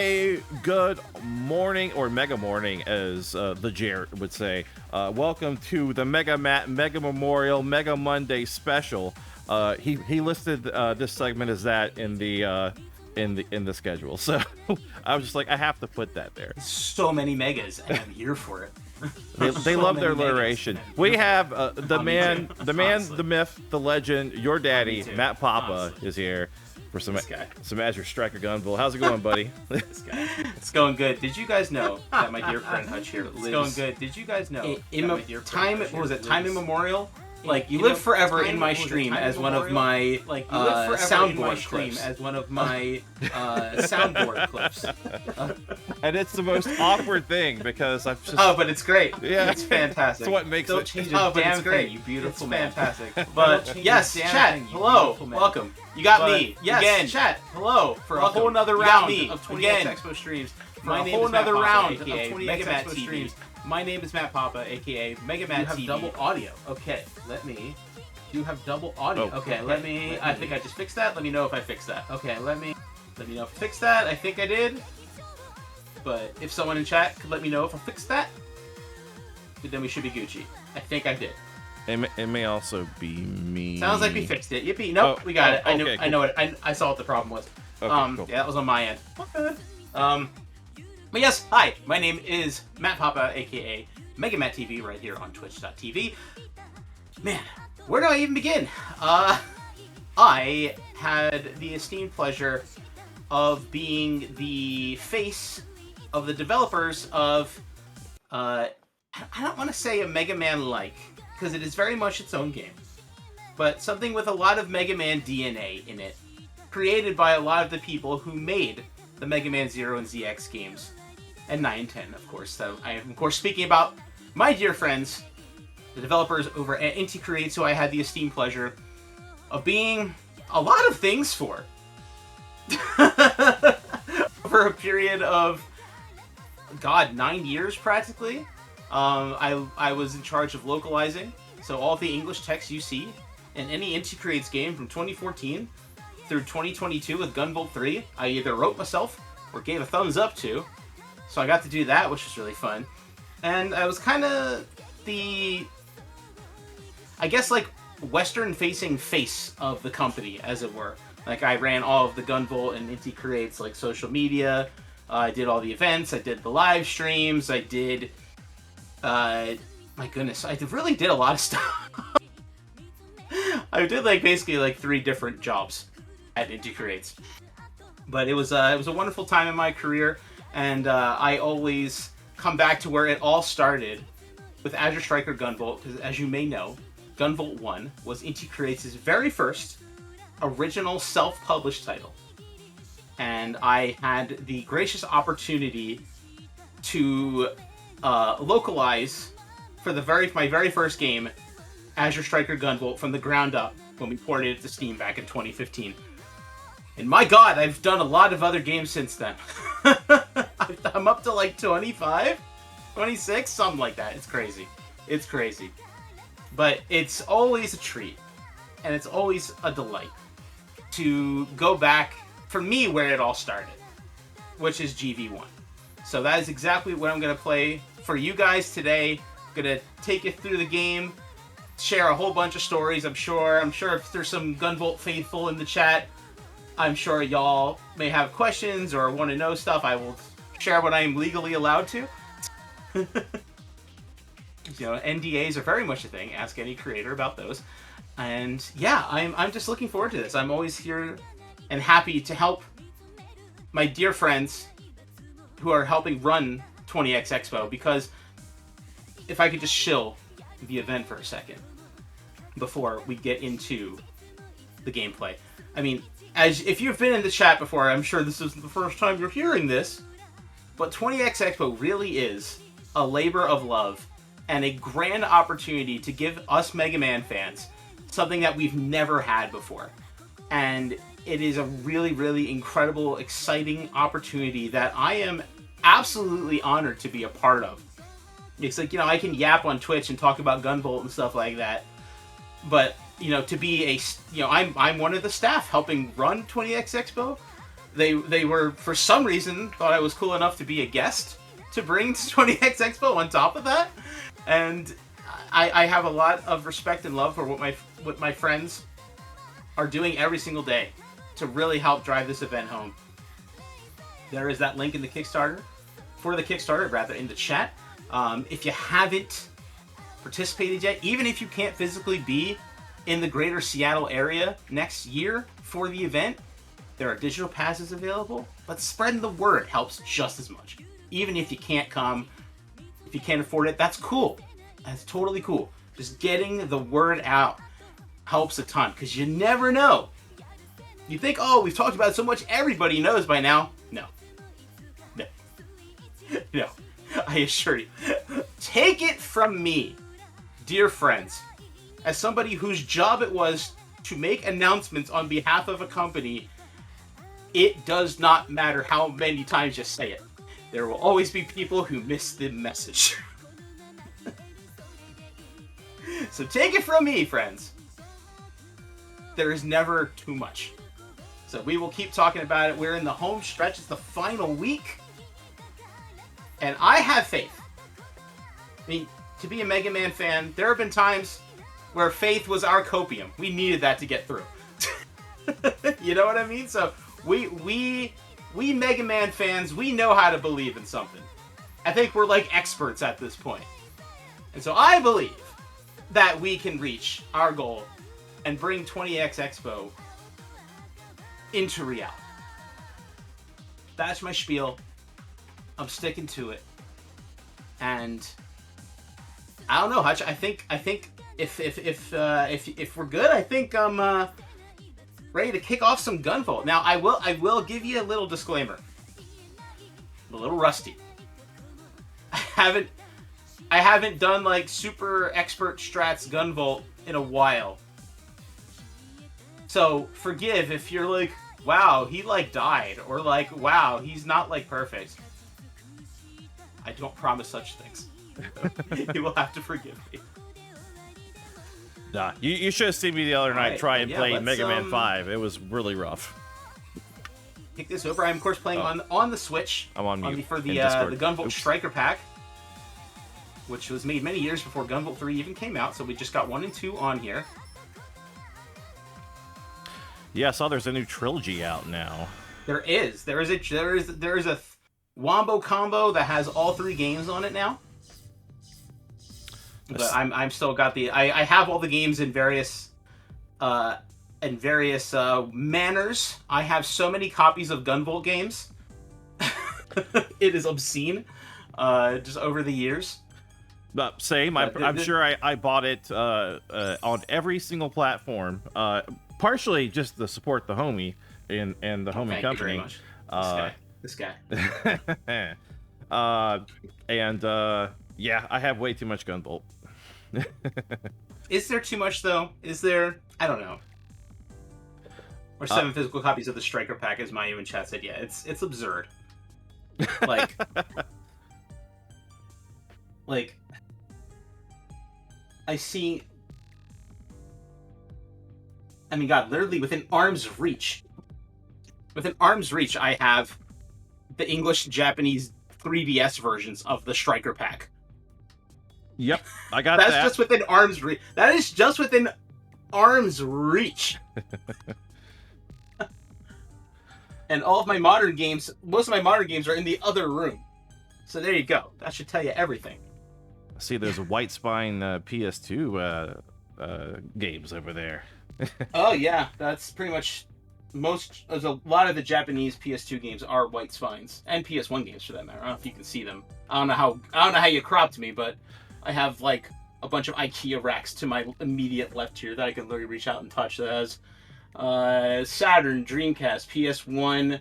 A good morning, or mega morning, as the Jarrett would say. Welcome to the Mega Memorial Mega Monday special. He listed this segment as that in the schedule, so I was just like, I have to put that there. So many megas, and I'm here for it. They love their alliteration. We have the man, the myth, the legend, your daddy, Matt Papa, is here for some Azure Striker Gunvolt. How's it going, buddy? It's going good. Did you guys know that my dear friend Hutch here lives? It's going good. Did you guys know time immemorial? Like, you live forever in my stream as one of my soundboard clips. As one of my soundboard clips. And it's the most awkward thing because I've just... Oh, but it's great. Yeah. It's fantastic. It's what makes Don't it... change a damn thing, you beautiful man. It's fantastic. But, yes, chat, hello, welcome. You got me. Yes, again. Chat, hello. For a whole nother round of 20X Expo streams. My name is Matt Papa, aka Mega Matt TV. My name is Matt Papa, aka Mega Matt TV. You have double audio. Okay, let me... You have double audio. Oh, okay, let me... I think I just fixed that. Let me know if I fixed that. Okay, let me know if I fixed that. I think I did. But if someone in chat could let me know if I fixed that, then we should be Gucci. I think I did. It may also be me. Sounds like we fixed it. Yippee. Nope, we got it. I knew. Okay, cool. I know it. I saw what the problem was. Okay, cool. Yeah, that was on my end. But yes, hi. My name is Matt Papa, aka Mega Matt TV, right here on Twitch.tv. Man, where do I even begin? I had the esteemed pleasure of being the face of the developers of, I don't want to say a Mega Man-like, because it is very much its own game, but something with a lot of Mega Man DNA in it, created by a lot of the people who made the Mega Man 0 and ZX games, and 9 and 10, of course. So I am, of course, speaking about my dear friends, the developers over at Inti Creates, who I had the esteemed pleasure of being a lot of things for. For a period of, God, 9 years, practically. I was in charge of localizing, so all the English text you see in any Inti Creates game from 2014 through 2022 with Gunvolt 3, I either wrote myself or gave a thumbs up to. So I got to do that, which was really fun. And I was kind of the, I guess, like, Western-facing face of the company, as it were. Like, I ran all of the Gunvolt and Inti Creates, like, social media. I did all the events. I did the live streams. I did, my goodness, I really did a lot of stuff. I did, like, basically, like, 3 different jobs at Inti Creates. But it was a wonderful time in my career. And I always come back to where it all started with Azure Striker Gunvolt, because as you may know, Gunvolt 1 was Inti Creates' very first original self-published title. And I had the gracious opportunity to localize for my very first game, Azure Striker Gunvolt, from the ground up when we ported it to Steam back in 2015. And my God, I've done a lot of other games since then. I'm up to like 25, 26, something like that. It's crazy. It's crazy. But it's always a treat, and it's always a delight to go back, for me, where it all started, which is GV1. So that is exactly what I'm going to play for you guys today. I'm going to take you through the game, share a whole bunch of stories, I'm sure. I'm sure if there's some Gunvolt faithful in the chat, I'm sure y'all may have questions or want to know stuff. I will share what I am legally allowed to. You know, NDAs are very much a thing. Ask any creator about those. And yeah, I'm just looking forward to this. I'm always here and happy to help my dear friends who are helping run 20X Expo, because if I could just shill the event for a second before we get into the gameplay. I mean, if you've been in the chat before, I'm sure this isn't the first time you're hearing this, but 20X Expo really is a labor of love and a grand opportunity to give us Mega Man fans something that we've never had before. And it is a really, really incredible, exciting opportunity that I am absolutely honored to be a part of. It's like, you know, I can yap on Twitch and talk about Gunvolt and stuff like that, but, you know, to be I'm one of the staff helping run 20X Expo. They were, for some reason, thought I was cool enough to be a guest to bring to 20X Expo on top of that. And I have a lot of respect and love for what my friends are doing every single day to really help drive this event home. There is that link in the Kickstarter, in the chat. If you haven't participated yet, even if you can't physically be in the greater Seattle area next year for the event, there are digital passes available, but spreading the word helps just as much. Even if you can't come, if you can't afford it, that's cool. That's totally cool. Just getting the word out helps a ton, because you never know. You think, oh, we've talked about it so much, everybody knows by now. No. No. No. I assure you. Take it from me, dear friends, as somebody whose job it was to make announcements on behalf of a company, it does not matter how many times you say it. There will always be people who miss the message. So take it from me, friends. There is never too much. So we will keep talking about it. We're in the home stretch. It's the final week. And I have faith. I mean, to be a Mega Man fan, there have been times where faith was our copium. We needed that to get through. You know what I mean? So we Mega Man fans, we know how to believe in something. I think we're like experts at this point. And so I believe that we can reach our goal and bring 20X Expo into reality. That's my spiel. I'm sticking to it. And I don't know, Hutch. I think if we're good, I think I'm ready to kick off some Gunvolt. Now I will give you a little disclaimer. I'm a little rusty. I haven't done like super expert strats Gunvolt in a while. So forgive if you're like, wow, he like died, or like, wow, he's not like perfect. I don't promise such things. You will have to forgive me. Nah, you should have seen me the other night try and play Mega Man 5. It was really rough. Kick this over. I'm of course playing on the Switch. I'm on mute for the Gunvolt Striker Pack, which was made many years before Gunvolt 3 even came out. So we just got 1 and 2 on here. Yeah, I saw there's a new trilogy out now. There is a Wombo combo that has all 3 games on it now. But I'm still got I have all the games in various manners. I have so many copies of Gunvolt games. It is obscene. Just over the years. Same. I'm sure I bought it on every single platform. Partially just to support the homie and the homie company. You very much. This guy. Yeah, I have way too much Gunvolt. Is there too much though? Is there? I don't know. Or 7 physical copies of the Striker Pack, as Mayu in chat said. Yeah, it's absurd. Like, I see. I mean, God, literally within arm's reach. Within arm's reach, I have the English and Japanese 3DS versions of the Striker Pack. Yep, I got that. That's just within arm's reach. That is just within arm's reach. And all of my modern games, most of my modern games are in the other room. So there you go. That should tell you everything. See, there's a White Spine PS2 games over there. Oh yeah, that's pretty much there's a lot of the Japanese PS2 games are White Spines, and PS1 games for that matter. I don't know if you can see them. I don't know how you cropped me, but I have like a bunch of IKEA racks to my immediate left here that I can literally reach out and touch. That has Saturn, Dreamcast, PS1,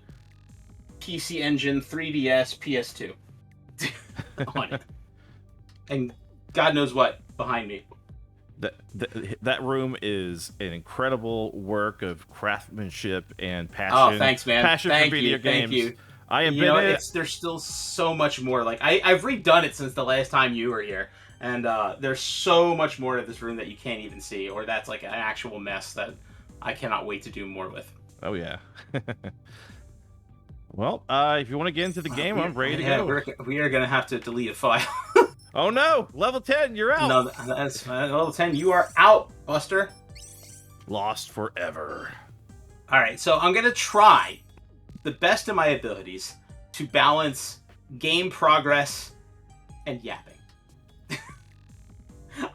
PC Engine, 3DS, PS2 on it, and God knows what behind me. That room is an incredible work of craftsmanship and passion. Oh, thanks, man. Passion for video games. Thank you. I am. There's still so much more. Like I've redone it since the last time you were here, and there's so much more to this room that you can't even see, or that's like an actual mess that I cannot wait to do more with. Oh yeah. Well, if you want to get into the game, I'm ready to yeah, go. we are gonna have to delete a file. Oh no! Level 10, you're out! No, that's level 10. You are out, Buster. Lost forever. Alright, so I'm gonna try the best of my abilities to balance game progress and yapping.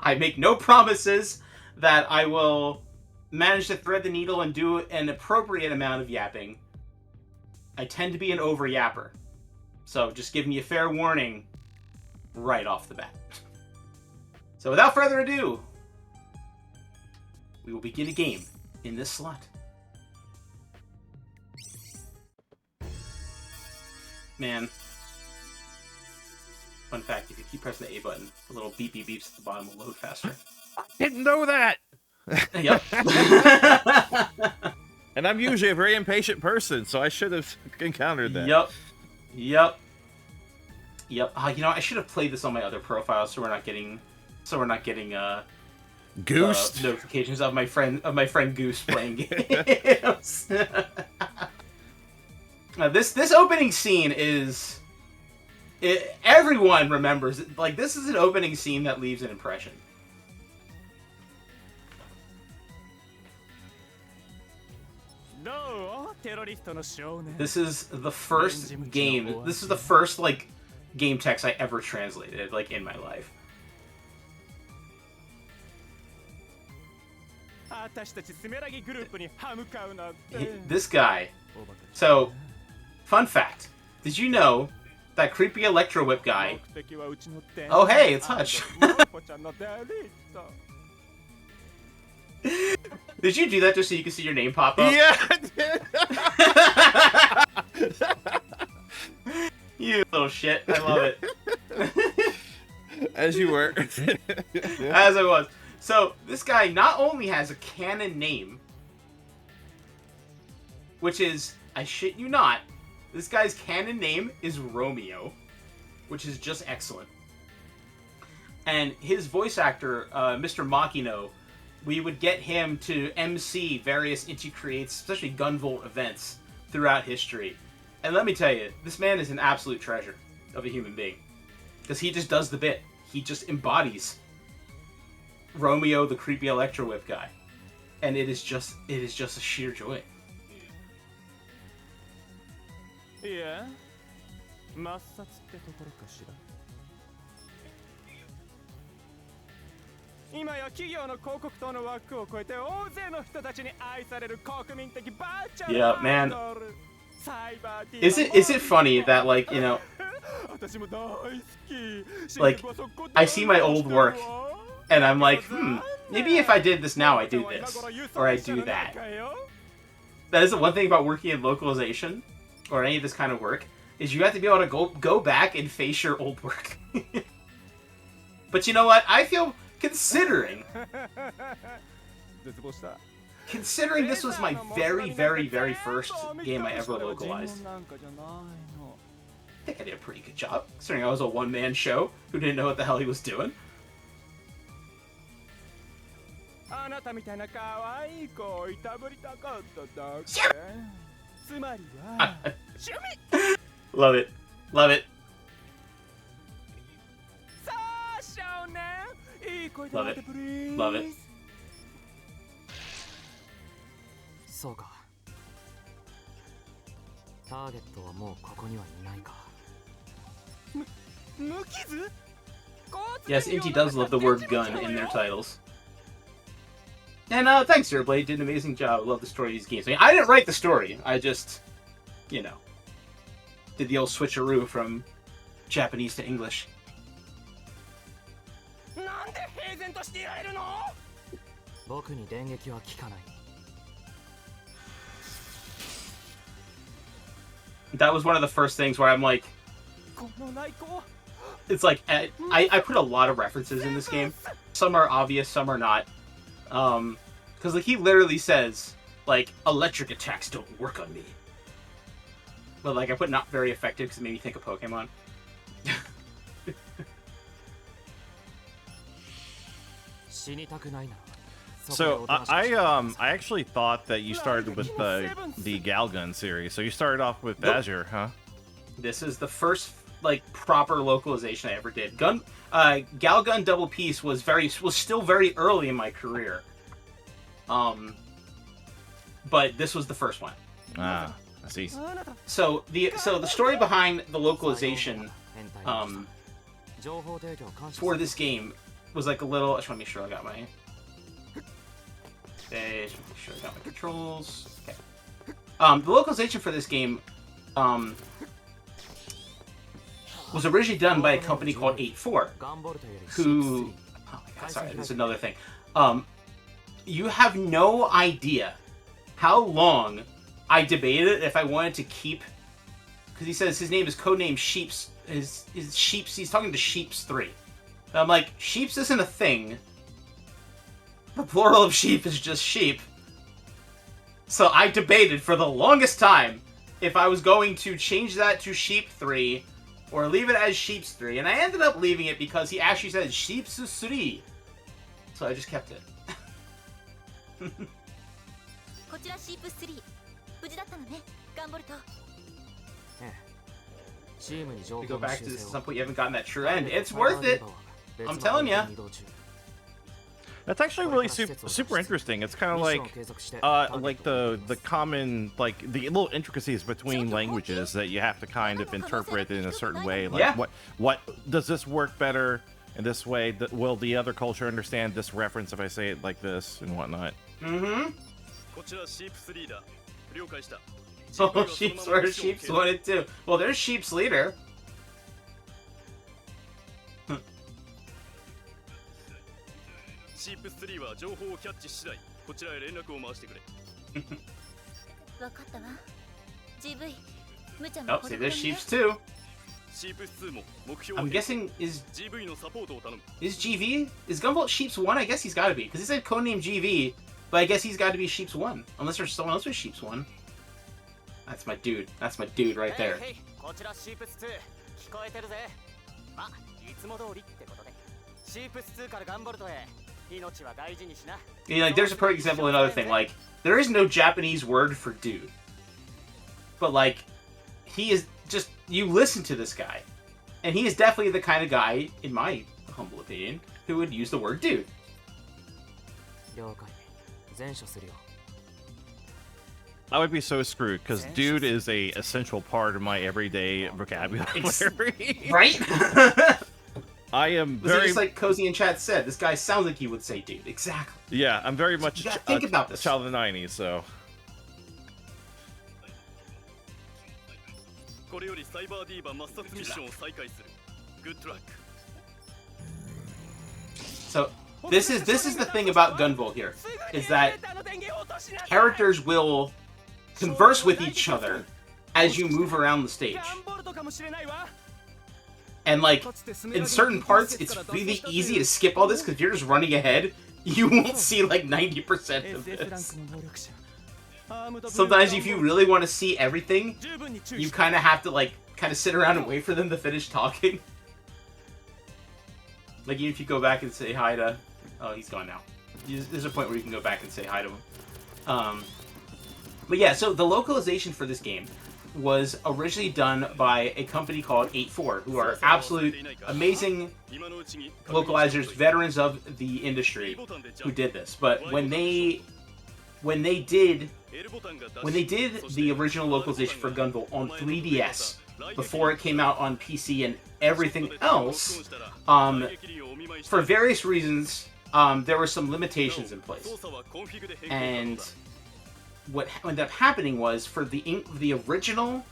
I make no promises that I will manage to thread the needle and do an appropriate amount of yapping. I tend to be an over-yapper. So just giving you a fair warning right off the bat. So without further ado, we will begin a game in this slot. Man. Fun fact, if you keep pressing the A button, the little beep beep beeps at the bottom will load faster. Didn't know that! Yep. And I'm usually a very impatient person, so I should have encountered that. Yep. You know, I should have played this on my other profile so we're not getting Goose notifications of my friend Goose playing games. This opening scene is everyone remembers it. Like, this is an opening scene that leaves an impression. This is the first game. This is the first like game text I ever translated like in my life. This guy. So, fun fact. Did you know that creepy Electro Whip guy? Oh hey, it's Hutch. Did you do that just so you can see your name pop up? Yeah, I did. You little shit. I love it. As you were. As I was. So, this guy not only has a canon name, which is, I shit you not, this guy's canon name is Romeo, which is just excellent. And his voice actor, Mr. Makino, we would get him to MC various Inti Creates, especially Gunvolt events throughout history. And let me tell you, this man is an absolute treasure of a human being. Because he just does the bit. He just embodies Romeo, the creepy Electro Whip guy. And it is just a sheer joy. Yeah. Yeah, man. Is it funny that, like, you know, like, I see my old work and I'm like, maybe if I did this now, I do this, or I do that. That is the one thing about working in localization, or any of this kind of work, is you have to be able to go back and face your old work. But you know what? I feel, considering this was my very, very, very first game I ever localized, I think I did a pretty good job, considering I was a one-man show who didn't know what the hell he was doing. Love it. Love it. Love it. Love it. Yes, Inti does love the word gun in their titles. And thanks, Zerblade, did an amazing job. I love the story of these games. I mean, I didn't write the story. I just, you know, did the old switcheroo from Japanese to English. That was one of the first things where I'm like, it's like, I put a lot of references in this game. Some are obvious, some are not. Because like he literally says, like, electric attacks don't work on me. But like I put not very effective because it made me think of Pokemon. So I actually thought that you started with the Galgun series. So you started off with Nope. Azure, huh? This is the first like proper localization I ever did. Galgun Double Peace was still very early in my career. But this was the first one. Ah, I see. So the story behind the localization for this game was like a little. I just want to make sure I got my. Okay, just make sure I got my controls. Okay. The localization for this game was originally done by a company called 8-4, who. Oh my god, sorry, that's another thing. You have no idea how long I debated if I wanted to keep, because he says his name is codename Sheeps. His Sheeps. He's talking to Sheeps 3. And I'm like, Sheeps isn't a thing. The plural of sheep is just sheep. So I debated for the longest time if I was going to change that to Sheep 3 or leave it as Sheeps 3, and I ended up leaving it because he actually said Sheeps 3. So I just kept it. We go back to this at some point. You haven't gotten that true end. It's worth it. I'm telling you. That's actually really super interesting. It's kind of like the common, like the little intricacies between languages that you have to kind of interpret in a certain way. Like, yeah. what does this work better in this way? Will the other culture understand this reference if I say it like this and whatnot? Mm-hmm. Oh, Sheeps, where's Sheeps 1 and 2? Well, there's Sheeps Leader. Oh, see, there's Sheeps 2. I'm guessing, is GV? Is Gunvolt Sheeps 1? I guess he's gotta be, because he said codename GV, but I guess he's gotta be Sheeps 1. Unless there's someone else with Sheeps 1. That's my dude. That's my dude right there. You know, like, there's a perfect example of another thing. Like, there is no Japanese word for dude. But, like, he is just... You listen to this guy, and he is definitely the kind of guy, in my humble opinion, who would use the word dude. I would be so screwed, because dude is a essential part of my everyday vocabulary. Right? I am very... Just like Cozy in chat said, this guy sounds like he would say dude. Exactly. Yeah, I'm very much think about this. a child of the 90s, so... So, this is the thing about Gunvolt here, is that characters will converse with each other as you move around the stage. And, like, in certain parts, it's really easy to skip all this, because if you're just running ahead, you won't see, like, 90% of this. Sometimes if you really want to see everything, you kind of have to, like, sit around and wait for them to finish talking. Like, even if you go back and say hi to... Oh, he's gone now. There's a point where you can go back and say hi to him. But yeah, so the localization for this game was originally done by a company called 8-4, who are absolute amazing localizers, veterans of the industry, who did this. But when they did the original localization for Gunvolt on 3DS, before it came out on PC and everything else, for various reasons, there were some limitations in place. And what ended up happening was, for the original...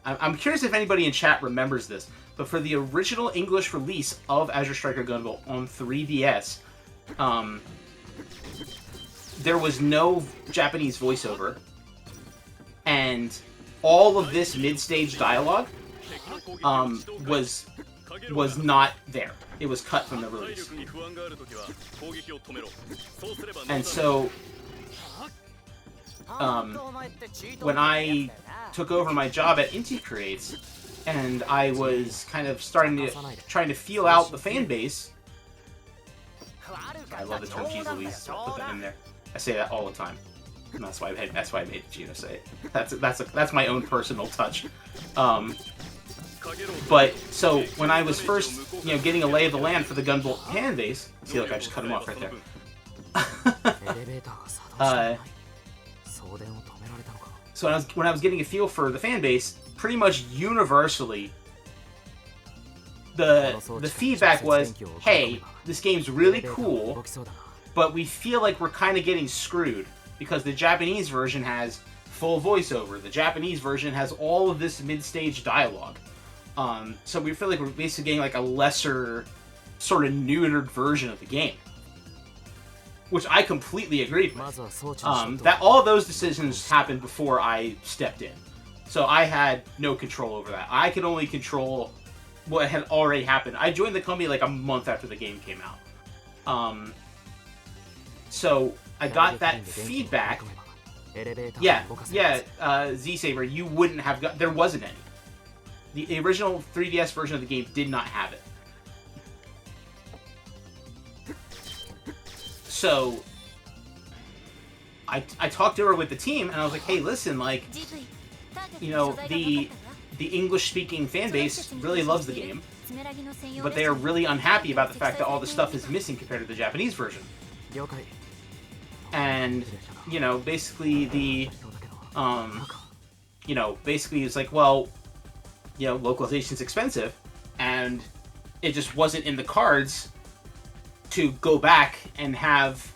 I'm curious if anybody in chat remembers this, but for the original English release of Azure Striker Gunvolt on 3DS, there was no Japanese voiceover, and all of this mid-stage dialogue was not there. It was cut from the release. And so, when I took over my job at Inti Creates, and I was kind of trying to feel out the fan base, I love the term cheese Louise, so I'll put that in there. I say that all the time. And that's why I made Gino say it. That's my own personal touch. But so when I was first, getting a lay of the land for the Gunvolt fan base, see, look, I just cut him off right there. So when I was getting a feel for the fan base, pretty much universally, the feedback was, hey, this game's really cool, but we feel like we're kind of getting screwed because the Japanese version has full voiceover. The Japanese version has all of this mid-stage dialogue. So we feel like we're basically getting like a lesser, sort of neutered version of the game, which I completely agreed with. That all of those decisions happened before I stepped in, so I had no control over that. I could only control what had already happened. I joined the company like a month after the game came out, so I got that feedback. Yeah, Z-Saber, you wouldn't have got. There wasn't any. The original 3DS version of the game did not have it. So I talked over with the team and I was like, hey, listen, like, the English-speaking fan base really loves the game, but they are really unhappy about the fact that all the stuff is missing compared to the Japanese version. And, basically basically it's like, well, localization's expensive, and it just wasn't in the cards to go back and have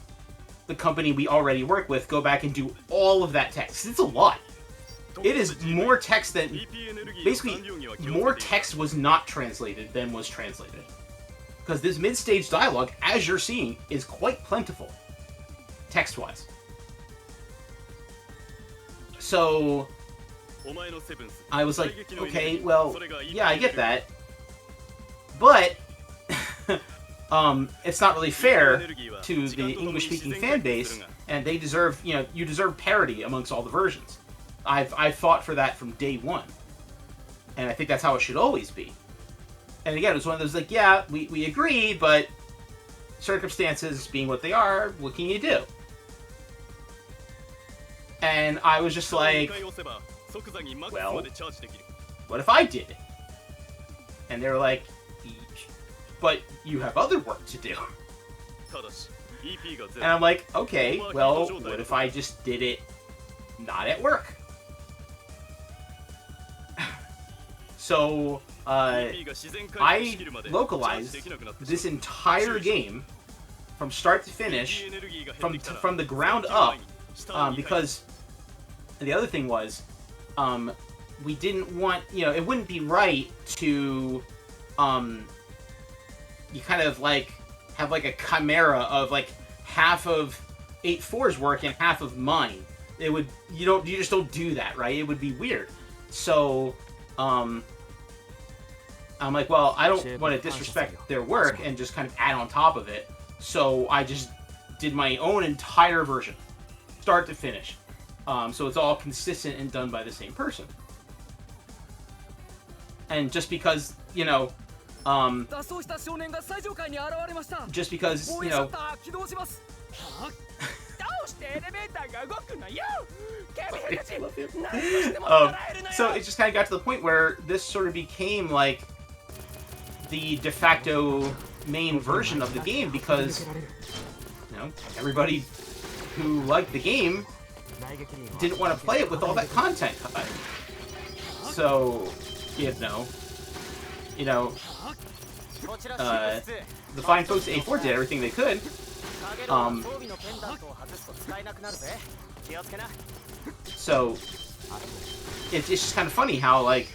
the company we already work with go back and do all of that text. It's a lot. It is more text than... Basically, more text was not translated than was translated. Because this mid-stage dialogue, as you're seeing, is quite plentiful. Text-wise. So I was like, okay, well, yeah, I get that. But it's not really fair to the English-speaking fan base, and they deserve, you deserve parity amongst all the versions. I've fought for that from day one, and I think that's how it should always be. And again, it was one of those like, yeah, we agree, but circumstances being what they are, what can you do? And I was just like, well, what if I did it? And they were like, but you have other work to do. And I'm like, okay, well, what if I just did it not at work? So, I localized this entire game from start to finish, from the ground up, because the other thing was, we didn't want, it wouldn't be right to, you kind of like have like a chimera of like half of 8.4's work and half of mine. You just don't do that, right? It would be weird. So, I'm like, well, I don't want to disrespect their work and just kind of add on top of it. So I just did my own entire version, start to finish. So it's all consistent and done by the same person. And just because, just because, so it just kind of got to the point where this sort of became like the de facto main version of the game, because everybody who liked the game didn't want to play it with all that content cut. So, the fine folks at A4 did everything they could. So it's just kind of funny how, like,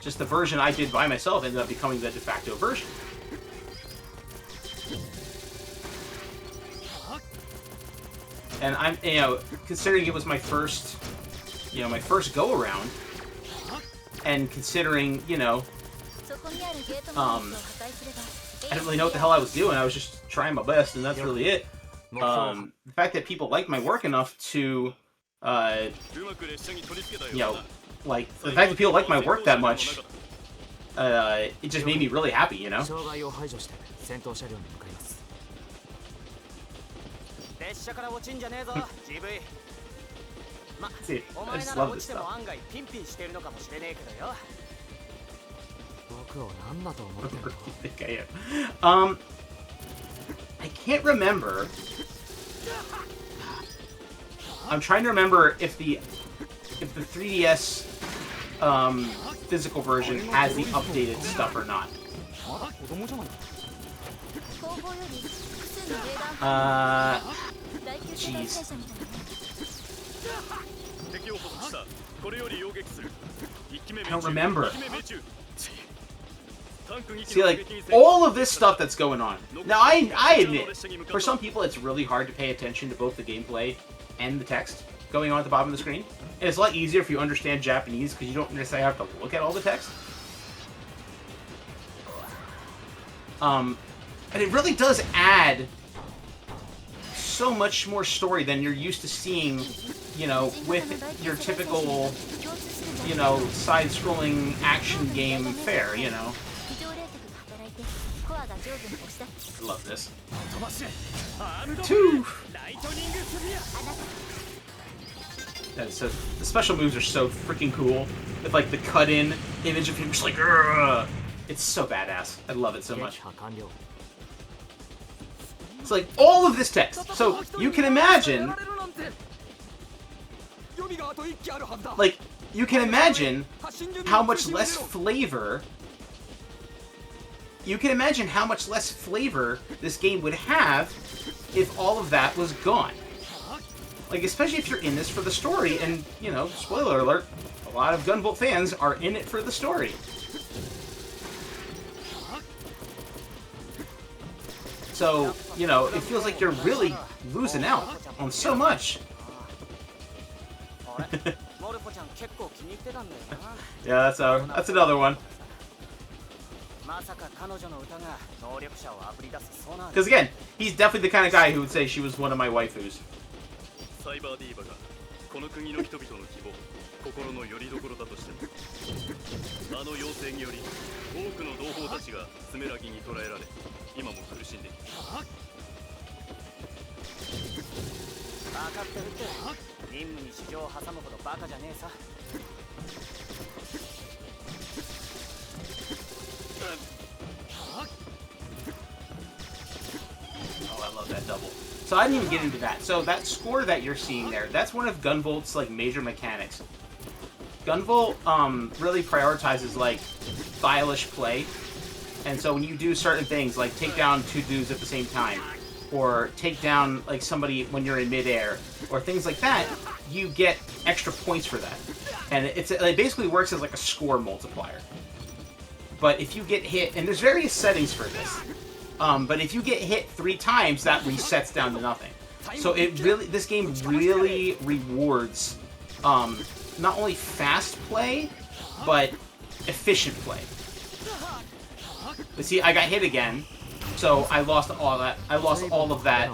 just the version I did by myself ended up becoming the de facto version. And I'm, considering it was my first, my first go around, and considering, I didn't really know what the hell I was doing. I was just trying my best, and that's really it. The fact that people liked my work enough to, like, the fact that people liked my work that much, it just made me really happy, See, I just love this stuff. What do you think I am? I can't remember. I'm trying to remember if the 3DS physical version has the updated stuff or not. Jeez. I don't remember. See, like, all of this stuff that's going on. Now, I admit, for some people, it's really hard to pay attention to both the gameplay and the text going on at the bottom of the screen. And it's a lot easier if you understand Japanese, because you don't necessarily have to look at all the text. And it really does add so much more story than you're used to seeing, you know, with your typical, you know, side-scrolling action game fare, you know. I love this. 2! And so the special moves are so freaking cool. With like the cut-in image of him just like, "Grr!" It's so badass. I love it so much. It's like all of this text. So you can imagine, like, you can imagine how much less flavor. You can imagine how much less flavor this game would have if all of that was gone. Like, especially if you're in this for the story, and, you know, spoiler alert, a lot of Gunvolt fans are in it for the story. So, you know, it feels like you're really losing out on so much. Yeah, that's another one. Because again, he's definitely the kind of guy who would say she was one of my waifus. Oh, I love that double. So I didn't even get into that. So that score that you're seeing there, that's one of Gunvolt's like major mechanics. Gunvolt really prioritizes like stylish play, and so when you do certain things like take down two dudes at the same time, or take down like somebody when you're in midair, or things like that, you get extra points for that, and it basically works as like a score multiplier. But if you get hit, and there's various settings for this, but if you get hit 3 times, that resets down to nothing. So this game really rewards not only fast play, but efficient play. But see, I got hit again, so I lost all that. I lost all of that.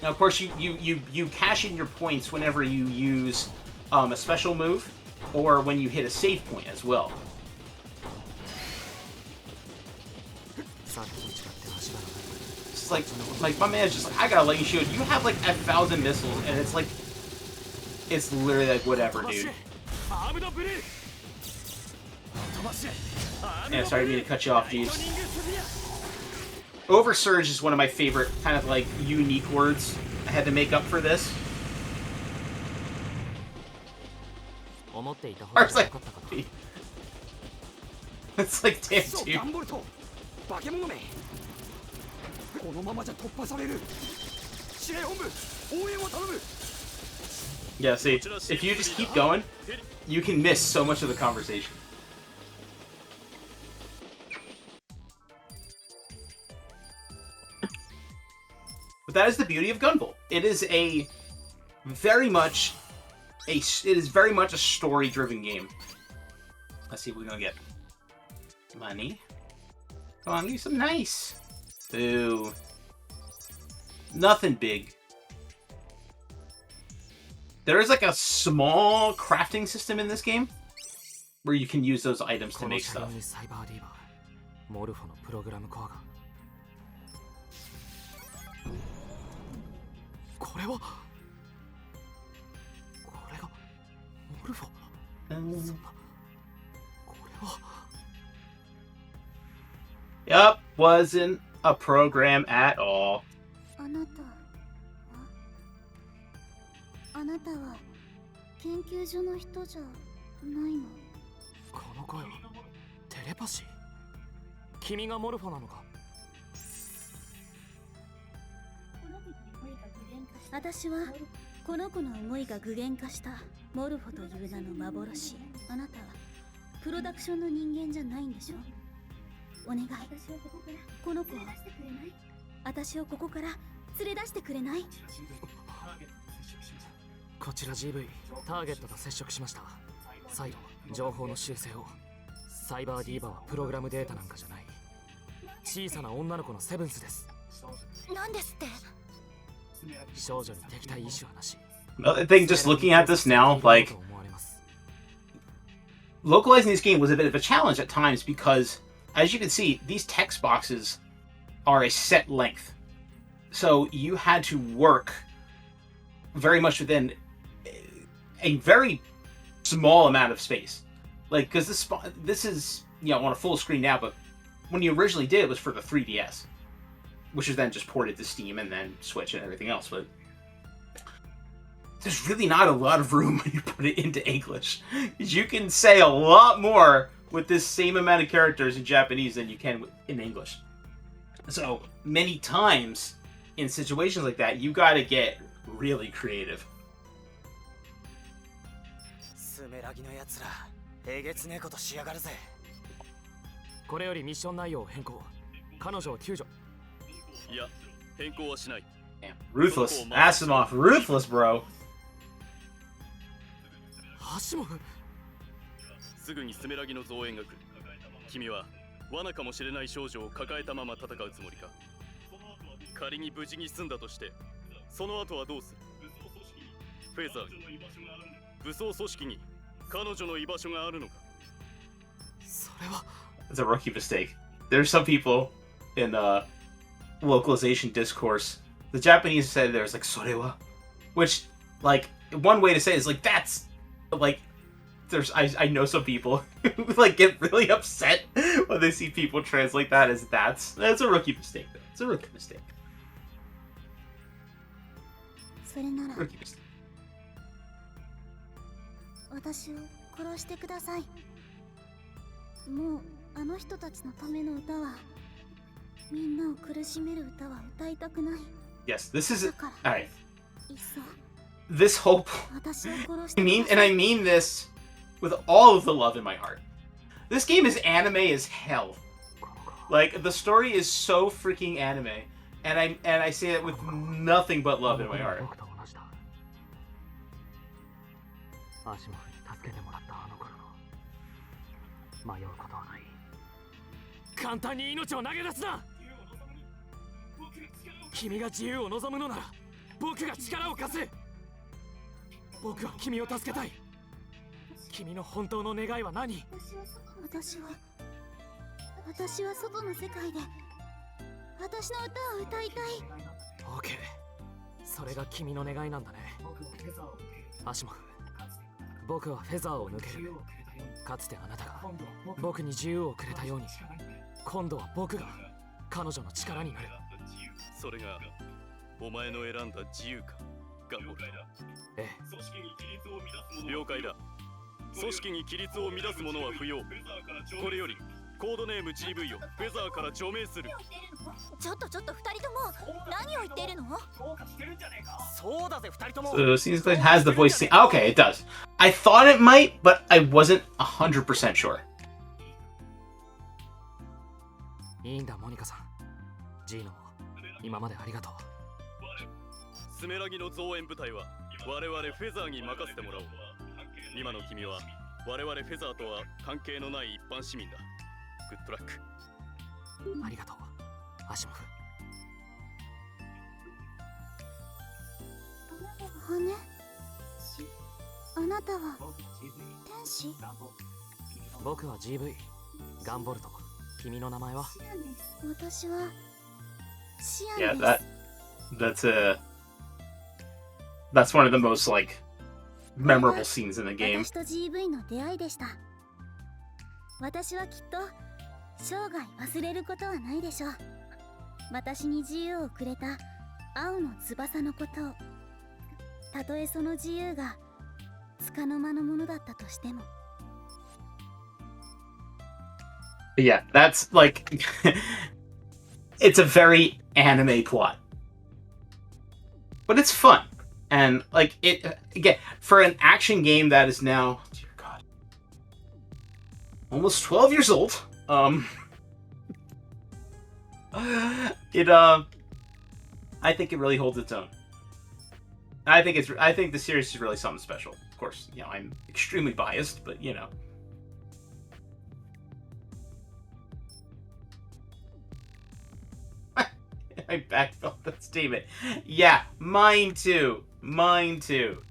Now, of course, you cash in your points whenever you use a special move, or when you hit a save point as well. It's like my man's just like, I got a lightning shield. You have like 1,000 missiles, and it's like, it's literally like whatever, dude. Yeah, sorry, I didn't mean to cut you off, Jeeves. Oversurge is one of my favorite kind of like unique words I had to make up for this. Or it's like, it's like, damn, dude. Yeah, see, if you just keep going, you can miss so much of the conversation. But that is the beauty of Gunvolt. It is very much a story-driven game. Let's see what we're gonna get. Money. Come on, give me some nice. Boo. Nothing big. There is like a small crafting system in this game where you can use those items to make stuff. モルフォのプログラムコアが。これはモルフォ。そんなこれは。Yup, wasn't a program at all. あなたは研究所の人じゃないの？この声はテレパシー。君がモルフォなのか？私はこの子の思いが具現化したモルフォという名の幻。あなたはプロダクションの人間じゃないんでしょ？お願い、この子を、私をここから連れ出してくれない？こちら GV、 ターゲットと接触しました。再度情報の修正を。サイバーディーバはプログラムデータなんかじゃない。小さな女の子のセブンスです。なんですって？少女に敵対意志はなし。 I think just looking at this now, like, localizing this game was a bit of a challenge at times because, as you can see, these text boxes are a set length. So you had to work very much within a very small amount of space. Like, because this is, on a full screen now, but when you originally did, it was for the 3DS, which was then just ported to Steam and then Switch and everything else. But there's really not a lot of room when you put it into English. You can say a lot more with this same amount of characters in Japanese than you can in English. So many times in situations like that, you gotta get really creative. スメラギのやつら、えげつねえことしやがるぜ。これよりミッション内容を変更。彼女を救助。いや、変更はしない。Damn, ruthless. Asimov, ruthless, bro. アシモフ。すぐにスメラギの増援が来る。君は罠かもしれない少女を抱えたまま戦うつもりか？仮に無事に済んだとして、その後はどうする？フェザー、武装組織に彼女の居場所があるのか？それは。It's a rookie mistake. There's some people in localization discourse. The Japanese said there's like "sorewa," which, like, one way to say it is like that's like. I know some people who like get really upset when they see people translate that as that's. That's a rookie mistake though. It's a rookie mistake. それなら Rookie mistake. 私を殺してください。もうあの人たちのための歌は、みんなを苦しめる歌は歌いたくない。Yes, this is だから alright. いっそ This whole 私を殺し I てくだ mean, さ and い。 I mean this with all of the love in my heart. This game is anime as hell. Like, the story is so freaking anime, and I say that with nothing but love in my heart. アシモフに助けてもらったあの頃の迷うことはない。簡単に命を投げ出すな。君が自由を望むのなら僕が力を貸す。僕は君を助けたい。君の本当の願いは何？私は外の世界で私の歌を歌いたい。オーケー、それが君の願いなんだね。アシモフ、僕はフェザーを抜ける。かつてあなたが僕に自由をくれたように、今度は僕が彼女の力になる。それがお前の選んだ自由か、ガンボルト。ええ、了解だ。組織に規律を乱す者は不要。これよりコードネーム GV をフェザーから除名する。ちょっと二人とも何を言っているの？そうだぜ、二人とも。 So it seems like it has the voice. Okay, it does. I thought it might, but I wasn't 100% sure. いいんだ、モニカさん。ジーノも今までありがとう。スメラギの増援部隊は我々フェザーに任せてもらおう。今の君は我々フェザーとは関係のない一般市民だ。グッドラック。ありがとう、アシモフ。羽？あなたは天使？僕は GV、ガンボルト。君の名前は？私はシア Yeah, ンです that's one of the most like memorable scenes in the game. 私と GV の出会いでした。私はきっと生涯忘れることはないでしょう。私に自由をくれた青の翼のことを、たとえその自由が束の間のものだったとしても。 Yeah, that's like it's a very anime plot, but it's fun. And like it again, for an action game that is now, dear God, almost 12 years old, I think it really holds its own. I think the series is really something special. Of course, you know, I'm extremely biased, but you know. I backfilled that statement. Yeah, mine too. Mine too.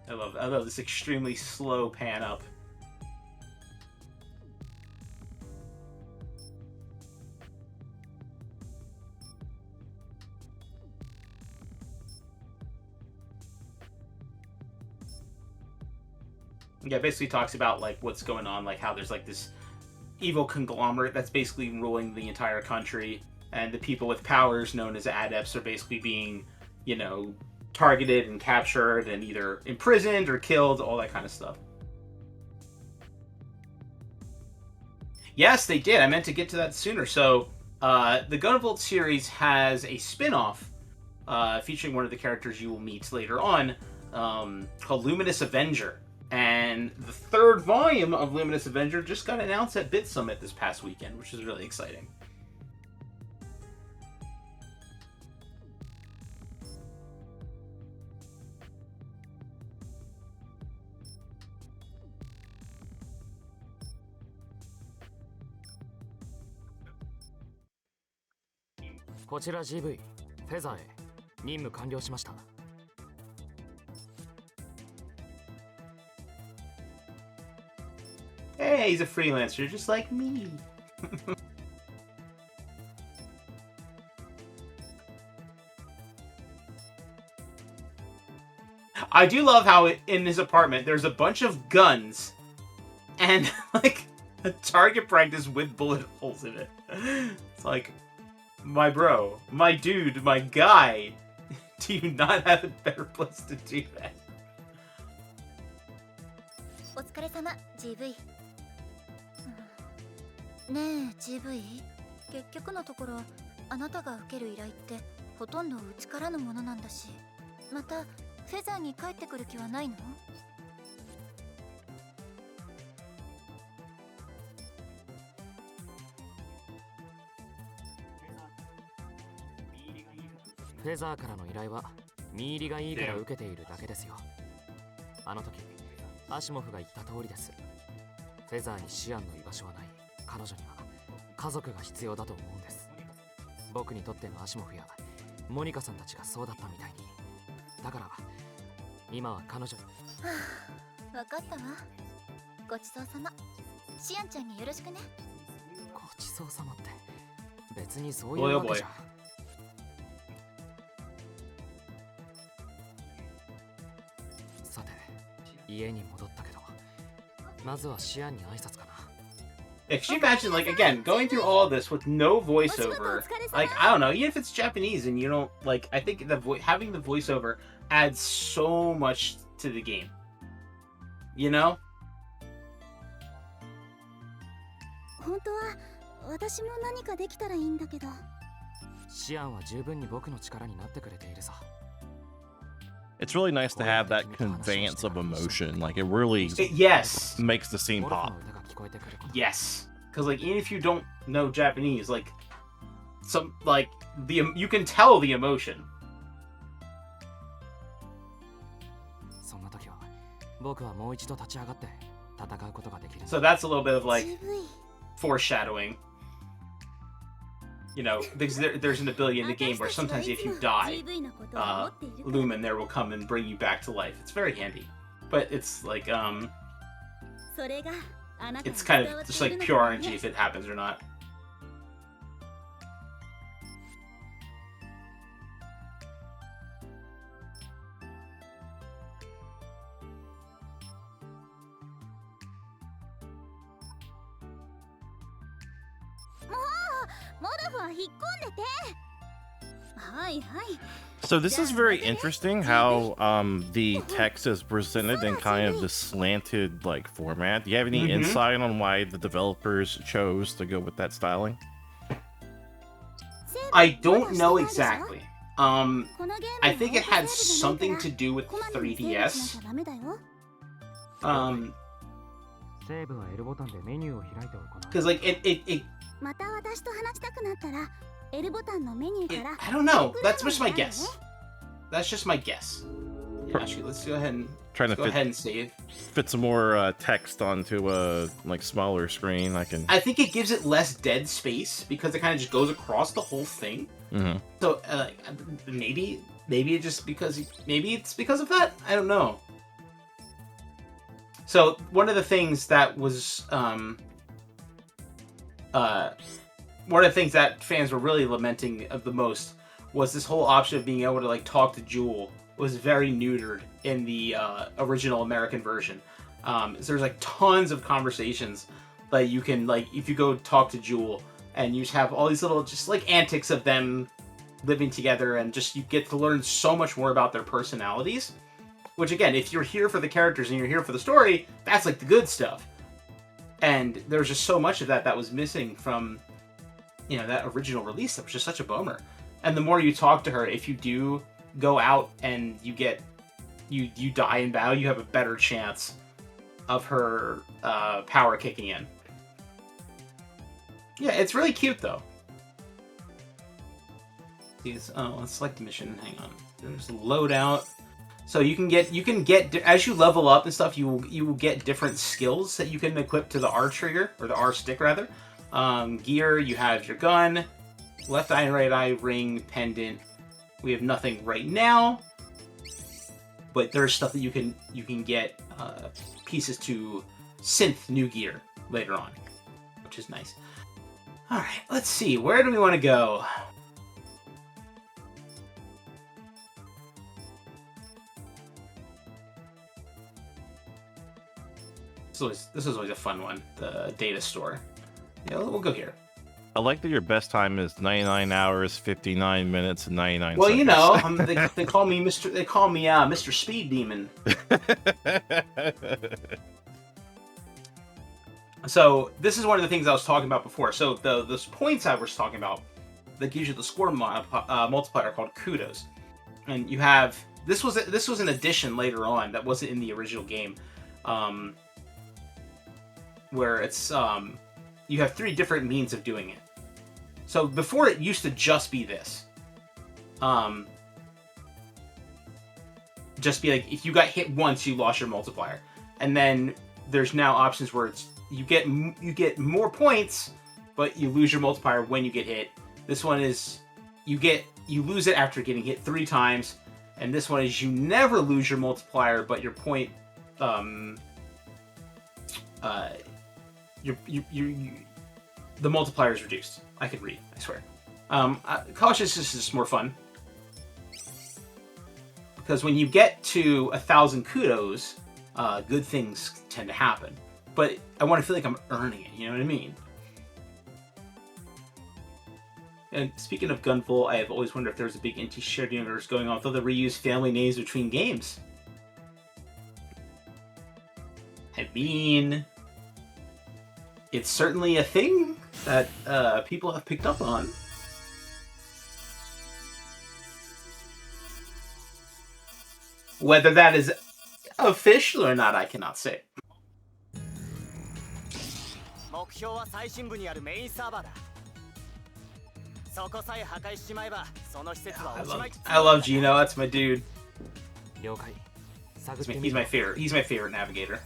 I love this extremely slow pan up. Yeah, basically talks about like what's going on, like how there's like this evil conglomerate that's basically ruling the entire country, and the people with powers known as adepts are basically being, you know, targeted and captured and either imprisoned or killed, all that kind of stuff. Yes, they did. I meant to get to that sooner. So, the Gunvolt series has a spin-off featuring one of the characters you will meet later on, called Luminous Avenger. And the third volume of Luminous Avenger just got announced at Bit Summit this past weekend, which is really exciting. GV フェザーへ任務完了しました。Hey, he's a freelancer just like me. I do love how in his apartment there's a bunch of guns and like a target practice with bullet holes in it. It's like, my bro, my dude, my guy, do you not have a better place to do that? お疲れ様 GV。 ねえ GV、 結局のところあなたが受ける依頼ってほとんどうちからのものなんだし、またフェザーに帰ってくる気はないの？フェザーからの依頼は見入りがいいから受けているだけですよ。あの時アシモフが言った通りです。フェザーにシアンの居場所はない。彼女には家族が必要だと思うんです。僕にとってのアシモフやモニカさんたちがそうだったみたいに。だから今は彼女に。わかったわ。ごちそうさま。シアンちゃんによろしくね。ごちそうさまって別にそういうわけじゃ。さて家に戻ったけど、まずはシアンに挨拶かな。If you imagine, like, again, going through all this with no voiceover, like, I don't know, even if it's Japanese and you don't, like, I think having the voiceover adds so much to the game. You know? 本当は私も何かできたらいいんだけど。シアンは十分に僕の力になってくれているさ。It's really nice to have that conveyance of emotion. Like, it really Yes. makes the scene pop. Yes. Because, like, even if you don't know Japanese, like, you can tell the emotion. そんな時は僕はもう一度立ち上がって戦うことができる。 So that's a little bit of, like, foreshadowing. you know, there's an ability in the game where sometimes if you die, Lumen there will come and bring you back to life. It's very handy, but it's like it's kind of just like pure RNG if it happens or not. So this is very interesting how the text is presented in kind of this slanted like format. Do you have any insight on why the developers chose to go with that styling? I don't know exactly. I think it had something to do with 3DS. Because like it I don't know. That's just my guess. That's just my guess. Yeah, actually, let's go ahead and go ahead and save. Fit some more text onto a like smaller screen. I think it gives it less dead space because it kind of just goes across the whole thing. So maybe it's because of that. I don't know. So one of the things that was one of the things that fans were really lamenting of the most was this whole option of being able to like talk to Jewel was very neutered in the original American version. So there's like tons of conversations that you can like if you go talk to Jewel and you just have all these little just like antics of them living together and just you get to learn so much more about their personalities. Which again, if you're here for the characters and you're here for the story, that's like the good stuff. And there's just so much of that was missing from, you know, that original release. That was just such a bummer. And the more you talk to her, if you do go out and you die in battle, you have a better chance of her power kicking in. Yeah, it's really cute though. Let's select the mission. Hang on. There's a loadout. So you can get as you level up and stuff, you will get different skills that you can equip to the R trigger or the R stick rather. Gear, you have your gun, left eye and right eye, ring, pendant. We have nothing right now, but there's stuff that you can get pieces to synth new gear later on, which is nice. All right, let's see. Where do we want to go? This is always a fun one. The data store. Yeah, we'll go here. I like that your best time is 99 hours, 59 minutes, and 99 well, seconds. You know, they call me Mr. They call me Mr. Speed Demon. So this is one of the things I was talking about before. So those points I was talking about that gives you the score multiplier called kudos, and you have this was an addition later on that wasn't in the original game, where it's you have 3 different means of doing it. So before it used to just be this. Just be like, if you got hit once, you lost your multiplier. And then there's now options where it's you get more points, but you lose your multiplier when you get hit. This one is you lose it after getting hit 3 times. And this one is you never lose your multiplier, but your point the multiplier is reduced. I could read, I swear. Cautious is just more fun. Because when you get to 1,000 kudos, good things tend to happen. But I want to feel like I'm earning it, you know what I mean? And speaking of Gunvolt, I have always wondered if there's a big Inti shared universe going on with other reused family names between games. I mean, it's certainly a thing that people have picked up on. Whether that is official or not, I cannot say. I love Gino. That's my dude. He's my favorite. He's my favorite navigator.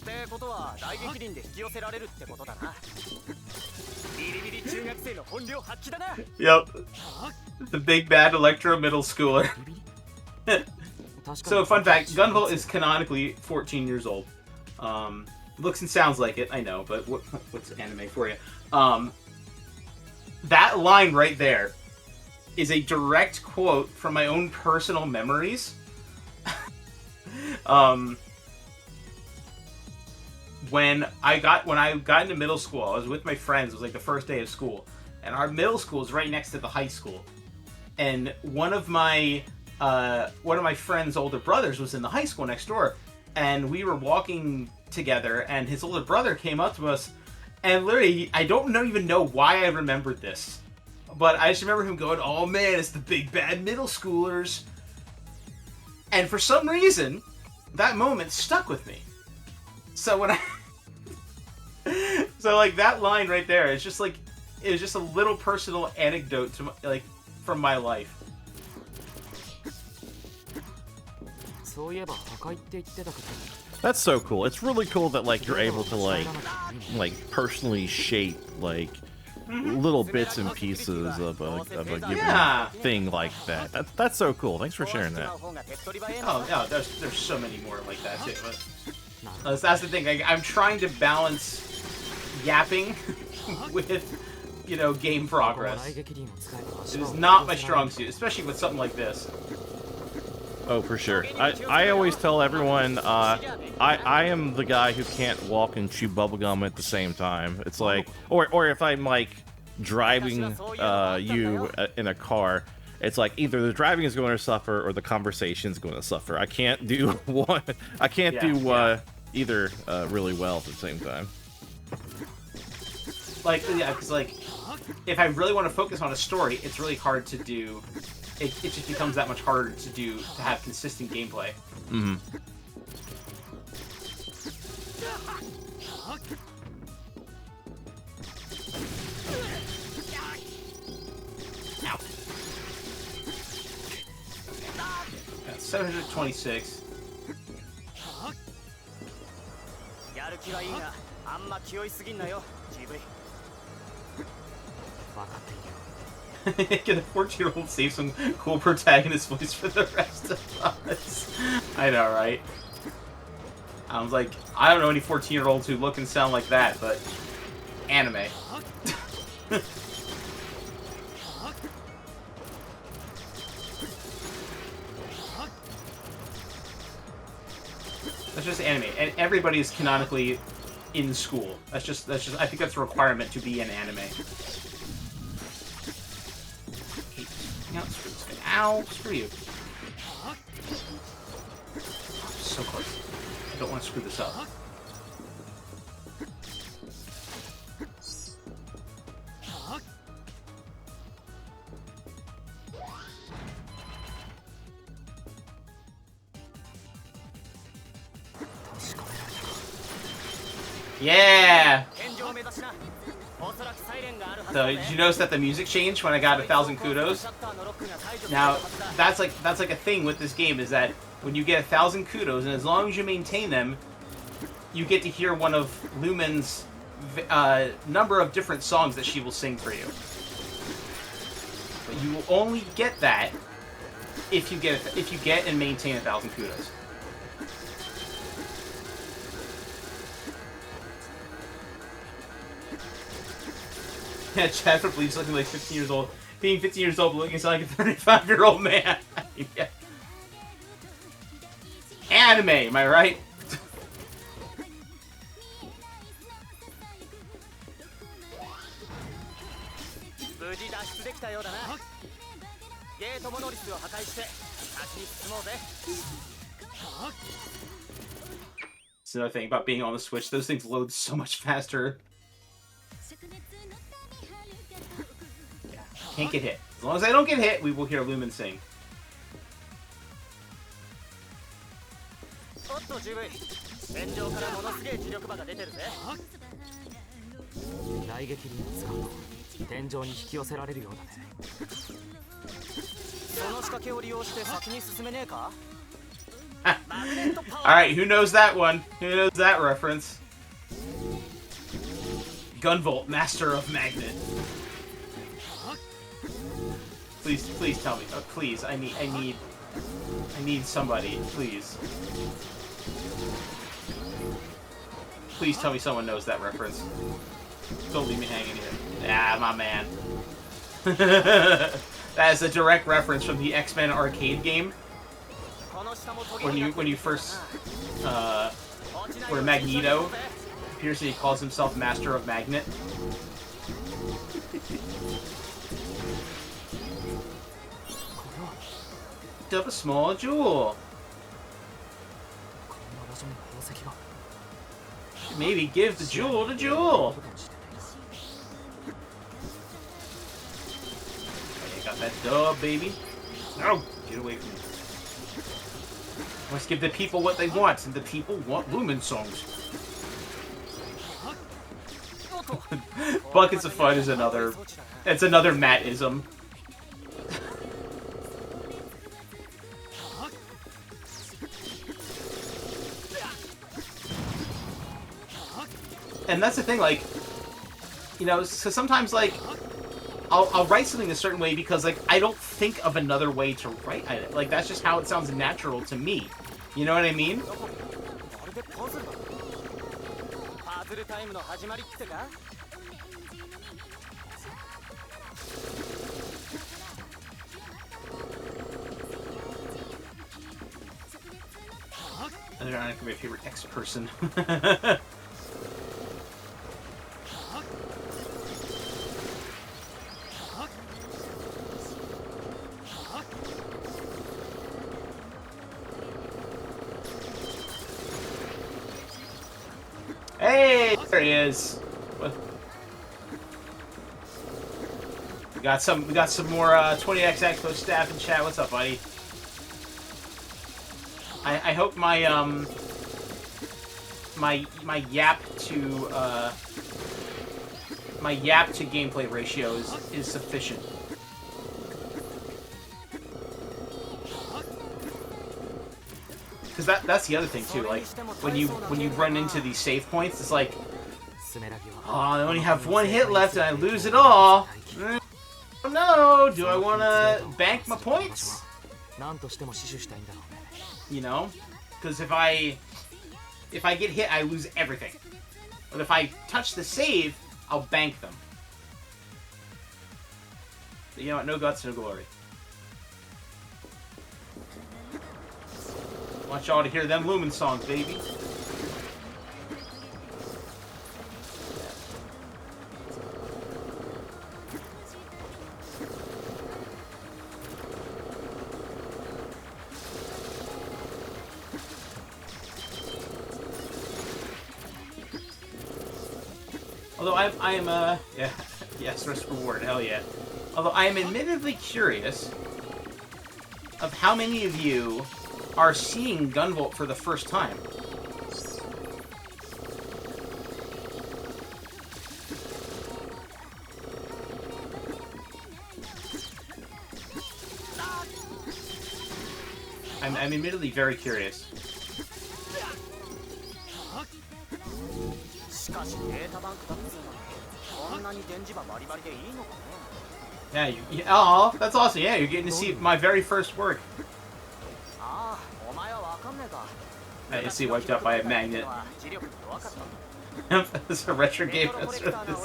ってことは大激輪で引き寄せられるってことだな。ビリビリ中学生の本領発揮だな。 Yep. The big bad electro middle schooler. So, fun fact, Gunvolt is canonically 14 years old. Looks and sounds like it, I know, but what's anime for you? That line right there is a direct quote from my own personal memories. When I got into middle school, I was with my friends. It was like the first day of school, and our middle school is right next to the high school. And one of my friend's older brothers was in the high school next door, and we were walking together, and his older brother came up to us, and literally, I don't even know why I remembered this, but I just remember him going, "Oh man, it's the big bad middle schoolers," and for some reason, that moment stuck with me. So when so like that line right there, it's just like, it was just a little personal anecdote to from my life. That's so cool. It's really cool that like you're able to like personally shape like little bits and pieces of a given thing like that. That's so cool. Thanks for sharing that. Oh no, there's so many more like that too. But that's the thing. I'm trying to balance yapping with, game progress. It is not my strong suit, especially with something like this. Oh, for sure. I always tell everyone, I am the guy who can't walk and chew bubblegum at the same time. It's like, or if I'm like driving you in a car, it's like either the driving is going to suffer or the conversation is going to suffer. I can't do one. I can't do either really well at the same time. Because if I really want to focus on a story, it's really hard to do. It just becomes that much harder to have consistent gameplay. Mm-hmm. Ow. That's 726. Can a 14-year-old save some cool protagonist voice for the rest of us? I know, right? I was like, I don't know any 14-year-olds who look and sound like that, but anime. That's just anime, and everybody is canonically in school. That's just. I think that's a requirement to be in anime. Ow, screw you. So close. I don't want to screw this up. Yeah! So, did you notice that the music changed when I got 1,000 kudos? Now, that's like a thing with this game, is that when you get 1,000 kudos, and as long as you maintain them, you get to hear one of Lumen's number of different songs that she will sing for you. But you will only get that if you get and maintain 1,000 kudos. Yeah, Chadford believes looking like 15 years old. Being 15 years old, but looking like a 35-year-old man. Yeah. Anime, am I right? It's another thing about being on the Switch. Those things load so much faster. Can't get hit. As long as I don't get hit, we will hear Lumen sing. Alright, who knows that one? Who knows that reference? Gunvolt, Master of Magnet. Please, please tell me. Oh, please, I need somebody, please. Please tell me someone knows that reference. Don't leave me hanging here. Ah, my man. That is a direct reference from the X-Men arcade game. When you first where Magneto appears and he calls himself Master of Magnet. Picked up a small jewel. Maybe give the jewel to Jewel. Okay, got that dub, baby. No, get away from me. Let's give the people what they want, and the people want Lumen songs. Buckets of Fun is another. It's another Matt-ism. And that's the thing, like, you know, so sometimes, like, I'll write something a certain way because, like, I don't think of another way to write it. Like, that's just how it sounds natural to me. You know what I mean? I don't know if my favorite X-person. Hey, there he is. We got some more 20X Expo staff in chat. What's up, buddy? I hope my my yap to gameplay ratio is sufficient. Because that's the other thing too. Like when you run into these save points, it's like, oh, I only have one hit left and I lose it all. Oh no! Do I want to bank my points? You know, because if I get hit, I lose everything. But if I touch the save, I'll bank them. But you know what? No guts, no glory. Want y'all to hear them Lumen songs, baby. Although I am yeah, yes, risk reward, hell yeah. Although I am admittedly curious of how many of you are seeing Gunvolt for the first time. I'm admittedly very curious. Yeah, oh, that's awesome. Yeah, you're getting to see my very first work. You see wiped out by a magnet. It's a retro game. This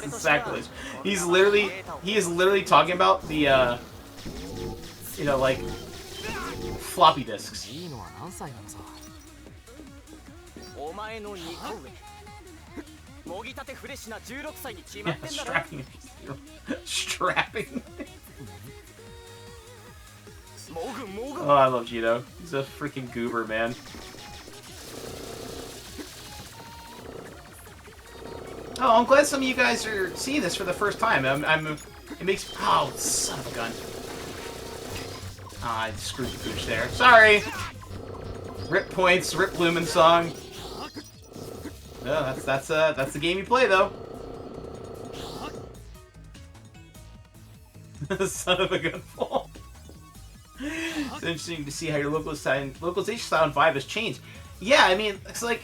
is sacrilege. He is literally talking about the, you know, like, floppy disks. Yeah, strapping. Strapping. Oh, I love Gino. He's a freaking goober, man. Oh, I'm glad some of you guys are seeing this for the first time. It makes... Oh, son of a gun. Ah, I screwed the pooch there. Sorry! Rip points, rip Lumen song. No, that's the game you play, though. Son of a gun fall. It's interesting to see how your localization style and vibe has changed. Yeah, I mean, it's like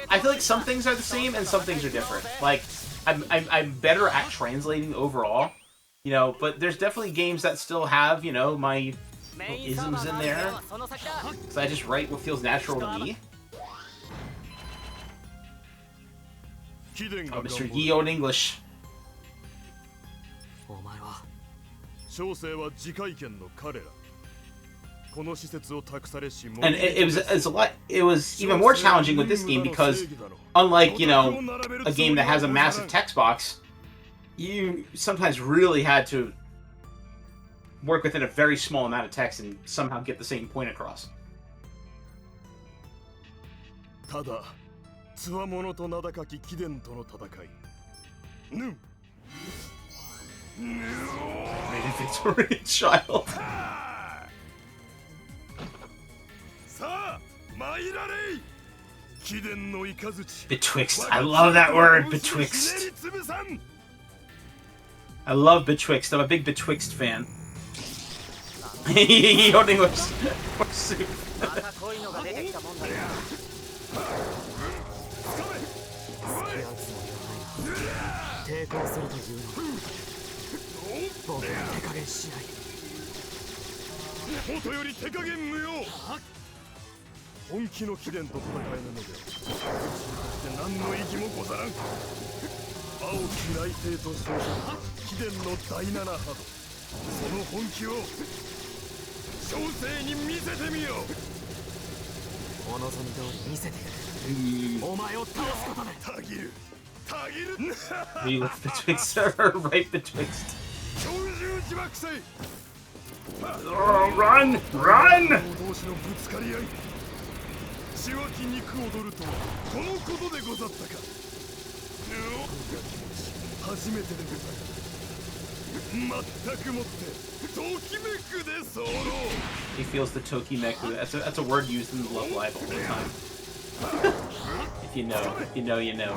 I feel like some things are the same and some things are different. Like I'm better at translating overall, you know, but there's definitely games that still have, you know, my isms in there, because I just write what feels natural to me. Oh, Mr. Yi in English. And it was even more challenging with this game because, unlike, you know, a game that has a massive text box, you sometimes really had to work within a very small amount of text and somehow get the same point across. Victorian child. Betwixt. I love that word, betwixt. I love betwixt. I'm a big betwixt fan. Holding more soup. We look betwixt or right betwixt. Oh, run! Run! He feels the Tokimeku. That's a word used in the Love Live all the time. If you know, you know.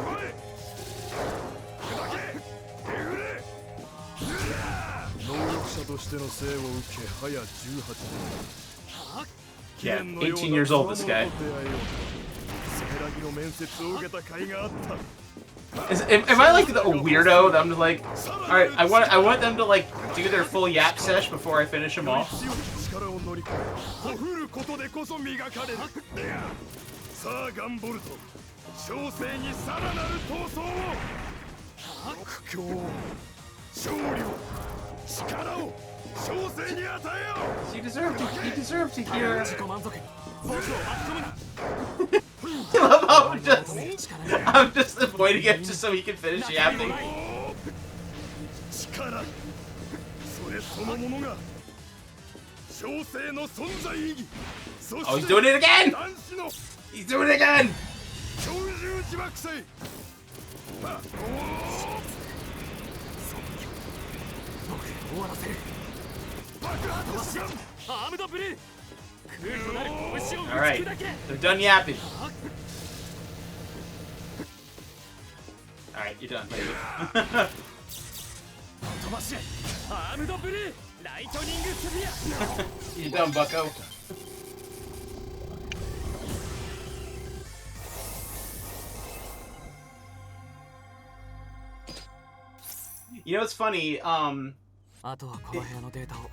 Yeah, 18 years old, this guy. Am I like a weirdo that I'm just like, alright, I want them to like do their full yap sesh before I finish them off? You deserve to hear. I love how I'm just avoiding him just so he can finish yapping. Oh, he's doing it again! He's doing it again! Alright, they're done yapping. Alright, you're done. You're done, bucko. You know what's funny?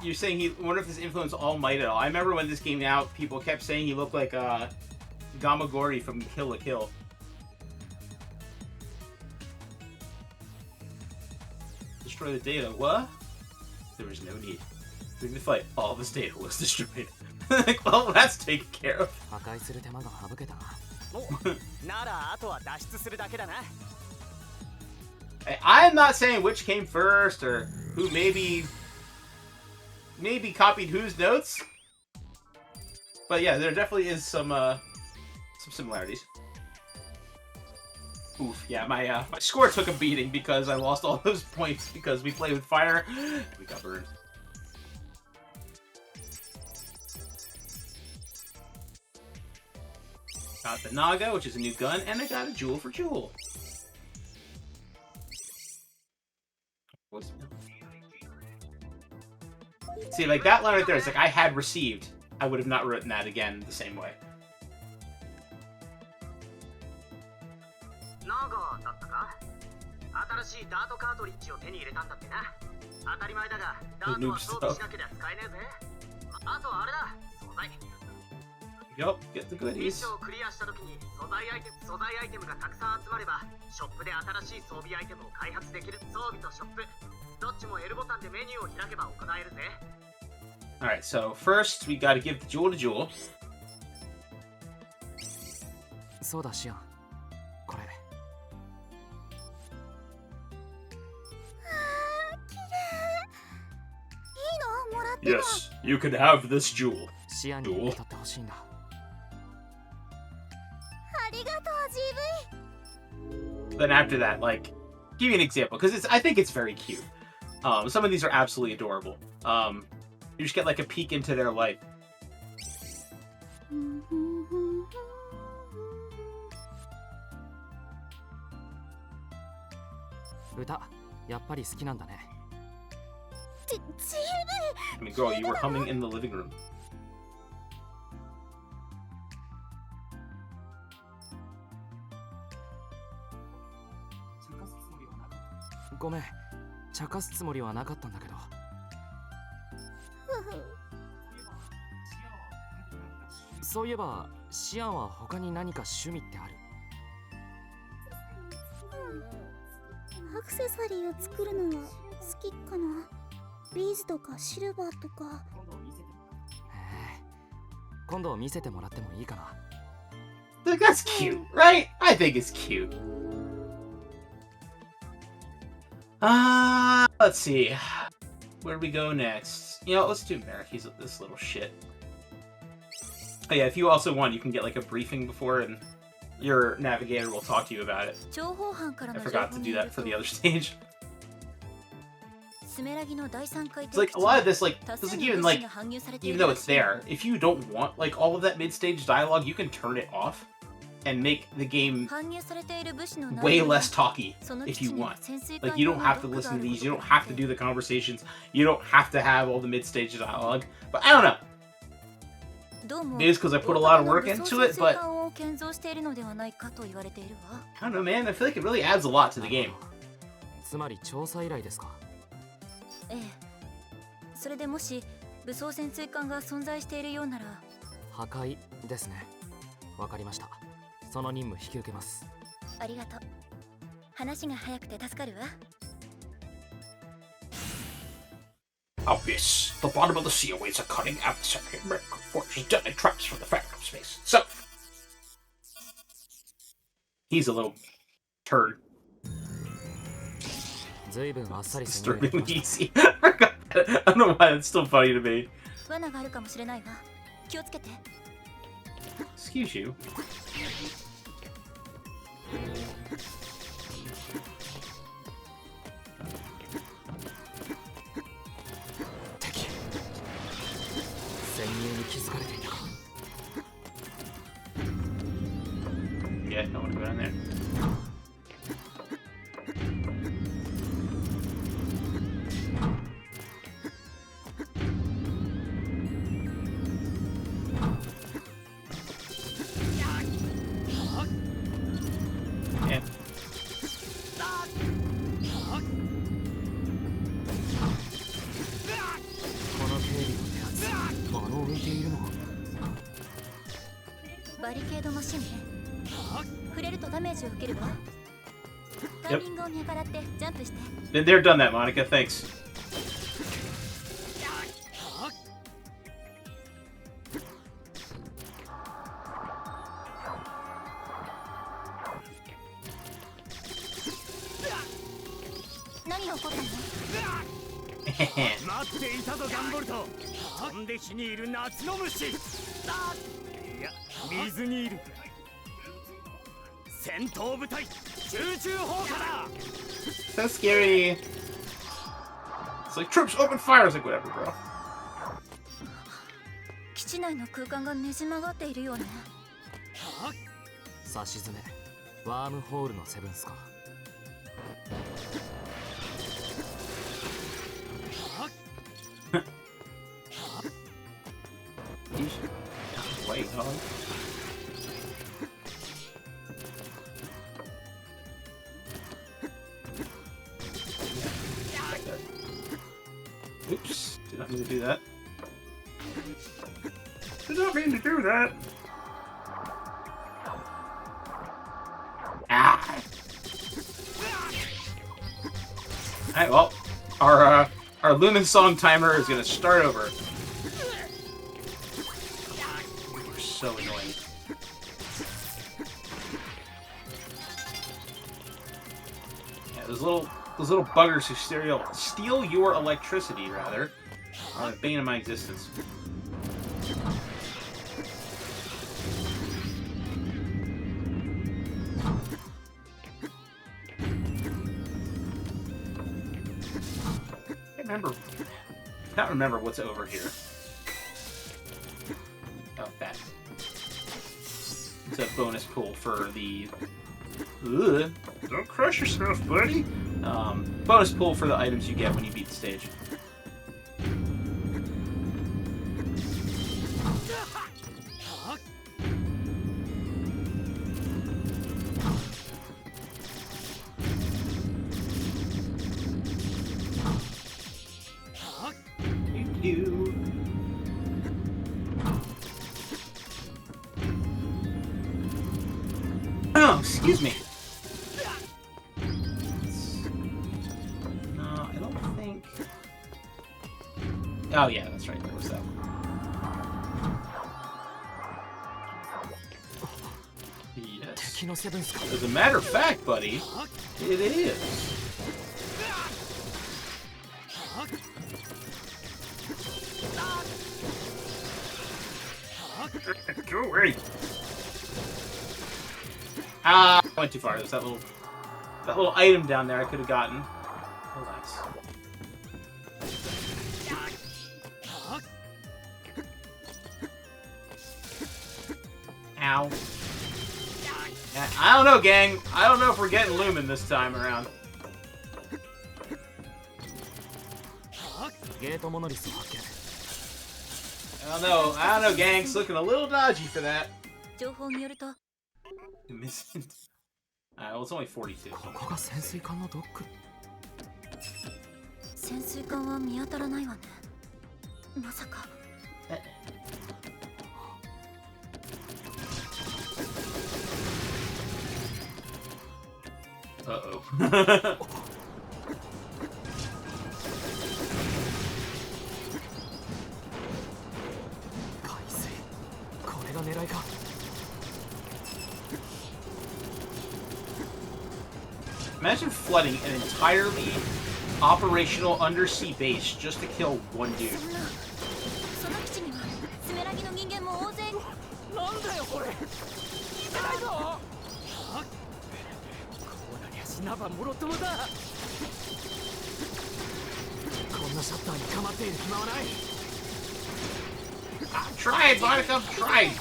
You're saying he wonder if this influenced All Might at all. I remember when this came out, people kept saying he looked like Gamagori from Kill la Kill. Destroy the data. What? There was no need. During the fight, all of his data was destroyed. Like, well, that's taken care of. I'm not saying which came first or who maybe copied whose notes, but yeah, there definitely is some similarities. Oof, yeah, my score took a beating because I lost all those points because we played with fire. We got burned. Got the Naga, which is a new gun, and I got a Jewel for Jewel. See, like that line right there is like I had received. I would have not written that again the same way. 長だったか新しいダートカートリッジを手に入れたんだってな当たり前だがダートは装備しなければ使えねえぜあとあれだ素材 Yup, get the ミッ goodies. ションをクリアした時に素材アイテムがたくさん集まればショップで新しい装備アイテムを開発できる装備とショップどっちも L ボタンでメニューを開けば行えるぜ Alright, so first we gotta give the jewel to Jewel. そうだシアンこれいいのもらって Yes, you can have this jewel. シアンに受け取ってほしいんだありがとう GV Then after that, like, give you an example, because I think it's very cute. Some of these are absolutely adorable. You just get like a peek into their life. 歌やっぱり好きなんだね I mean, girl, you were humming in the living room. ごめん茶化すつもりはなかったんだけどそういえばシアンは他に何か趣味ってあるアクセサリーを作るのは好きかなビーズとかシルバーとかへえ今度見せてもらってもいいかな Like, that's cute, right? I think it's cute. Let's see. Where do we go next? You know, let's do Merrick. He's this little shit. Oh yeah, if you also want, you can get like a briefing before and your navigator will talk to you about it. 情報班から I の情 forgot 報 to に do よ that る for と the other stage. スメラギの第三回 It's like a lot of this, like, it's like even though it's there, if you don't want like all of that mid-stage dialogue, you can turn it off and make the game way less talky if you want. Like, you don't have to listen to these, you don't have to do the conversations, you don't have to have all the mid-stage dialogue. But I don't know. Maybe it's because I put a lot of work into it, but I don't know, man. I feel like it really adds a lot to the game. つまり調査依頼ですかええそれでもし武装潜水艦が存在しているようなら破壊ですねわかりましたその任務引き受けますありがとう話が早くて助かるわ Obvious. The bottom of the sea awaits a cunning adversary. American forces deadly traps from the fabric of space itself. He's a little turd. ずいぶんあっさり攻め Disturbingly easy. I forgot that. I don't know why that's still funny to me. 罠があるかもしれないわ気をつけて Excuse you. Yeah, I want to go down there. Yeah. この警備の手厚さあの浮いているのバリケードマシンね触れるとダメージを受けるわタイミングを見計らってジャンプして Been there, done that, Monica. Thanks. Hehe. 待っていたぞガンボルト飛んで火にいる夏の虫いや水にいる戦闘部隊集中砲火だ So scary. It's like, troops, open fire. I was like, whatever, bro. 基地内の空間がねじ曲がっているようね差し詰めワームホールのセブンスか Oh. Oops, did not mean to do that. Did not mean to do that. Ah! Alright, well, our Lumen song timer is gonna start over. You're so annoying. Yeah, those little buggers who steal your electricity, rather, are the bane of my existence. Can't remember what's over here. Oh, that. It's a bonus pull for the. Ugh. Don't crush yourself, buddy. Bonus pull for the items you get when you beat the stage. Oh, excuse me. No, I don't think... Oh yeah, that's right, there was that. Yes. As a matter of fact, buddy, it is. Go away. Ah, I went too far. There's that little item down there I could have gotten. Relax. Ow. I don't know, gang. I don't know if we're getting Lumen this time around. I don't know, gang. It's looking a little dodgy for that. Missing. Well, it's only 42. So. 潜水艦は見当たらないわね。まさか。Uh-oh. 海水。これが狙いか。 Imagine flooding an entirely operational undersea base just to kill one dude. Try it, Monica, try it.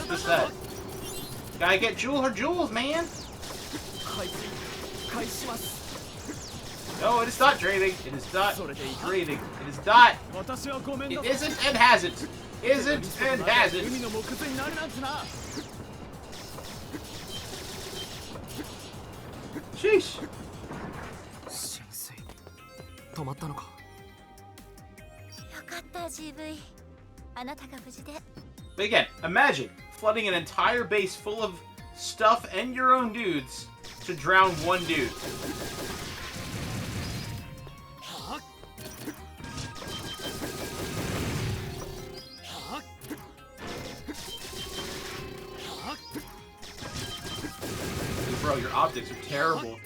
What's that? Gotta get her jewels, man! No, it is not draining. It is not draining. It is not. It isn't and hasn't. Isn't and hasn't. Sheesh. But again, imagine flooding an entire base full of stuff and your own dudes to drown one dude. Bro, your optics are terrible.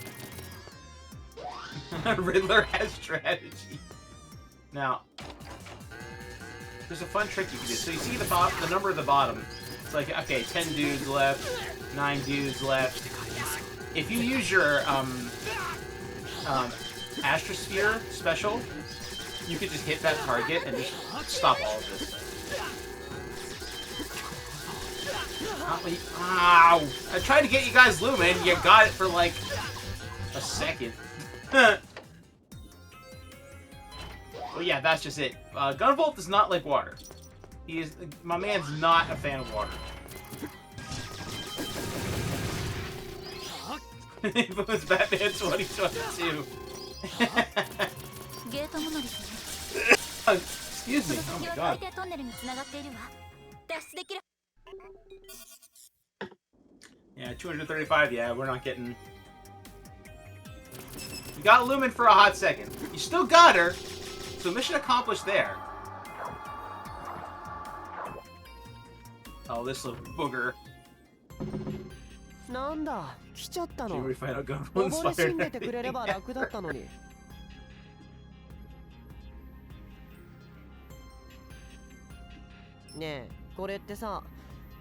Riddler has strategy. Now, there's a fun trick you can do. So you see the number at the bottom. It's like, okay, 10 dudes left, 9 dudes left. If you use your Astrosphere special, you could just hit that target and just stop all of this. Ow! I tried to get you guys Lumen. You got it for like a second. Well, yeah, that's just it. Gunvolt does not like water. My man's not a fan of water. It was Batman 2022. Excuse me. Oh my god. Yeah, 235. Yeah, we're not getting. You got Lumen for a hot second. You still got her. So mission accomplished there. Oh, this little booger. なんだ、来ちゃったの。 Can we find out Gunvolt 登りし inspired んでてくれれば楽だったのに。ねえ、これってさ、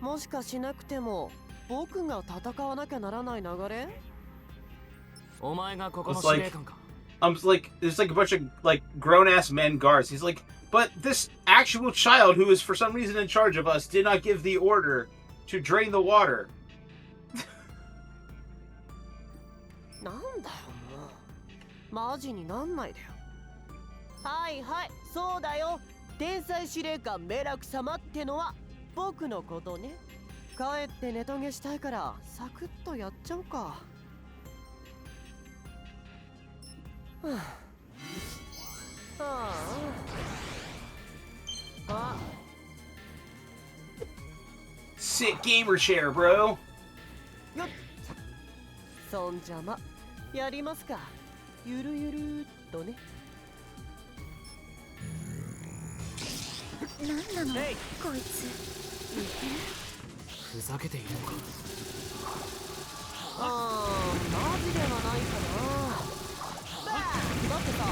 もしかしなくても僕が戦わなきゃならない流れ？お前がここの司令官か。like, there's like a bunch of like grown-ass men guards. He's like, but this actual child who is for some reason in charge of us did not give the order to drain the water. なんだよもう。マジになんないでよ。はいはい、そうだよ。天才司令官メラク様ってのは僕のことね。帰ってネトゲしたいからサクッとやっちゃおうか。はあ。あ。 Sick gamer chair, bro. よっ。そんじゃまやりますか。ゆるゆるっとね。なんなのこいつ。ふざけているのか。マジではないかな。だってさ、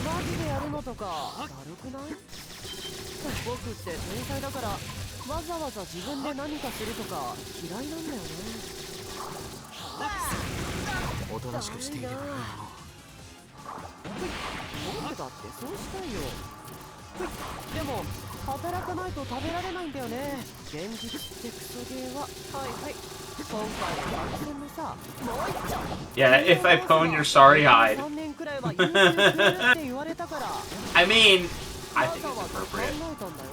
マジでやるのとかだるくない？僕って天才だからわざわざ自分で何かするとか嫌いなんだよね。おとなしくしていればいいの。僕だってそうしたいよ。でも働かないと食べられないんだよね。現実ってクソゲーは。はいはい。今回の作戦のさ、もう一丁。Yeah, if I pwn your sorry hide. 3年くらいは優秀って言われたから。I mean, I わ think ざ it's わざ考 appropriate. えたんだよ。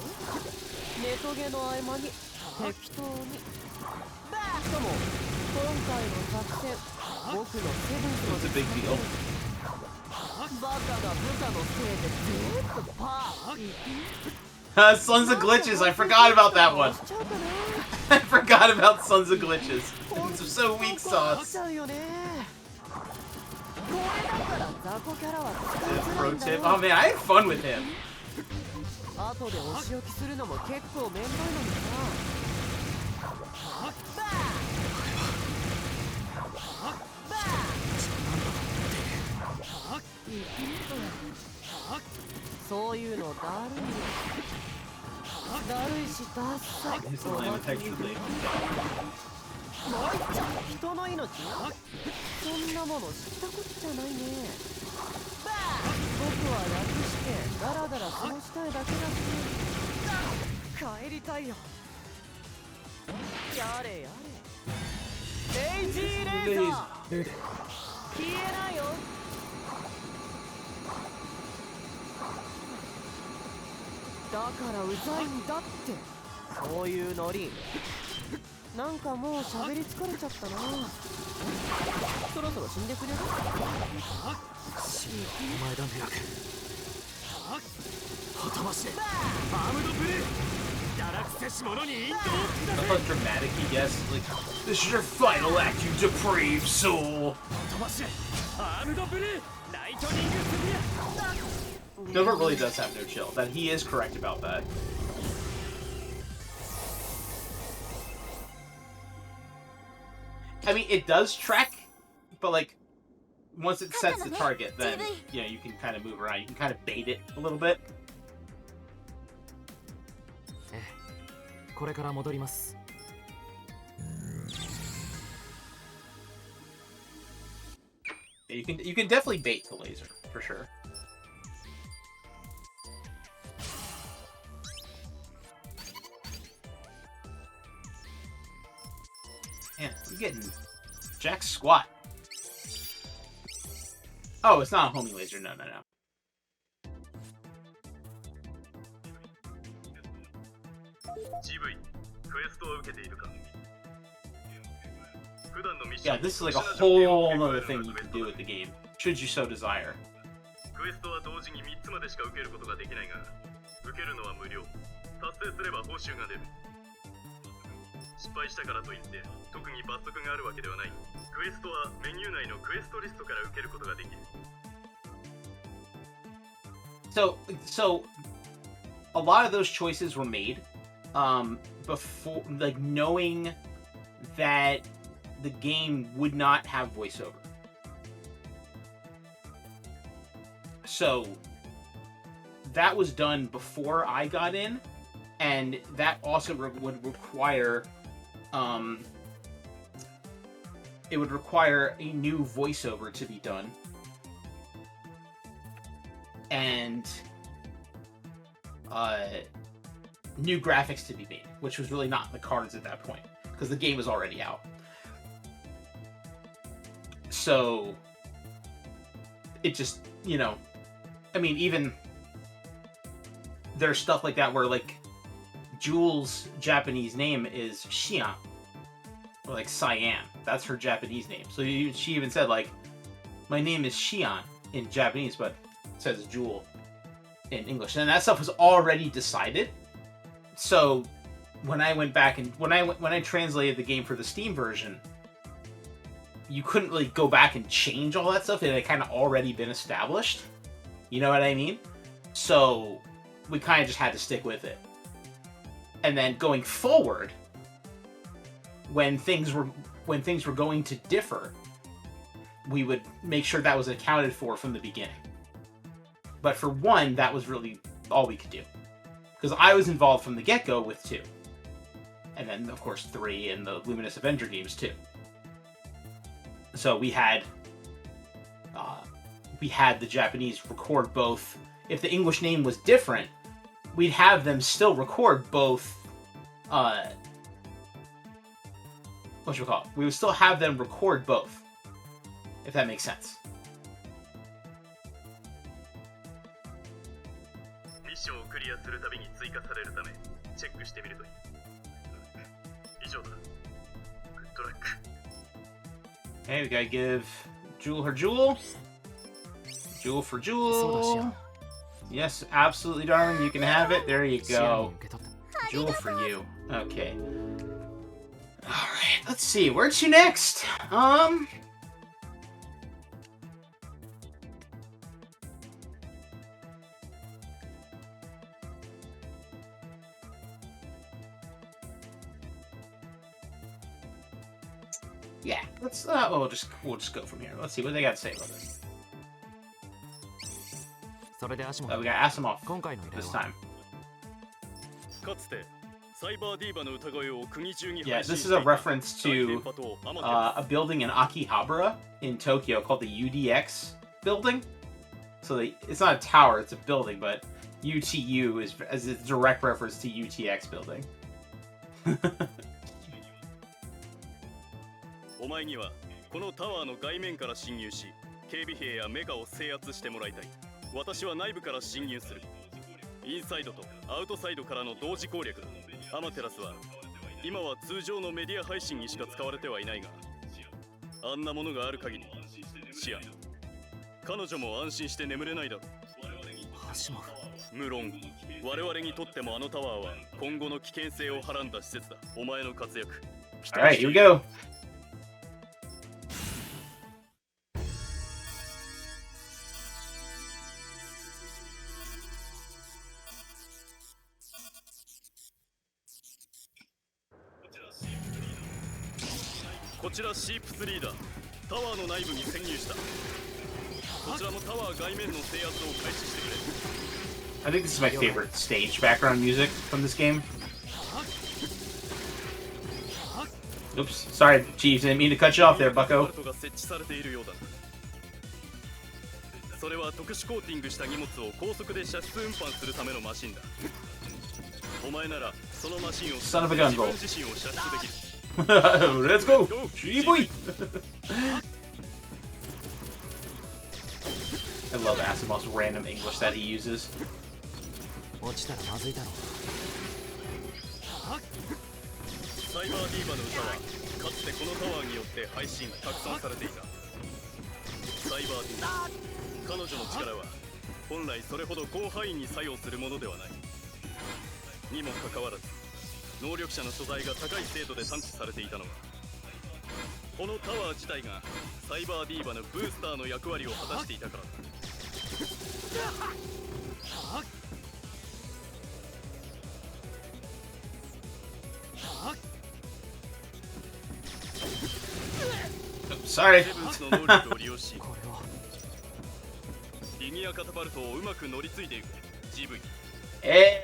ネトゲの合間に適当に。しかも今回の作戦、僕のセブンス It's a big deal. バカが部下のせいでずーっとパー。Sons of Glitches, I forgot about that one. I forgot about Sons of Glitches. It's so weak sauce. Pro tip. Oh man, I had fun with him. 後でお仕置きするのも結構面倒いのにさ。そういうのだるいよ。だるいしダッサい。 Here's the line of text for me. 人の命？そんなもの知ったこっちゃないね。僕は楽してダラダラ過ごしたいだけだし、帰りたいよ。やれやれ。レイジーレーザー。消えないよ。だからうざいんだって。そういうノリ。なんかもう喋り疲れちゃったな。そろそろ死んでくれる？お前だメラク。ほとばしアームドブルー。ガラクセし者にインドを That's how dramatic he gets. Like, this is your final act, you depraved soul. ほとばしアームドブルー。ライトニングスビア。 Nova really does have no chill. That he is correct about that. I mean, it does track, but like, once it sets the target, then, you know, you can kind of move around. You can kind of bait it a little bit. これから戻ります。 You can definitely bait the laser, for sure. Man, I'm getting jack squat. Oh, it's not a homing laser. No. クエストは受けているか Yeah, this is like a whole other thing you can do with the game, should you so desire. クエストは同時に3つまでしか受けることができないが、受けるのは無料。達成すれば報酬が出る。失敗したからといって特に罰則があるわけではない。クエストはメニュー内のクエストリストから受けることができる。So a lot of those choices were made before, like, knowing that the game would not have voiceover. So that was done before I got in, and that also would require it would require a new voiceover to be done, and new graphics to be made, which was really not in the cards at that point because the game was already out. So it just, you know, I mean, even there's stuff like that where, like, Jules' Japanese name is Xian, or like Cyan. That's her Japanese name. So she even said, like, my name is Xian in Japanese, but it says Jewel in English. And that stuff was already decided. So when I went back and when I translated the game for the Steam version, you couldn't really go back and change all that stuff. It had kind of already been established. You know what I mean? So we kind of just had to stick with it. And then going forward, when things were going to differ, we would make sure that was accounted for from the beginning. But for 1, that was really all we could do. Because I was involved from the get-go with 2. And then, of course, 3 and the Luminous Avenger games, too. So we had the Japanese record both. If the English name was different, we'd have them still record both. We would still have them record both, if that makes sense. ミッションをクリアするたびに追加されるためチェックしてみるといい。以上だ。グッドラック。 Okay, we gotta give Jewel her jewel. Jewel for Jewel. Yes, absolutely, darling. You can have it. There you go. Jewel for you. Okay. Alright, let's see. Where to next? Yeah, let's we'll just go from here. Let's see what they got to say about this. We got Asimov this time. Yeah, this is a reference to a building in Akihabara in Tokyo called the UDX building. So it's not a tower, it's a building, but UTU is as a direct reference to UTX building. お前にはこのタワーの外面から侵入し、警備兵やメカを制圧してもらいたい。私は内部から侵入する。インサイドとアウトサイドからの同時攻略だ。アマテラスは今は通常のメディア配信にしか使われてはいないが、あんなものがある限り、シアン、彼女も安心して眠れないだろう。無論、我々にとってもあのタワーは今後の危険性をはらんだ施設だ。お前の活躍。Alright, here we go. I think this is my favorite stage background music from this game. Oops, sorry, Chiefs, didn't mean to cut you off there, bucko. それは特殊コーティングした荷物を高速で射出運搬するためのマシンだ。お前ならそのマシンを自分自身を射出できる。Let's go! Boy. I love Asimov's random English that he uses. 落ちたらまずいだろう。サイバーディーバの歌はかつてこのタワーによって配信拡散されていた。サイバーディーバ、彼女の力は本来それほど広範囲に作用するものではない。にもかかわらず能力者の素材が高い精度で探知されていたのは、このタワー自体がサイバーディーバのブースターの役割を果たしていたからだ。Sorry. セブンスの能力を利用しリニアカタパルトをうまく乗り継いでいく GV。 Hey,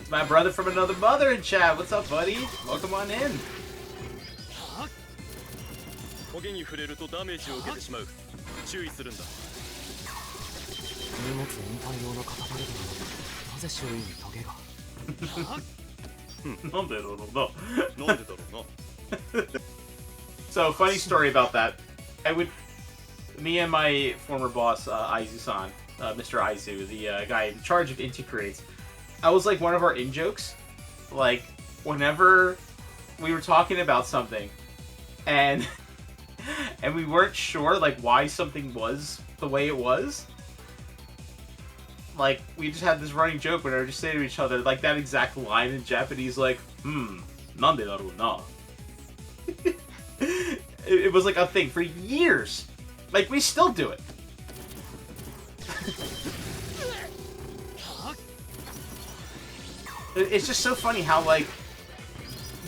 it's my brother from another mother in chat. What's up, buddy? Welcome on in. 焦げに触れるとダメージを受けてしまう。注意するんだ。荷物運搬用のカタパルトなのになぜ周囲にトゲが。なんでだろうな。なんでだろうな。So, funny story about that. Me and my former boss, Aizu-san, Mr. Aizu, the guy in charge of Inti Creates, I was like one of our in-jokes. Like, whenever we were talking about something, and we weren't sure, like, why something was the way it was, like, we just had this running joke where we were just saying to each other, like, that exact line in Japanese, like, nande daru na. It was like a thing for years. Like, we still do it. It's just so funny how, like,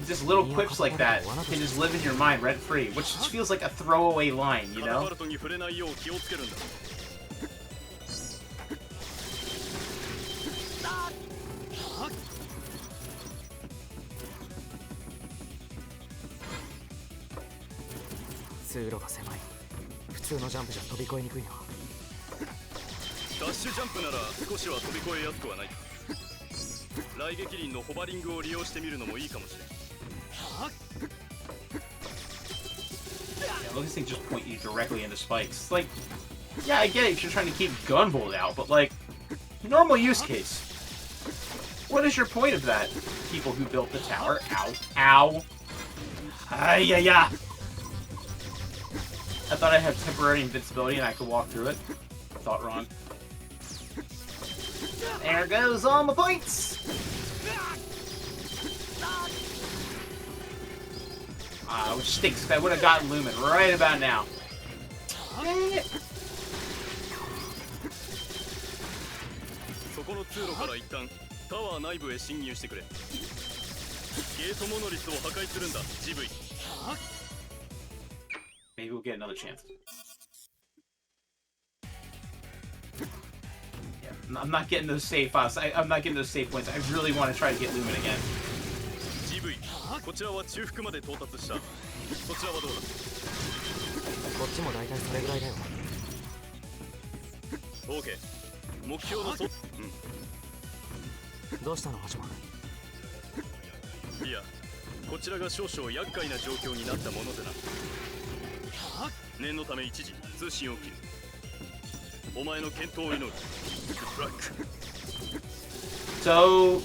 just little quips like that can just live in your mind rent-free, which just feels like a throwaway line, you know? 通路が狭い。普通のジャンプじゃ飛び越えにくいな。ダッシュジャンプなら少しは飛び越えやすくはない。雷撃輪のホバリングを利用してみるのもいいかもしれん。Yeah, those things just point you directly into spikes. It's like, yeah, I get it if you're trying to keep Gunvolt out, but like, normal use case. What is your point of that? People who built the tower. Ow. Ow. Ay-ya-ya. I thought I had temporary invincibility and I could walk through it. Thought wrong. There goes all my points! Which stinks, because I would have gotten Lumen right about now. Dang it! そこの通路から一旦タワー内部へ侵入してくれ。ゲートモノリスを破壊するんだ、GV。Maybe we'll get another chance. Yeah, I'm not getting those save files. I'm not getting those save points. I really want to try to get Lumen again. GV、こちらは中腹まで到達した。そちらはどうだ。こっちも大体それぐらいだよ。OK。目標のどうしたの、ハチマン。いや、こちらが少々厄介な状況になったものでな。念のため一時通信を切る。お前の健闘を祈る。ブラック。So,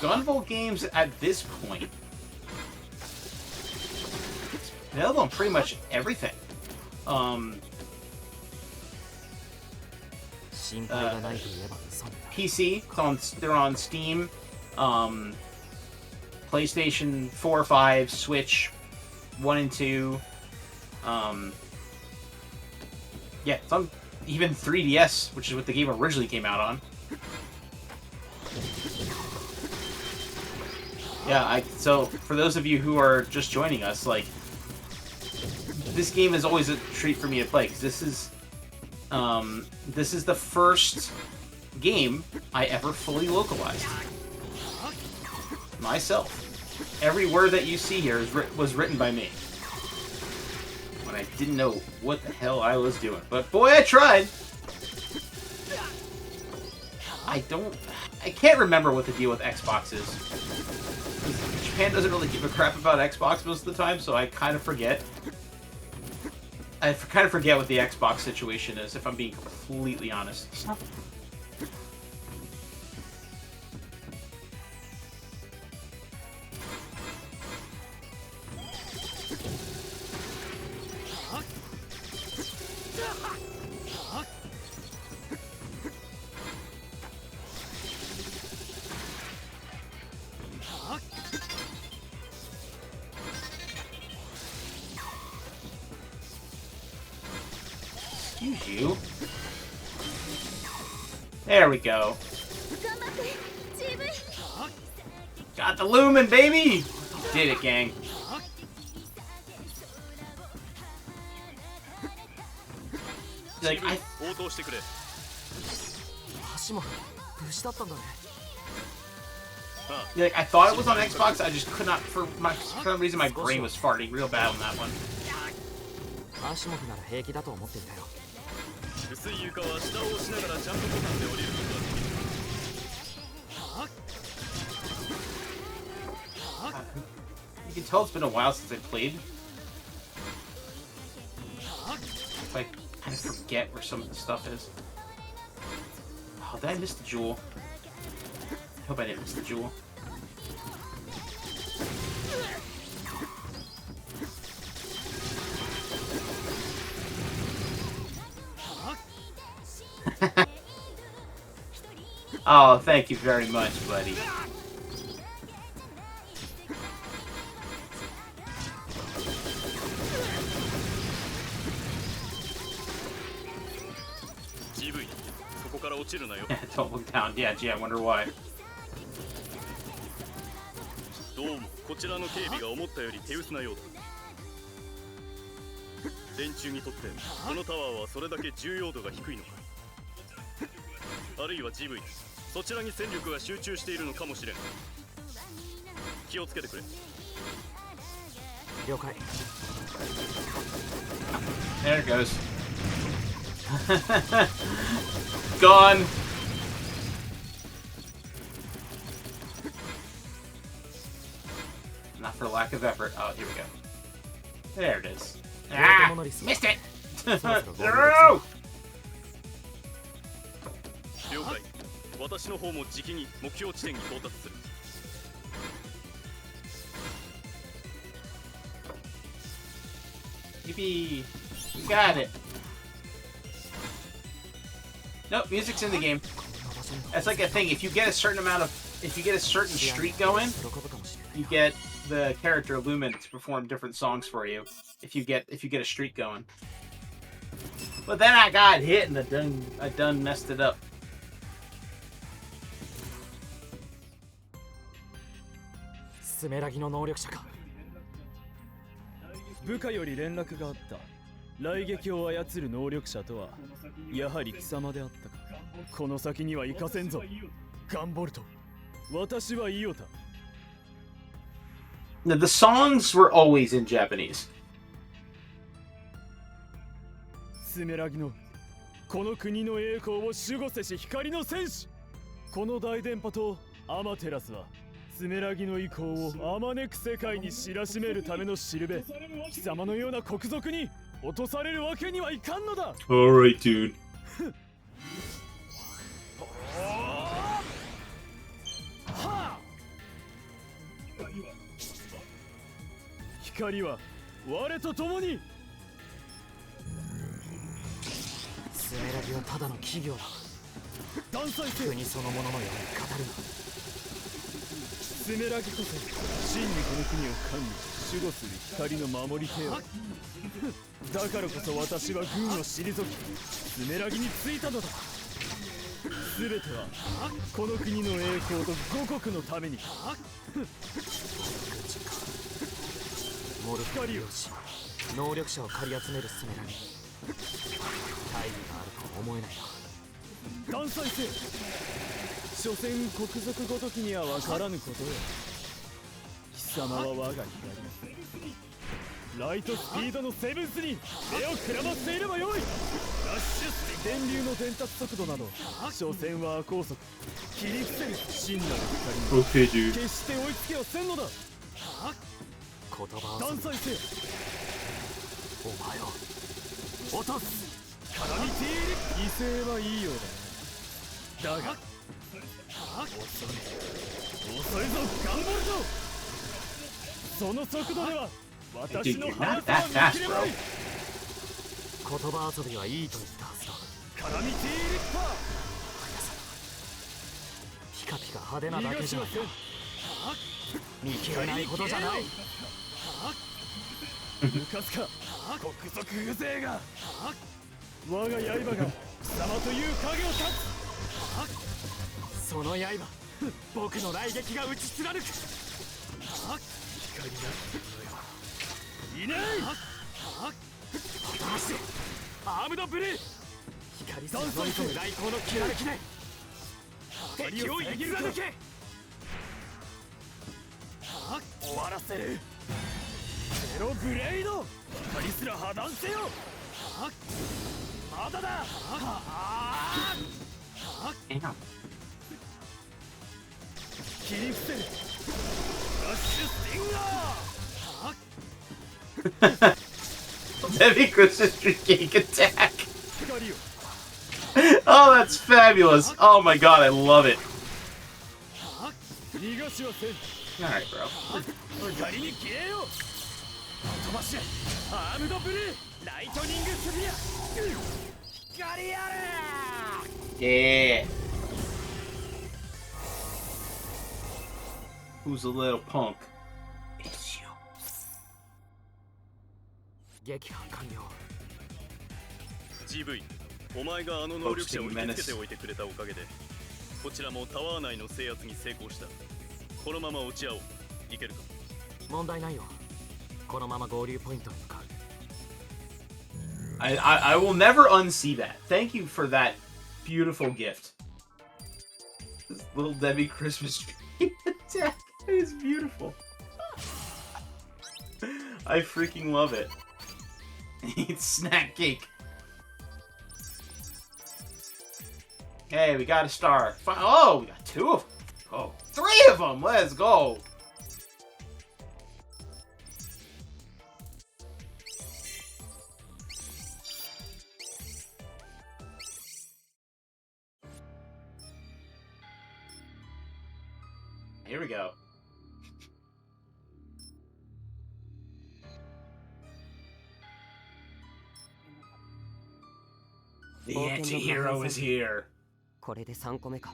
Gunvolt games at this point, available on pretty much everything. PC, they're on Steam, PlayStation 4, 5, Switch 1 and 2. Yeah, it's on even 3DS, which is what the game originally came out on. Yeah, so for those of you who are just joining us, like, this game is always a treat for me to play, because this is the first game I ever fully localized. Myself. Every word that you see here was written by me. When I didn't know what the hell I was doing. But boy, I tried! I can't remember what the deal with Xbox is. Japan doesn't really give a crap about Xbox most of the time, so I kind of forget. I kind of forget what the Xbox situation is, if I'm being completely honest. Excuse you. There we go. Got the lumen, baby! Did it, gang. Like, I... Like, I thought it was on Xbox, I just could not, for some reason my brain was farting real bad on that one. You can tell it's been a while since I played. So I kind of forget where some of the stuff is. Oh, did I miss the jewel? I hope I didn't miss the jewel. Oh, thank you very much, buddy. Don't look down. Yeah, gee, I wonder why. There it goes. Gone. Not for lack of effort. Oh, here we go. There it is. Ah! Missed it! No! Yippee! You got it. Nope, music's in the game. That's like a thing. If you get a certain amount of, if you get a certain streak going, you get the character Lumen to perform different songs for you. If you get a streak going. But then I got hit and I done messed it up. Now, the songs were always in Japanese. スメラギのこの国の栄光を守護せし光の戦士この大電波とアマテラスはスメラギの意向をあまねく世界に知らしめるためのしるべ貴様のような国賊に落とされるわけにはいかんのだ Alright, dude. 光は我と共にスメラギはただの企業だ国そのもののように語るなスメラギこそ真にこの国を管理守護する光の守り手よだからこそ私は軍を退きスメラギについたのだ全てはこの国の栄光と五国のためにモルフ光を能力者を狩り集めるスメラギ大義があると思えないな断裁せ所詮国賊ごときには分からぬことよ貴様は我が光ライトスピードのセブンスに目をくらませていればよいラッシュス電流の伝達速度など所詮は高速切り伏せる真なる光に決して追いつけはせんのだ言葉を断罪せよ。お前を落とす。カラミティーリ。犠牲はいいようだな。だが遅いぞガンボルト。その速度では私 Dude, の you're 速 not さは that 見 fast, 切れ bro. ない。言葉遊びはいいと言ったはずだ。カラミティーリッパー。ピカピカ派手なだけじゃないか。逃がし見切れないほどじゃない。抜かすか国賊風情が。我が刃が貴様という影を断つ。その刃、僕の雷撃が打ち貫く。光がいない。果たしてアームドブルー。光さえ飲み込む雷光のきらめきで敵を貫け。終わらせる。ゼロブレイド。光すら破断せよ。まだだ。Damn. 切り伏せる。ラッシュスティンガー。 Heavy Christmas tree cake attack. 光を。 Oh, that's fabulous. Oh my god, I love it. 逃がしはせん。 Alright, bro. 光に消えよ。飛ばしアームドブルーライトニングスフィア。光やれ。 Yeah. Who's a little punk? It's you. 撃破完了。 GV、お前があの能力者を引きつけておいてくれたおかげでこちらもタワー内の制圧に成功した。このまま落ち合おう。いけるか。問題ないよ。このまま合流ポイントに向かう。 I will never unsee that. Thank you for that beautiful gift. This little Debbie Christmas tree attack is beautiful. I freaking love it. It's snack cake. Hey, we got a star. Oh, we got 2 of them. Oh, 3 of them. Let's go. Here we go. The anti-hero is here. これで3個目か。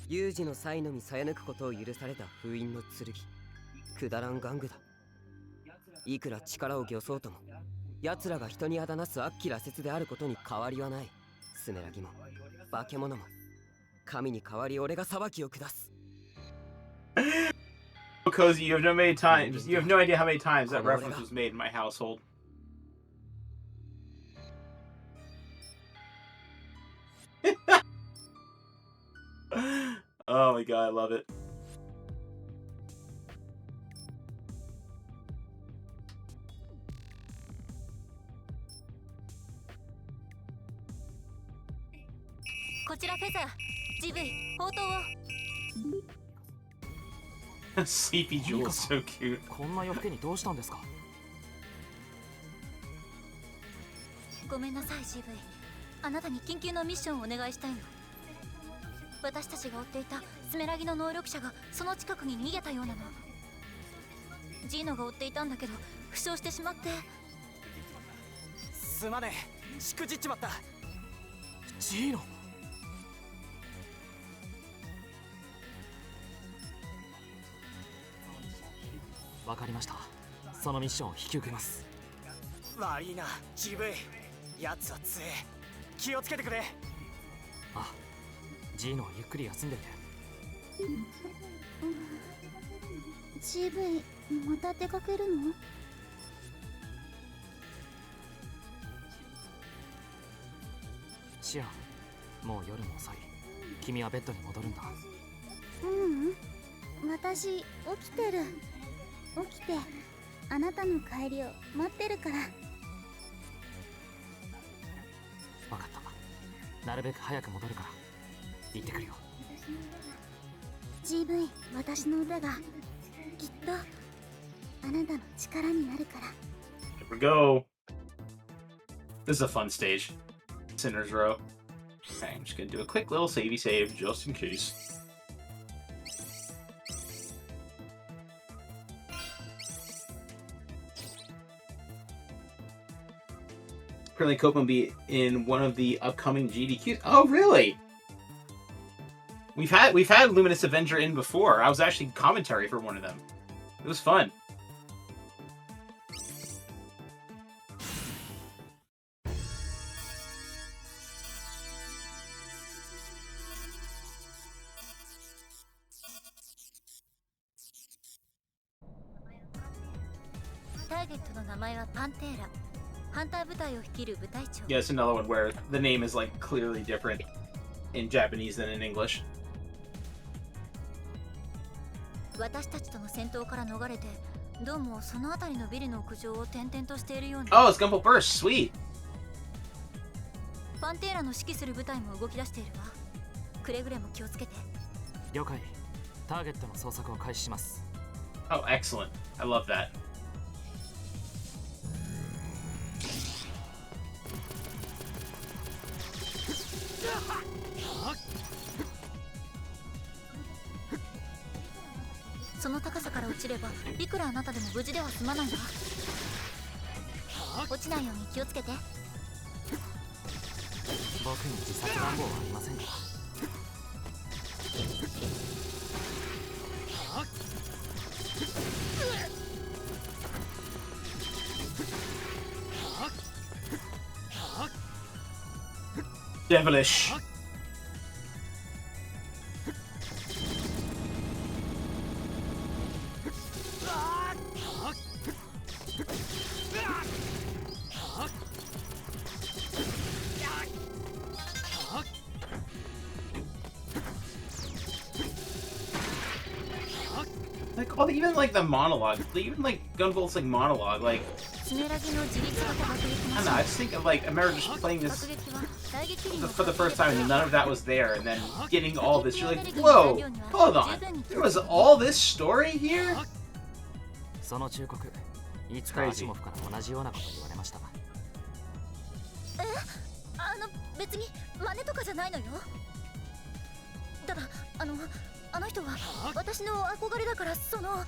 有事の際のみさや抜くことを許された封印の剣。くだらん玩具だ。いくら力を御そうとも、奴らが人にあだなす悪鬼羅刹であることに変わりはない。スメラギも化け物も神に代わり俺が裁きを下す。Because you have no many times. You have no idea how many times that reference was made in my household. Oh my god, I love it. Sleepy Jewel is so cute. こんな夜更けにどうしたんですか。ごめんなさい GV。 あなたに緊急のミッションをお願いしたいの。私たちが追っていたスメラギの能力者がその近くに逃げたようなの。ジーノが追っていたんだけど負傷してしまって。すまねえ、しくじっちまった。ジーノ。わかりました。そのミッションを引き受けます。悪いな GV、 奴は強え。気をつけてくれ。あ、ジーノはゆっくり休んでて。GV、 また出かけるの？シアン、もう夜も遅い。君はベッドに戻るんだ。ううん、私起きてる。起きてあなたの帰りを待ってるから。分かった。なるべく早く戻るから行ってくるよ。 GV、 私の歌がきっとあなたの力になるから。 Here we go. This is a fun stage. Sinner's Row. Okay, I'm just gonna do a quick little savey save just in case. Apparently Copeland will be in one of the upcoming GDQs. Oh, really? We've had Luminous Avenger in before. I was actually commentary for one of them. It was fun. Yeah, it's another one where the name is like clearly different in Japanese than in English. 私たちとの戦闘から逃れて、どうもその辺りのビルの屋上を転々としているような。 Oh, it's Gunvolt Burst. Sweet. パンテーラの指揮する部隊も動き出しているわ。くれぐれも気をつけて。了解。ターゲットの捜索を開始します。 Oh, excellent. I love that. その高さから落ちれば、いくらあなたでも無事では済まないわ。落ちないように気をつけて。僕に自殺願望はありませんか。Devilish. Like, oh, even like the monologue, even like Gunvolt's like monologue, like I don't know, I just think of like America just playing this for the first time and none of that was there, and then getting all this, you're like, whoa, hold on, there was all this story here? その忠告、いつかアシモフから同じようなこと言われました。別に真似とかじゃないのよ。ただあの人は私の憧れだから、その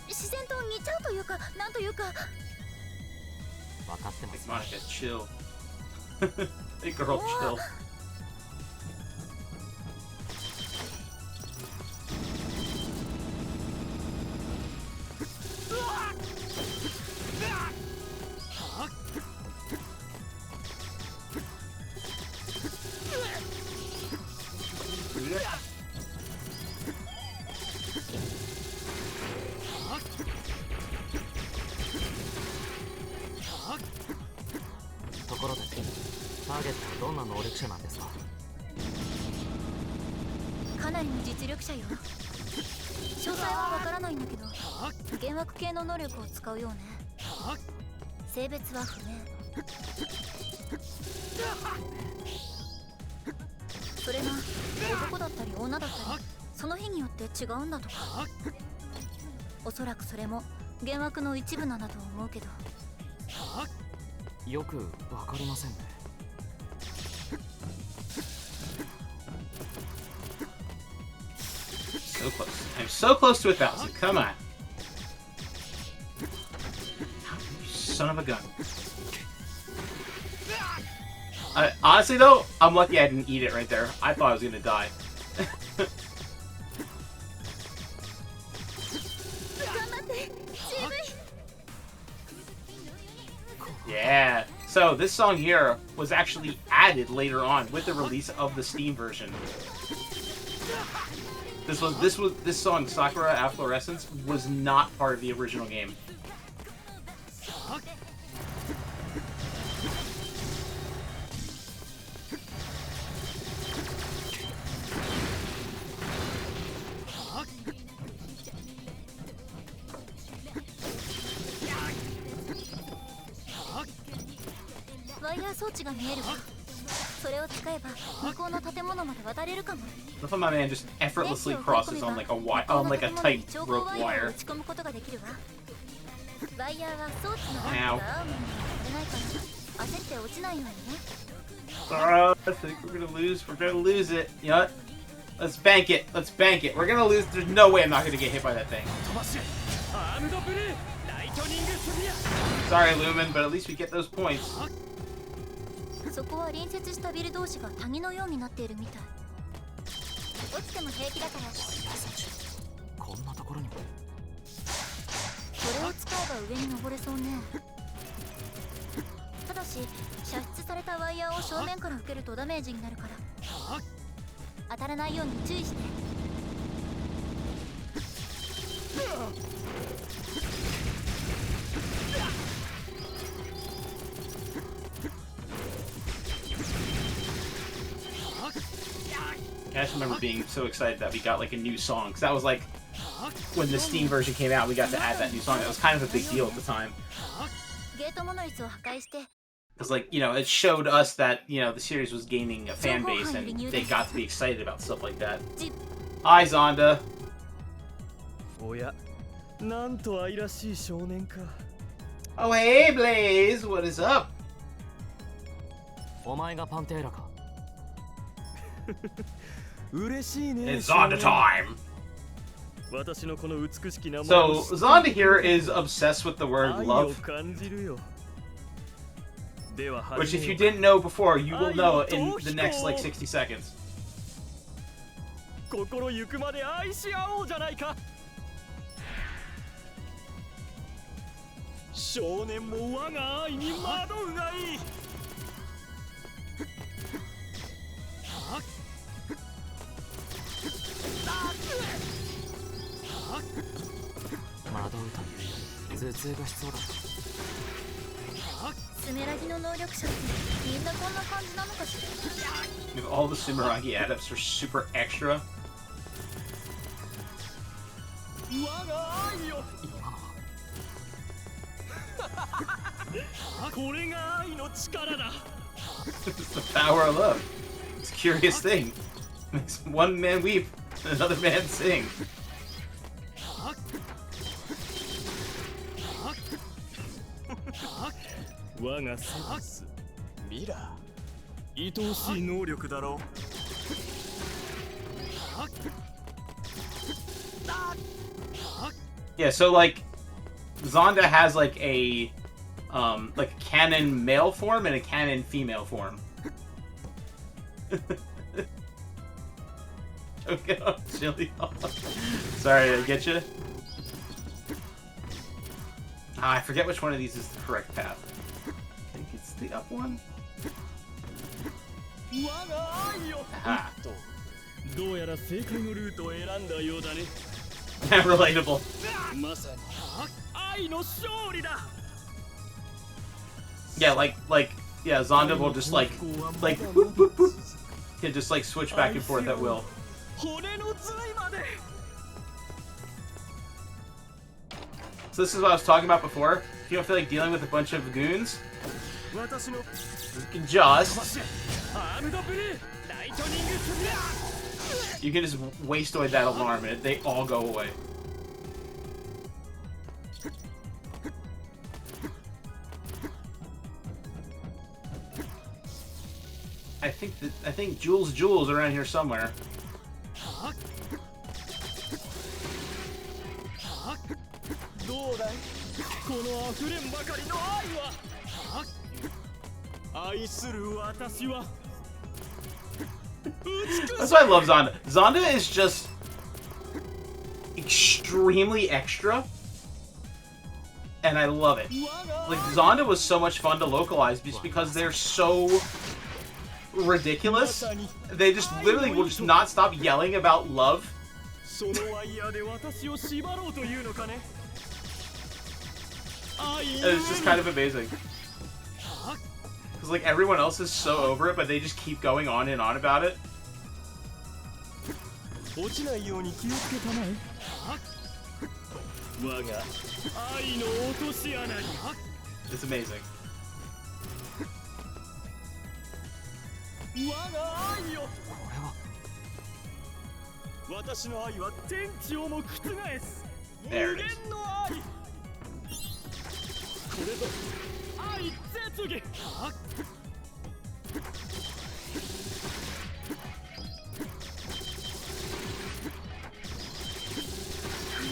自然と似ちゃうというか、なんというか。分かってます。Monica, chill. Hey girl, chill. Yeah. ところで、ターゲットはどんな能力者なんですか？かなりの実力者よ。詳細はわからないんだけど、幻惑系の能力を使うようね。性別は不明。それが男だったり女だったり、その日によって違うんだとか。おそらくそれも幻惑の一部なんだと思うけど。よくわかりませんね。So close. I'm so close to 1,000. Come on. Son of a gun. Honestly though, I'm lucky I didn't eat it right there. I thought I was gonna die. Yeah. So this song here was actually added later on with the release of the Steam version. This song, Sakura Afflorescence, was not part of the original game. ワイヤー装置が見えるわ。それを使えば向こうの建物まで渡れるかも。 Look at my man just effortlessly crosses on like a tight rope wire. 打ち込むことができるわ。ワイヤーは装置のランプが合うものには触れないから焦って落ちないようにね。I think we're gonna lose. We're gonna lose it. You know what? Let's bank it. Let's bank it. We're gonna lose. There's no way I'm not gonna get hit by that thing. Sorry, Lumen, but at least we get those points. そこは隣接したビル同士が谷のようになっているみたい。落ちても平気だから。こんなところにも。これを使えば上に登れそうね。ただし射出されたワイヤーを正面から受けるとダメージになるから当たらないように注意して。I just remember being so excited that we got like a new song, because that was like when the Steam version came out, we got to add that new song. That was kind of a big deal at the time. ゲートモノリスを破壊して。 Because like, you know, it showed us that, you know, the series was gaining a fan base and they got to be excited about stuff like that. Hi, Zonda. おや、なんと愛らしい少年か。 Oh, hey, Blaze. What is up? お前がパンテーラか。嬉しいね。 It's Zonda time. 私のこの美しき名前。 So, Zonda here is obsessed with the word 愛を love. 感じるよ。 Which, if you didn't know before, you will know in the next like 60 seconds. 心ゆくまで愛し合おうじゃないか。少年も我が愛に惑うがいい。惑うというより頭痛がしそうだ。 スメラギの能力者ってみんなこんな感じなのかしら。 If all the Sumeragi adepts are super extra. 我が愛よ。これが愛の力だ。 It's the power of love. It's a curious thing. Makes one man weep and another man sing. 我がセブスミラー愛おしい能力だろう。 Yeah, so like Zonda has like a canon male form and a canon female form. Okay, Chili. Sorry, did I get you? I forget which one of these is the correct path. I think it's the up one. Aha. どうやら正解のルートを選んだようだね。 Relatable. まさに愛の勝利だ。 Yeah, yeah, Zonda will just like boop, boop, boop. He'll just like switch back and forth at will. 骨の髄まで。 So this is what I was talking about before. If you don't feel like dealing with a bunch of goons, 私の you can just アームドブルーライトニングスピラー。 you can just wasteoid that alarm and they all go away. I think Jules around here somewhere. どうだいこの溢れんばかりの愛は。愛する私は。 That's why I love Zonda. Zonda is just extremely extra, and I love it. Like, Zonda was so much fun to localize just because they're so ridiculous. They just literally will just not stop yelling about love. そのワイヤーで私を縛ろうというのかね。 It's just kind of amazing. Because, like, everyone else is so over it, but they just keep going on and on about it. 落ちないように気をつけたまえ。我が愛の落とし穴に。 It's amazing. 我が愛よ。これは私の愛は天地をも覆す無 There 限 it is. の愛。これぞ愛絶技。完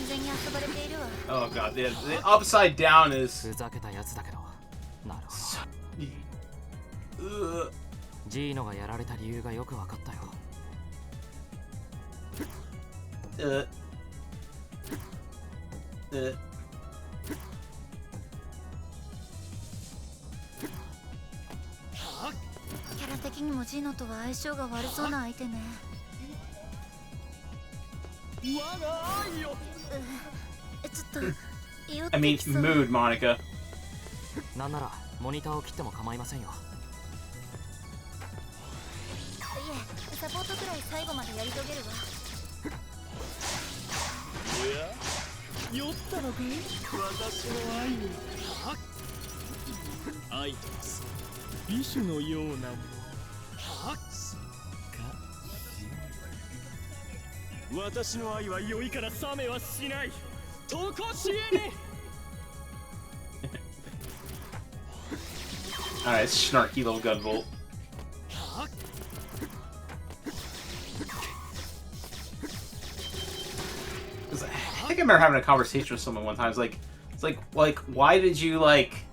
全に遊ばれているわ。 Oh god, the upside down is. ふざけたやつだけど、なるほど。 Ugh. ジーノがやられた理由がよくわかったよ。キャラ的にもジーノとは相性が悪そうな相手ね。我が愛よ。ちょっと酔っ I て mean, きそう。 mood, Monica. なんならモニターを切っても構いませんよ。いえ、サポートくらい最後までやり遂げるわ。おや酔ったのかい私の愛に。愛とは美酒のようなもの。私の愛は酔いから冷めはしない。とこしえに。 Alright, snarky little gunvolt. I think I remember having a conversation with someone one time. It's like, why did you like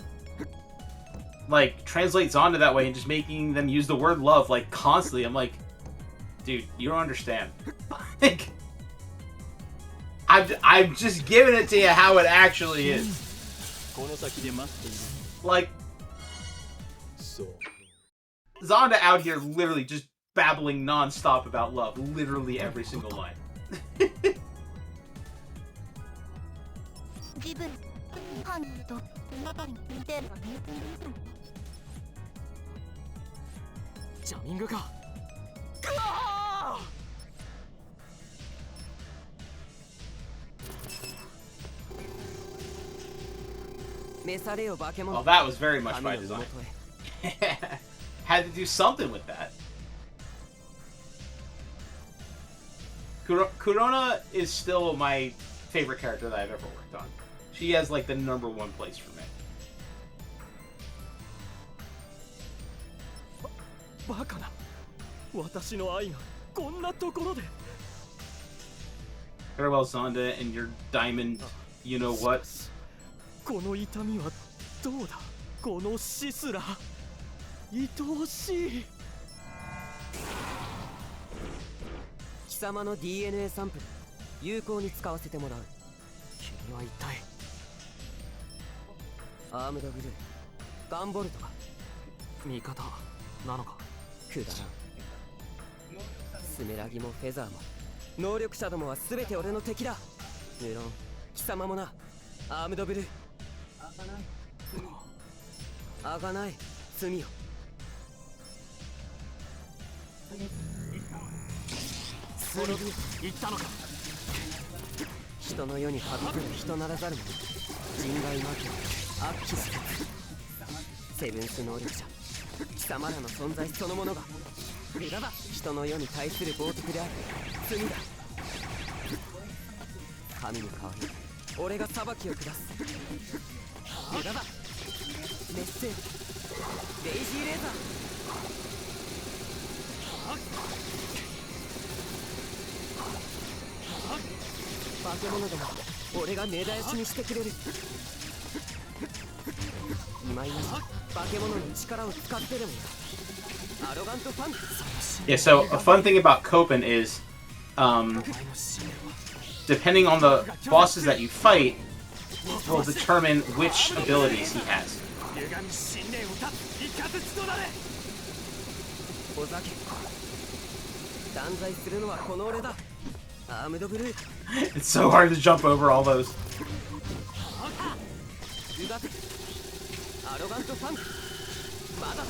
translate Zonda that way and just making them use the word love like constantly? I'm like, dude, you don't understand. Like, I'm just giving it to you how it actually is. Like, Zonda out here literally just babbling non-stop about love, literally every single line. 自分ハンと中に似てる。ジャミングか。召されよ化け Oh, 物。 that was very much by 神の design. 元へ Had to do something with that. Kurona is still my favorite character that I've ever worked on. She has like the #1 place for me. バカな。私の愛がこんなところで。 Farewell, Zonda, and your diamond, you know what? この痛みはどうだ。この死すら愛おしい。貴様の DNA サンプル有効に使わせてもらう。君は一体。アームドブルーガンボルトか。味方なのか。くだらん。スメラギもフェザーも能力者どもは全て俺の敵だ。無論貴様もな。アームドブルーあがない罪よ。スリ言ったのか。人の世にはびこる人ならざる者人外魔境アッキラセブンス能力者貴様らの存在そのものが無駄だ。人の世に対する冒涜である罪だ。神に代わり俺が裁きを下す。無駄だ。熱戦レイジーレーザー。化け物ども俺が根絶やしにしてくれる。今今化け物に力を使ってでもや。アロガントファン。 Yeah, so a fun thing about Copen is, depending on the bosses that you fight, will determine which abilities he has. お酒断罪するのはこの俺だ。アームドブルー It's so hard to jump over all those. うがてアロガントファンまだだ。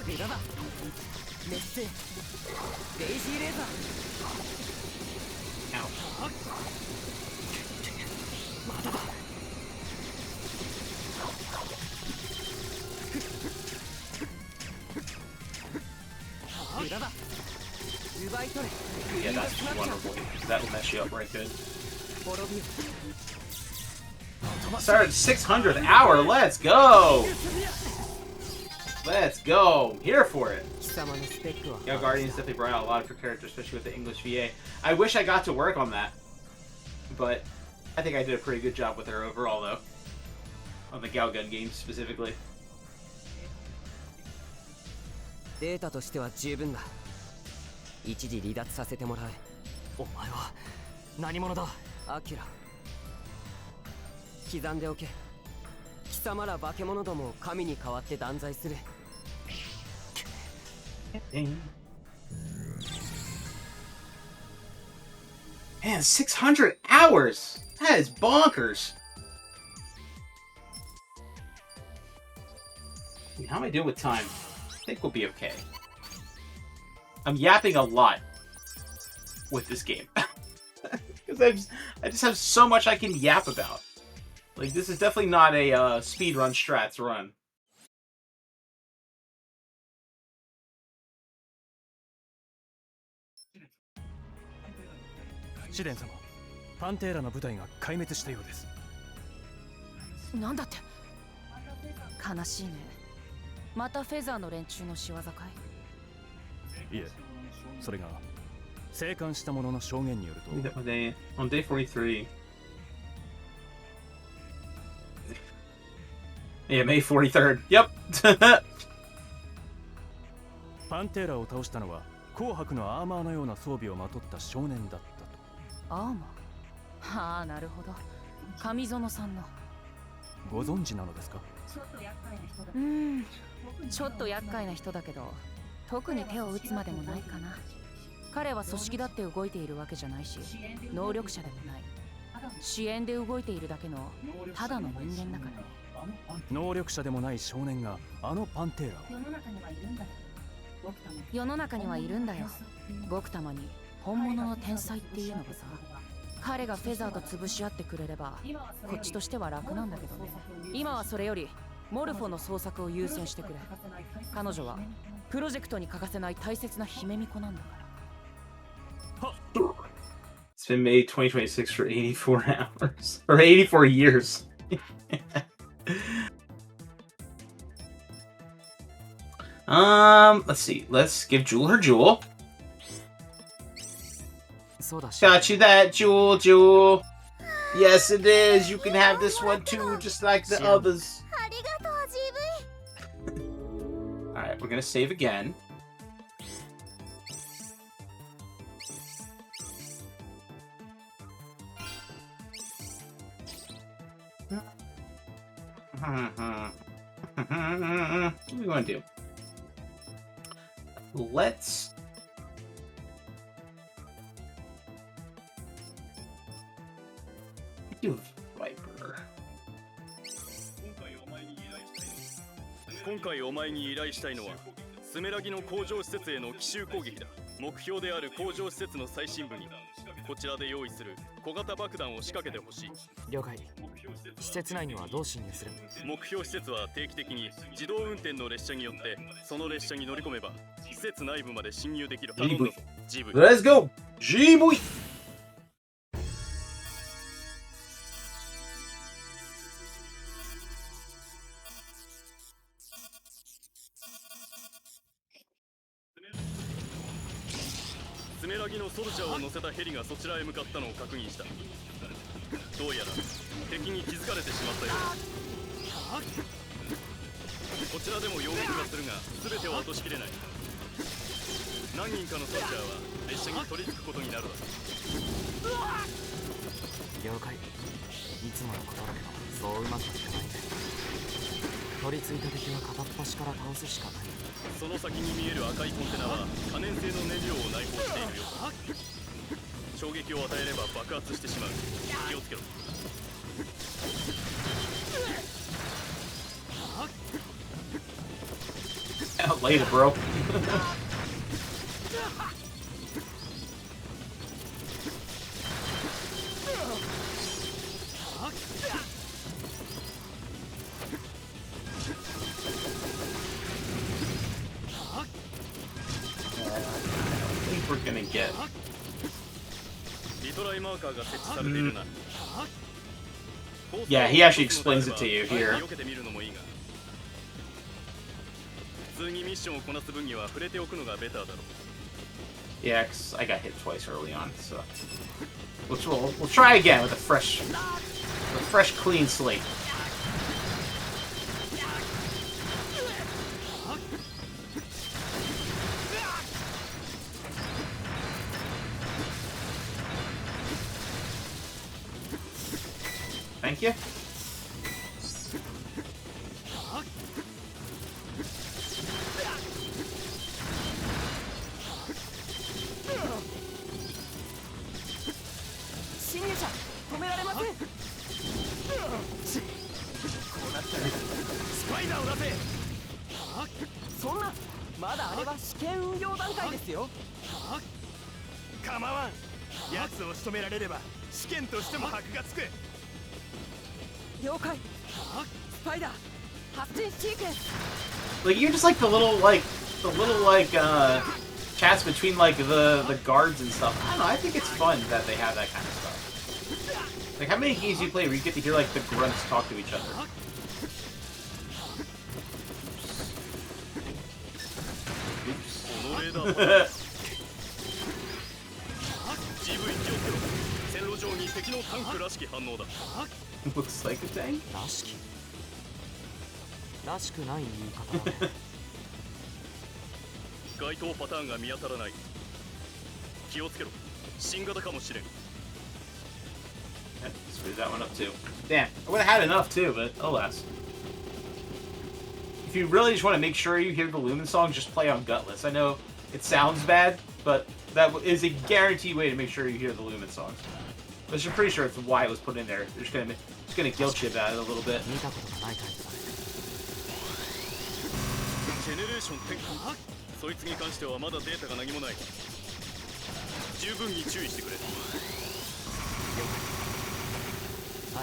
無駄だ。熱戦レイジーレーザー。 Ow. まだだ。Yeah, that's what you want to avoid. That'll mess you up right good. Started 600th hour. Let's go. Let's go. I'm here for it. Yeah, Guardians definitely brought out a lot of her characters, especially with the English VA. I wish I got to work on that, but I think I did a pretty good job with her overall, though. On the Galgun games specifically. データとしては十分だ。一時離脱させてもらう。お前は何者だ、アキラ。刻んでおけ。貴様ら化け物どもを神に代わって断罪する。Man, 600 hours! That is bonkers! How am I doing with time? I think we'll be okay. I'm yapping a lot with this game. Because I just have so much I can yap about. Like, this is definitely not a speedrun strats run. シデン様、パンテーラの部隊が壊滅したようです。なんだって。悲しいね。またフェザーの連中の仕業かい？いえ、それが生還した者の証言によると。On day 43. Yeah, May 43rd. Yep. パンテーラを倒したのは紅白のアーマーのような装備をまとった少年だったと。アーマー？ああ、なるほど。上園さんの。ご存知なのですか？ちょっと厄介な人だけど、特に手を打つまでもないかな。彼は組織だって動いているわけじゃないし、能力者でもない。支援で動いているだけのただの人間だからね。能力者でもない少年があのパンテーラを。世の中にはいるんだよ。ごくたまに本物の天才っていうのがさ。彼がフェザーと潰し合ってくれればこっちとしては楽なんだけどね。今はそれよりモルフォの捜索を優先してくれ。彼女はプロジェクトに欠かせない大切な姫巫女なんだから。It's been May 2026 for 84 hours. Or 84 years. Let's see. Let's give Jewel her jewel. Got you that, Jewel. Yes, it is. You can have this one too, just like the others. Alright, we're gonna save again. What do we want to do? Let's do Viper. 今回お前に依頼したいのはスメラギの工場施設への奇襲攻撃だ。目標である工場施設の最深部にこちらで用意する小型爆弾を仕掛けてほしい。了解。施設内にはどう侵入する？目標施設は定期的に自動運転の列車によってその列車に乗り込めば施設内部まで侵入できる。頼んだぞ、GV。Let's go! GV! スメラギのソルジャーを乗せたヘリがそちらへ向かったのを確認した。どうやら敵に気づかれてしまったようだ。こちらでも要求はするが全てを落としきれない。何人かのソルジャーは列車に取り付くことになるだろう。了解。いつものことだけどそううまくいかないね。取り付いた敵は片っ端から倒すしかない。その先に見える赤いコンテナは可燃性の燃料を内包しているようだ。衝撃を与えれば爆発してしまう。気をつけろ。Later, bro. we're gonna get. Yeah, he actually explains it to you here. Yeah, 'cause I got hit twice early on, so we'll try again with a fresh, clean slate. Thank you. Like, you're just like the little chats between like the guards and stuff. I don't know, I think it's fun that they have that kind of stuff. Like, how many games do you play where you get to hear like the grunts talk to each other? Looks like a tank. らしくない言い方だね。該当パターンが見当たらない。気をつけろ。新型かもしれん。 Screw that one up too. Damn, I would have had enough too, but alas. If you really just want to make sure you hear the Lumen song, just play on Gutless. I know it sounds bad, but that is a guaranteed way to make sure you hear the Lumen songs. But I'm pretty sure it's why it was put in there. They're just gonna guilt you about it a little bit. ジェネレーション10そいつに関してはまだデータが何もない。十分に注意してくれ。帰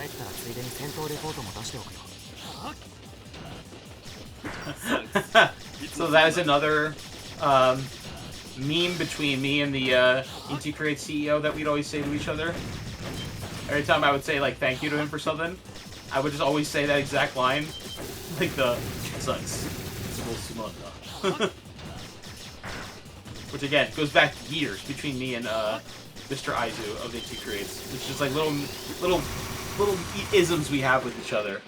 ったらついでに戦闘レポートも出しておくよ。So that is another meme between me and the Inti Creates CEO that we'd always say to each other. Every time I would say like thank you to him for something, I would just always say that exact line, like the sucks. Which again goes back years between me and Mr. Aizu of Inti Creates. It's just like little isms we have with each other.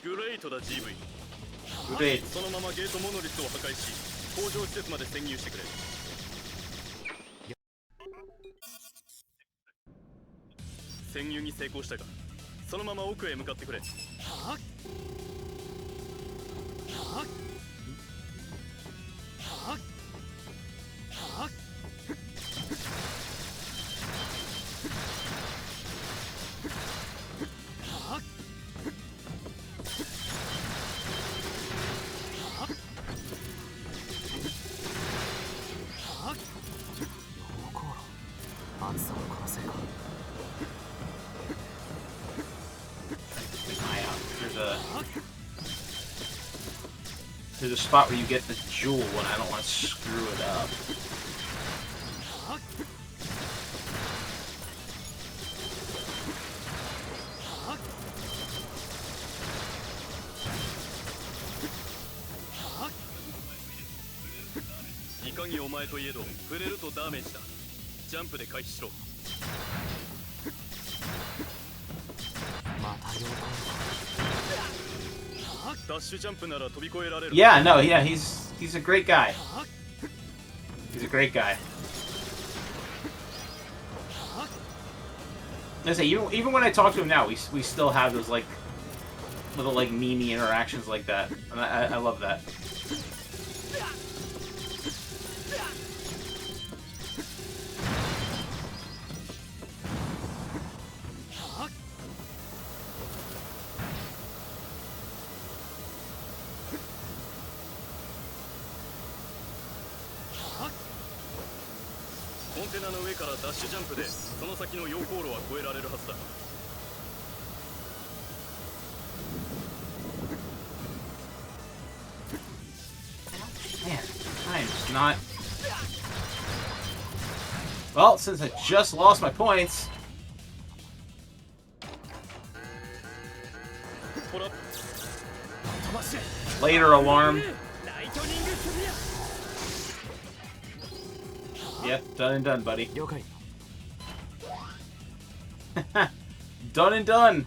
Great だ GV。 Great。 そのままゲートモノリスを破壊し、工場施設まで潜入してくれ。潜入に成功したが、そのまま奥へ向かってくれ。There's a spot where you get the jewel when I don't want to screw it up. Yeah, no, yeah, he's a great guy. He's a great guy. I say, even when I talk to him now, we still have those like little like meme interactions like that, and I love that. not. Well, since I just lost my points. Later alarm. Yep, done and done, buddy. Done and done.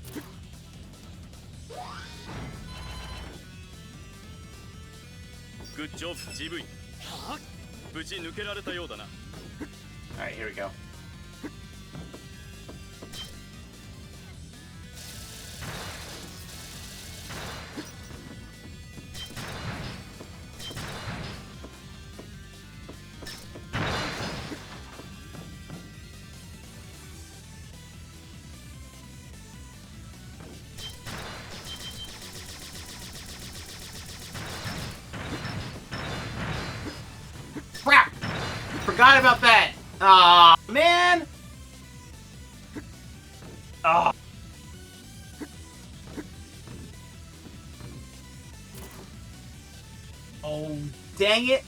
Good job, GV. 無事抜けられたようだな。Alright, here we go. Crap! Forgot about that! Aw, man! Ah. Oh, dang it!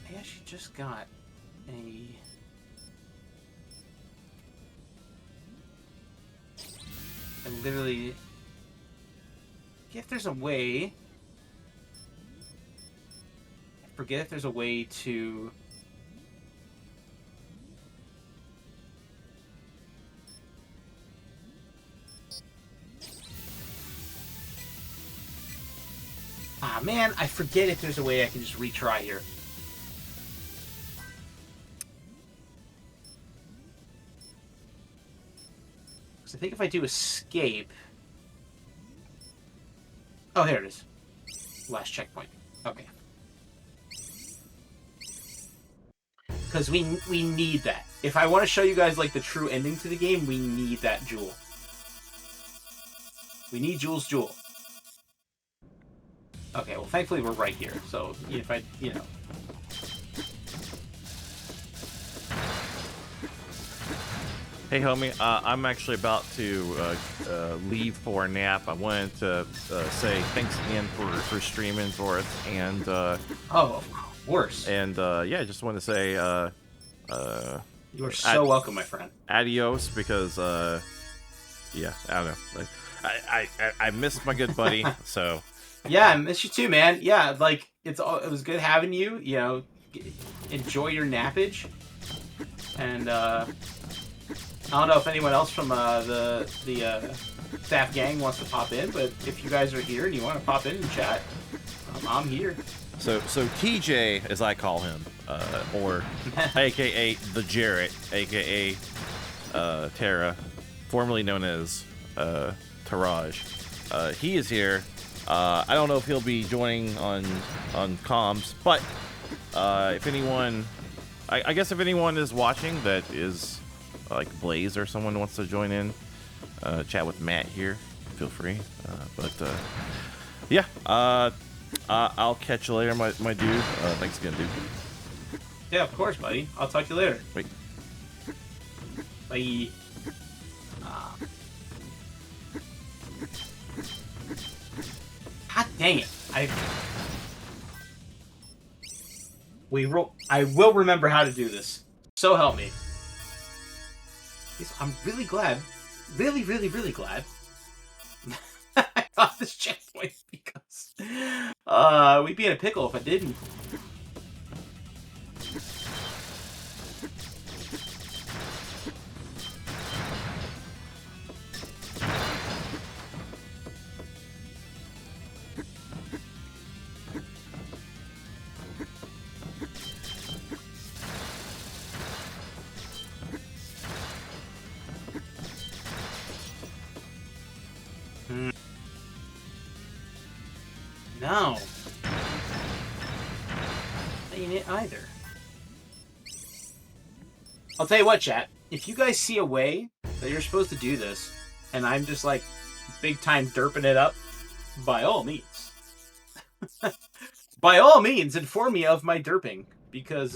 I actually just got a... I literally... If there's a way... I forget if there's a way to... Ah, man, I forget if there's a way I can just retry here. Because I think if I do escape... Oh, here it is. Last checkpoint. Okay. Because we need that. If I want to show you guys, like, the true ending to the game, we need that jewel. We need Jewel's Jewel. Okay, well, thankfully we're right here, so if I, you know... Hey, homie, I'm actually about to leave for a nap. I wanted to say thanks again for streaming for us, and... oh, of course. And, yeah, I just want to say... you are so welcome, my friend. Adios, because, yeah, I don't know. I missed my good buddy, so... Yeah, I miss you too, man. Yeah, like, it was good having you, you know, enjoy your nappage. And, I don't know if anyone else from the staff gang wants to pop in, but if you guys are here and you want to pop in and chat, I'm here. So TJ, as I call him, or AKA the Jarrett, AKA Terra, formerly known as Taraj, he is here. I don't know if he'll be joining on comms, but if anyone, I guess if anyone is watching that is like Blaze or someone wants to join in, chat with Matt here, feel free. But yeah, I'll catch you later, my dude. Thanks again, dude. Yeah, of course, buddy. I'll talk to you later. Wait. Bye. God dang it! I will remember how to do this. So help me. I'm really glad, really glad I got this checkpoint, because we'd be in a pickle if I didn't. No. Ain't it either. I'll tell you what, chat. If you guys see a way that you're supposed to do this, and I'm just like big time derping it up, by all means. By all means, inform me of my derping, because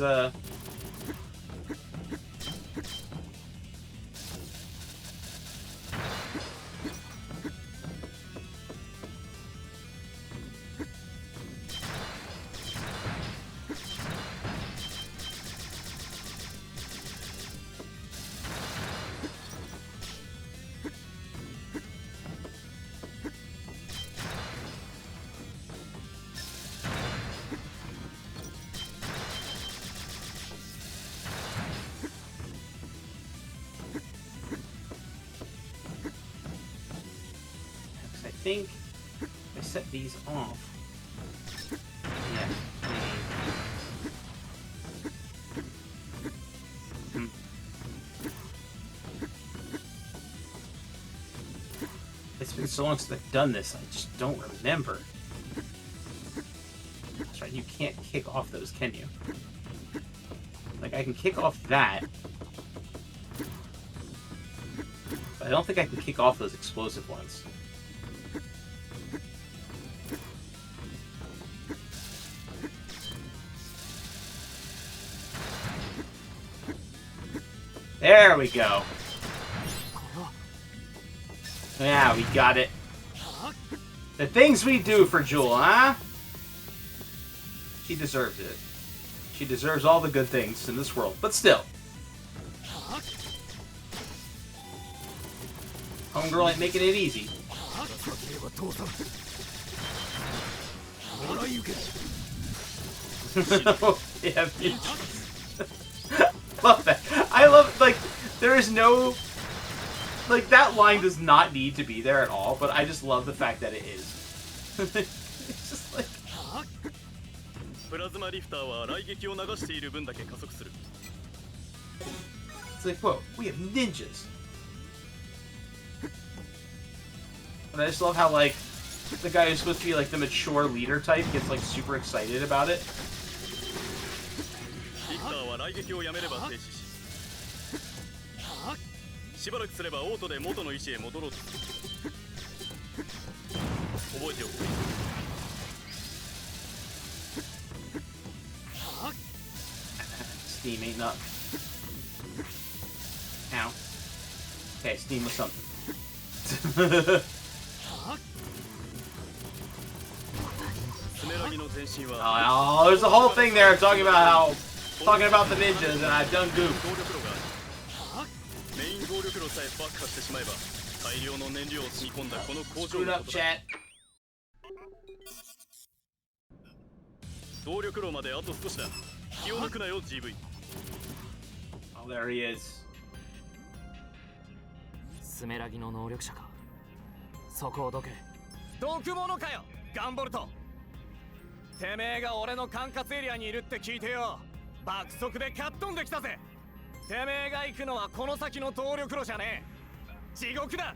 think I set these off. Yeah. It's been so long since I've done this, I just don't remember. That's right, you can't kick off those, can you? Like, I can kick off that. But I don't think I can kick off those explosive ones. There we go. Yeah, we got it. The things we do for Jewel, huh? She deserves it. She deserves all the good things in this world, but still. Homegirl ain't making it easy. Yeah, love that. I love, like, there is no... Like, that line does not need to be there at all, but I just love the fact that it is. It's just like... It's like, whoa, we have ninjas! And I just love how, like, the guy who's supposed to be, like, the mature leader type gets, like, super excited about it. Steam ain't nothing. Ow. Okay, Steam was something. Oh, there's a whole thing there talking about the ninjas, and I've done goof. Screwed up, chat. Oh, there he is. スメラギの能力者か。そこをどけ。どくものかよ、ガンボルト。てめえが俺の管轄エリアにいるって聞いてよ。爆速でかっ飛んできたぜ。てめえが行くのはこの先の動力路じゃねえ。地獄だ。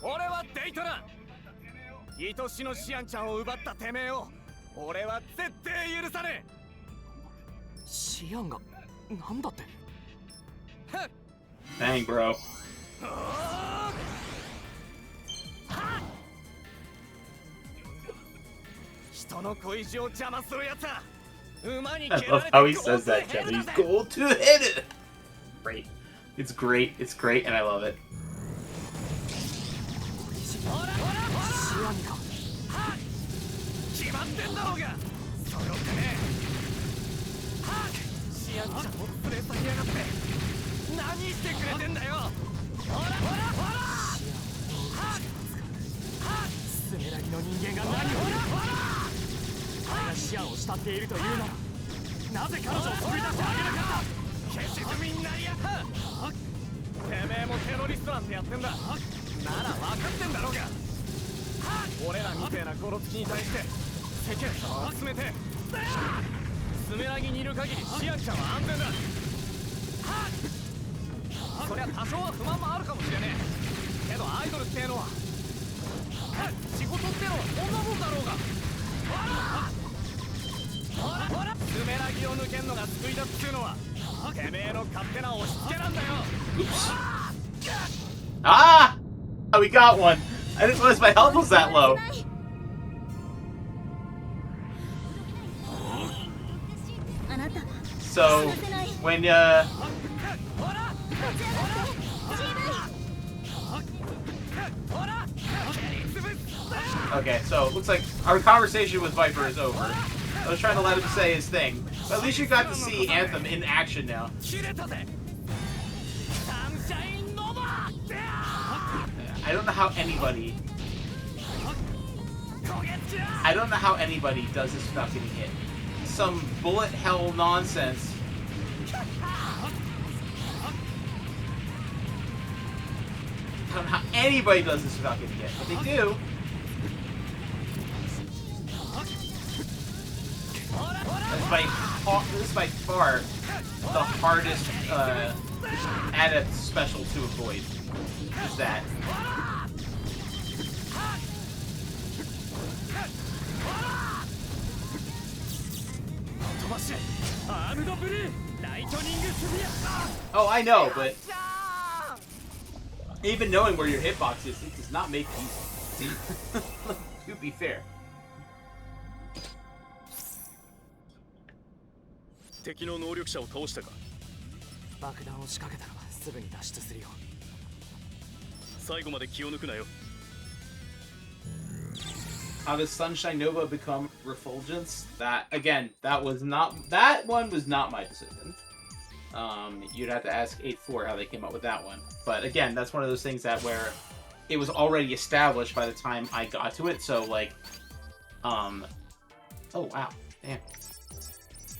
俺はデイトナ。愛しのシアンちゃんを奪ったてめえを俺は絶対許さねえ。シアンがなんだって。Dang, bro. I love how he says that, Kevin. He's gold to hit it. Great. It's great. It's great, and I love it. Oops. Ah! Oh, we got one. I didn't realize my health was that low. So, when okay, so it looks like our conversation with Viper is over. I was trying to let him say his thing, but at least you got to see Anthem in action now. I don't know how anybody does this without getting hit. Some bullet hell nonsense. I don't know how anybody does this without getting hit, but they do. This is by far the hardest adept special to avoid. Is that. Oh, I know, but even knowing where your hitbox is, it does not make it easy. To be fair. 敵の能力者を倒したか。爆弾を仕掛けたらすぐに脱出するよ。最後まで気を抜くなよ。How does Sunshine Nova become Refulgence? That again, that one was not my decision. You'd have to ask 8-4 how they came up with that one. But again, that's one of those things that where it was already established by the time I got to it. So like, oh wow, damn.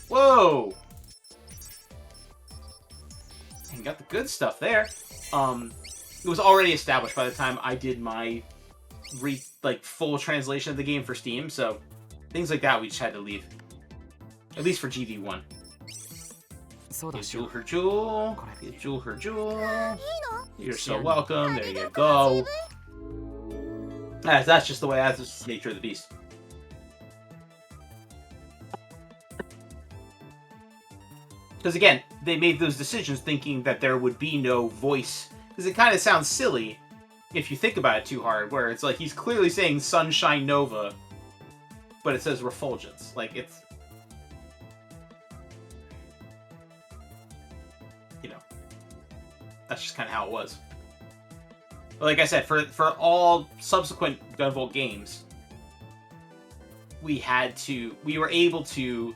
Whoa! And got the good stuff there. It was already established by the time I did my full translation of the game for Steam, so things like that we just had to leave. At least for GV1. Get Jewel her Jewel. Get Jewel her Jewel. You're so welcome. There you go. That's just the way, that's the nature of the beast. Because again, they made those decisions thinking that there would be no voice. Because it kind of sounds silly if you think about it too hard, where it's like he's clearly saying Sunshine Nova, but it says Refulgence. Like, it's... You know. That's just kind of how it was. But like I said, for all subsequent Gunvolt games, we were able to,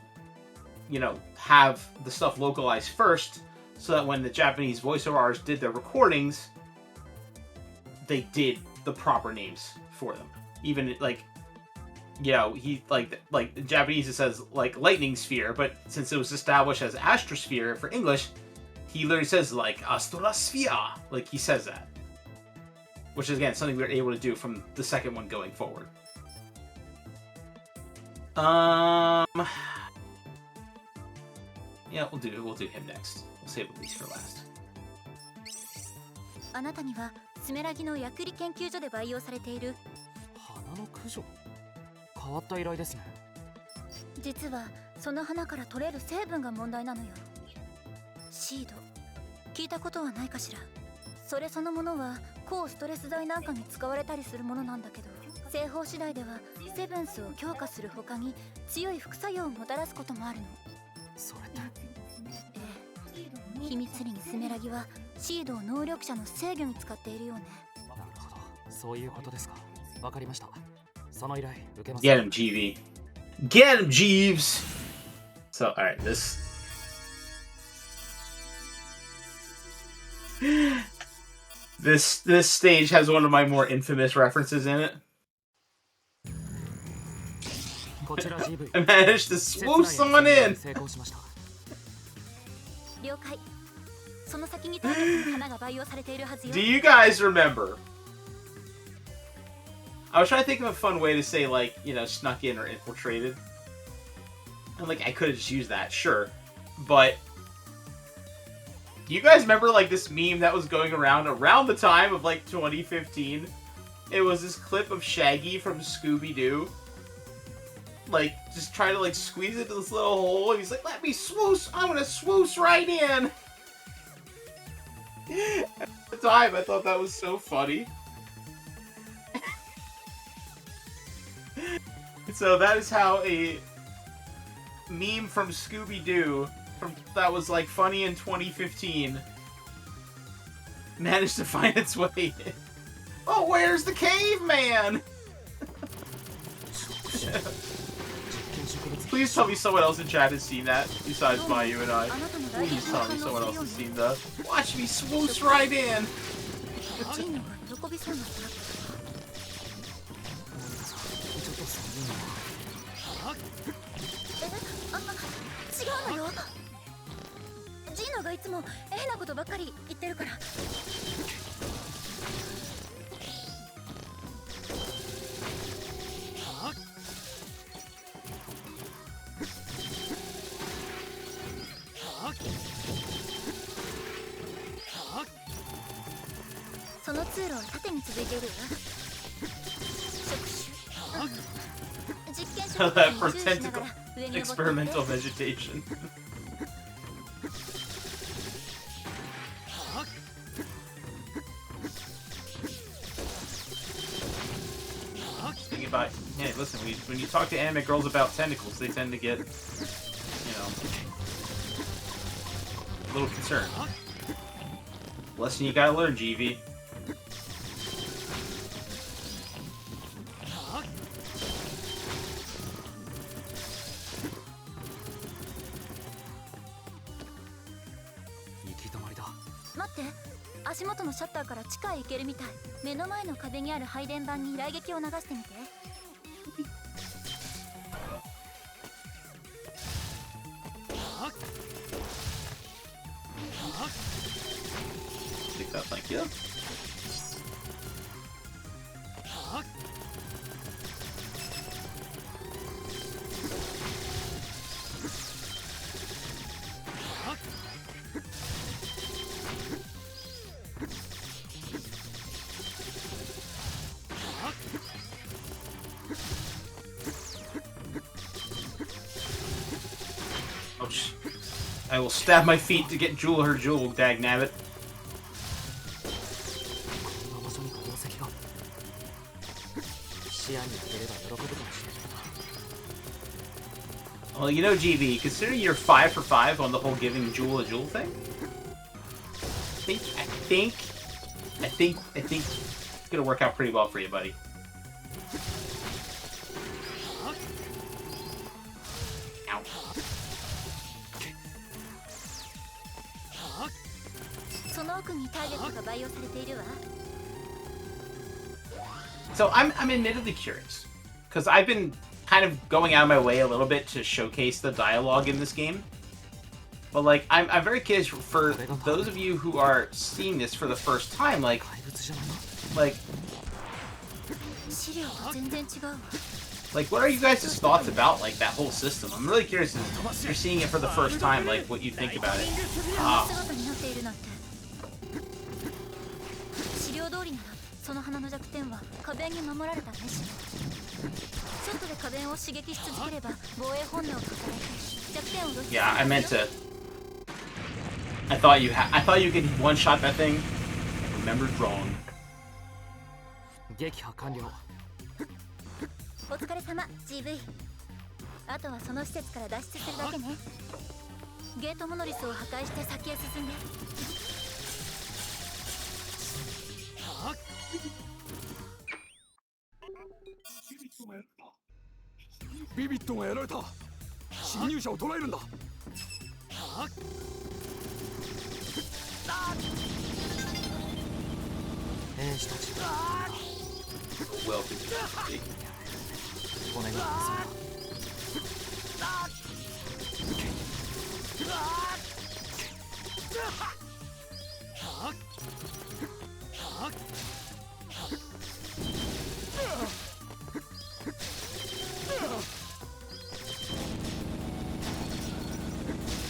you know, have the stuff localized first, so that when the Japanese voiceover artists did their recordings, they did the proper names for them. Even like, you know, he like the Japanese it says like lightning sphere, but since it was established as astrosphere for English, he literally says like astrosphere, like he says that, which is again something we were able to do from the second one going forward. Yeah, we'll do him next. We'll save at least for last. あなたにはスメラギの薬理研究所で培養されている花の駆除。変わった依頼ですね。実はその花から取れる成分が問題なのよ。シード、聞いたことはないかしら。それそのものは抗ストレス剤なんかに使われたりするものなんだけど、製法次第ではセブンスを強化する他に強い副作用をもたらすこともあるの。それって。秘密裏にスメラギはシードを能力者の制御に使っているようね。なるほど、そういうことですか。わかりました。その依頼受けます。Get him, GV. Get him, Jeeves. So, all right, this stage has one of my more infamous references in it. I managed to swoop someone in. 了解。その先にターゲットの花が培養されているはずよ。 Do you guys remember? I was trying to think of a fun way to say, like, you know, snuck in or infiltrated. And, like, I could have just used that, sure. But, do you guys remember, like, this meme that was going around the time of, like, 2015? It was this clip of Shaggy from Scooby-Doo. Like, just trying to, like, squeeze into this little hole. And he's like, let me swoosh! I'm gonna swoosh right in! At the time, I thought that was so funny. So that is how a meme from Scooby-Doo that was like funny in 2015 managed to find its way in. Oh, where's the caveman? Please tell me someone else in chat has seen that besides Mayu and I. Please tell me someone else has seen that. Watch me swoosh right in. その通路は縦に続いているわ。実験者 That for tentacle experimental vegetation. Thinking about, hey, listen, when you talk to anime girls about tentacles, they tend to get, you know, a little concerned. Lesson you gotta learn, GV.待って、足元のシャッターから地下へ行けるみたい。目の前の壁にある配電盤に雷撃を流してみて。Take that, thank you. I will stab my feet to get Jewel her jewel, dagnabbit. Well, you know, GV, considering you're 5 for 5 on the whole giving Jewel a jewel thing, I think it's gonna work out pretty well for you, buddy. Ow. So I'm admittedly curious, because I've been kind of going out of my way a little bit to showcase the dialogue in this game. But like, I'm very curious for those of you who are seeing this for the first time, like what are you guys' thoughts about like that whole system? I'm really curious if you're seeing it for the first time, like what you think about it. Ah. その花の弱点は壁に守られたメッシュ。外で壁を刺激し続ければ防衛本能を働いて弱点を露出。Yeah, I meant to. I thought you could one shot that thing. Remembered wrong. 撃破完了。お疲れ様、GV。あとはその施設から脱出するだけね。ゲートモノリスを破壊して先へ進んで。ビビットがやられた。侵入者を捕らえるんだ。兵士たち。お願いします。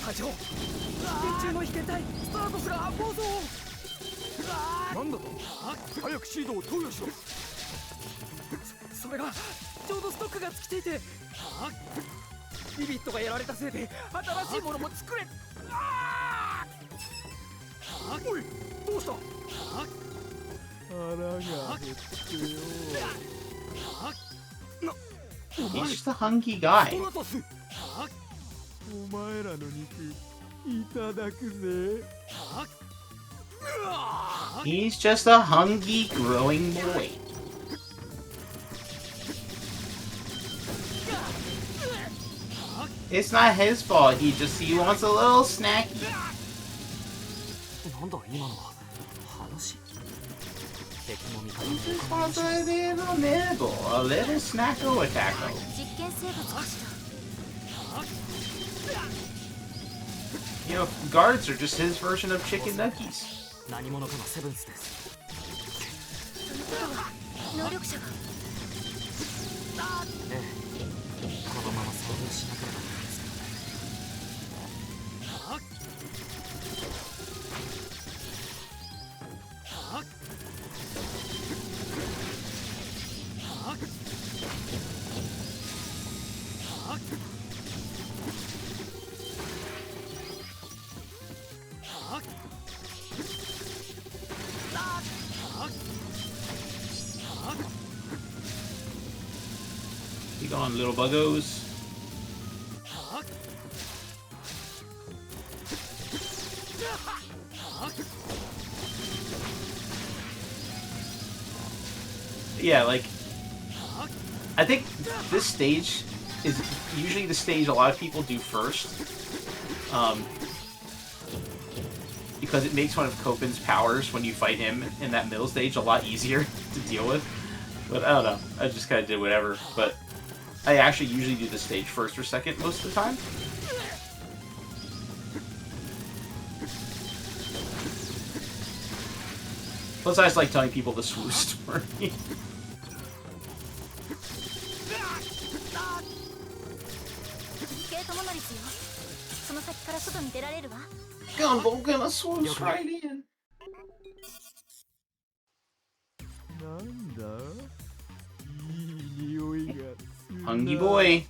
課長、電柱の被験体スタートスが暴走。なんだと？早くシードを投与しろ。それがちょうどストックが尽きていて、ビビットがやられたせいで新しいものも作れ。おい、どうした？腹が減ってよ。He's just a hungry guy. お前らの肉いただくぜ。He's just a hungry growing boy. It's not his fault. He wants a little snacky. なんだ今のは話？敵も味方も He just wants a little nibble, a little snacko attacko. 実験生物かしら。You know, guards are just his version of chicken nuggies. 何者かのセブンスです。ということは能力者が。ええ、このまま遭遇しなければいいんですけどね。Be gone, little buggos. Yeah, like, I think this stage is usually the stage a lot of people do first, because it makes one of Copen's powers when you fight him in that middle stage a lot easier to deal with. But I don't know, I just kind of did whatever. But I actually usually do the stage first or second most of the time. Plus, I just like telling people the swoosh story. Gunvolt gonna swoosh right in. Hungry boy.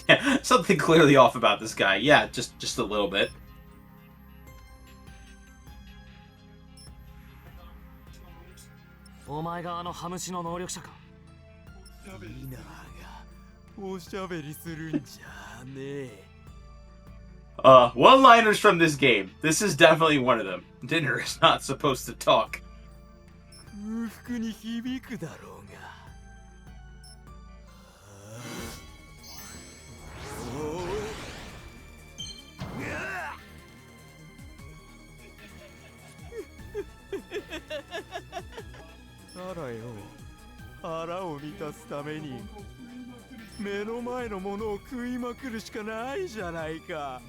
Yeah, something clearly off about this guy. Yeah, just a little bit. One-liners from this game. This is definitely one of them. Dinner is not supposed to talk.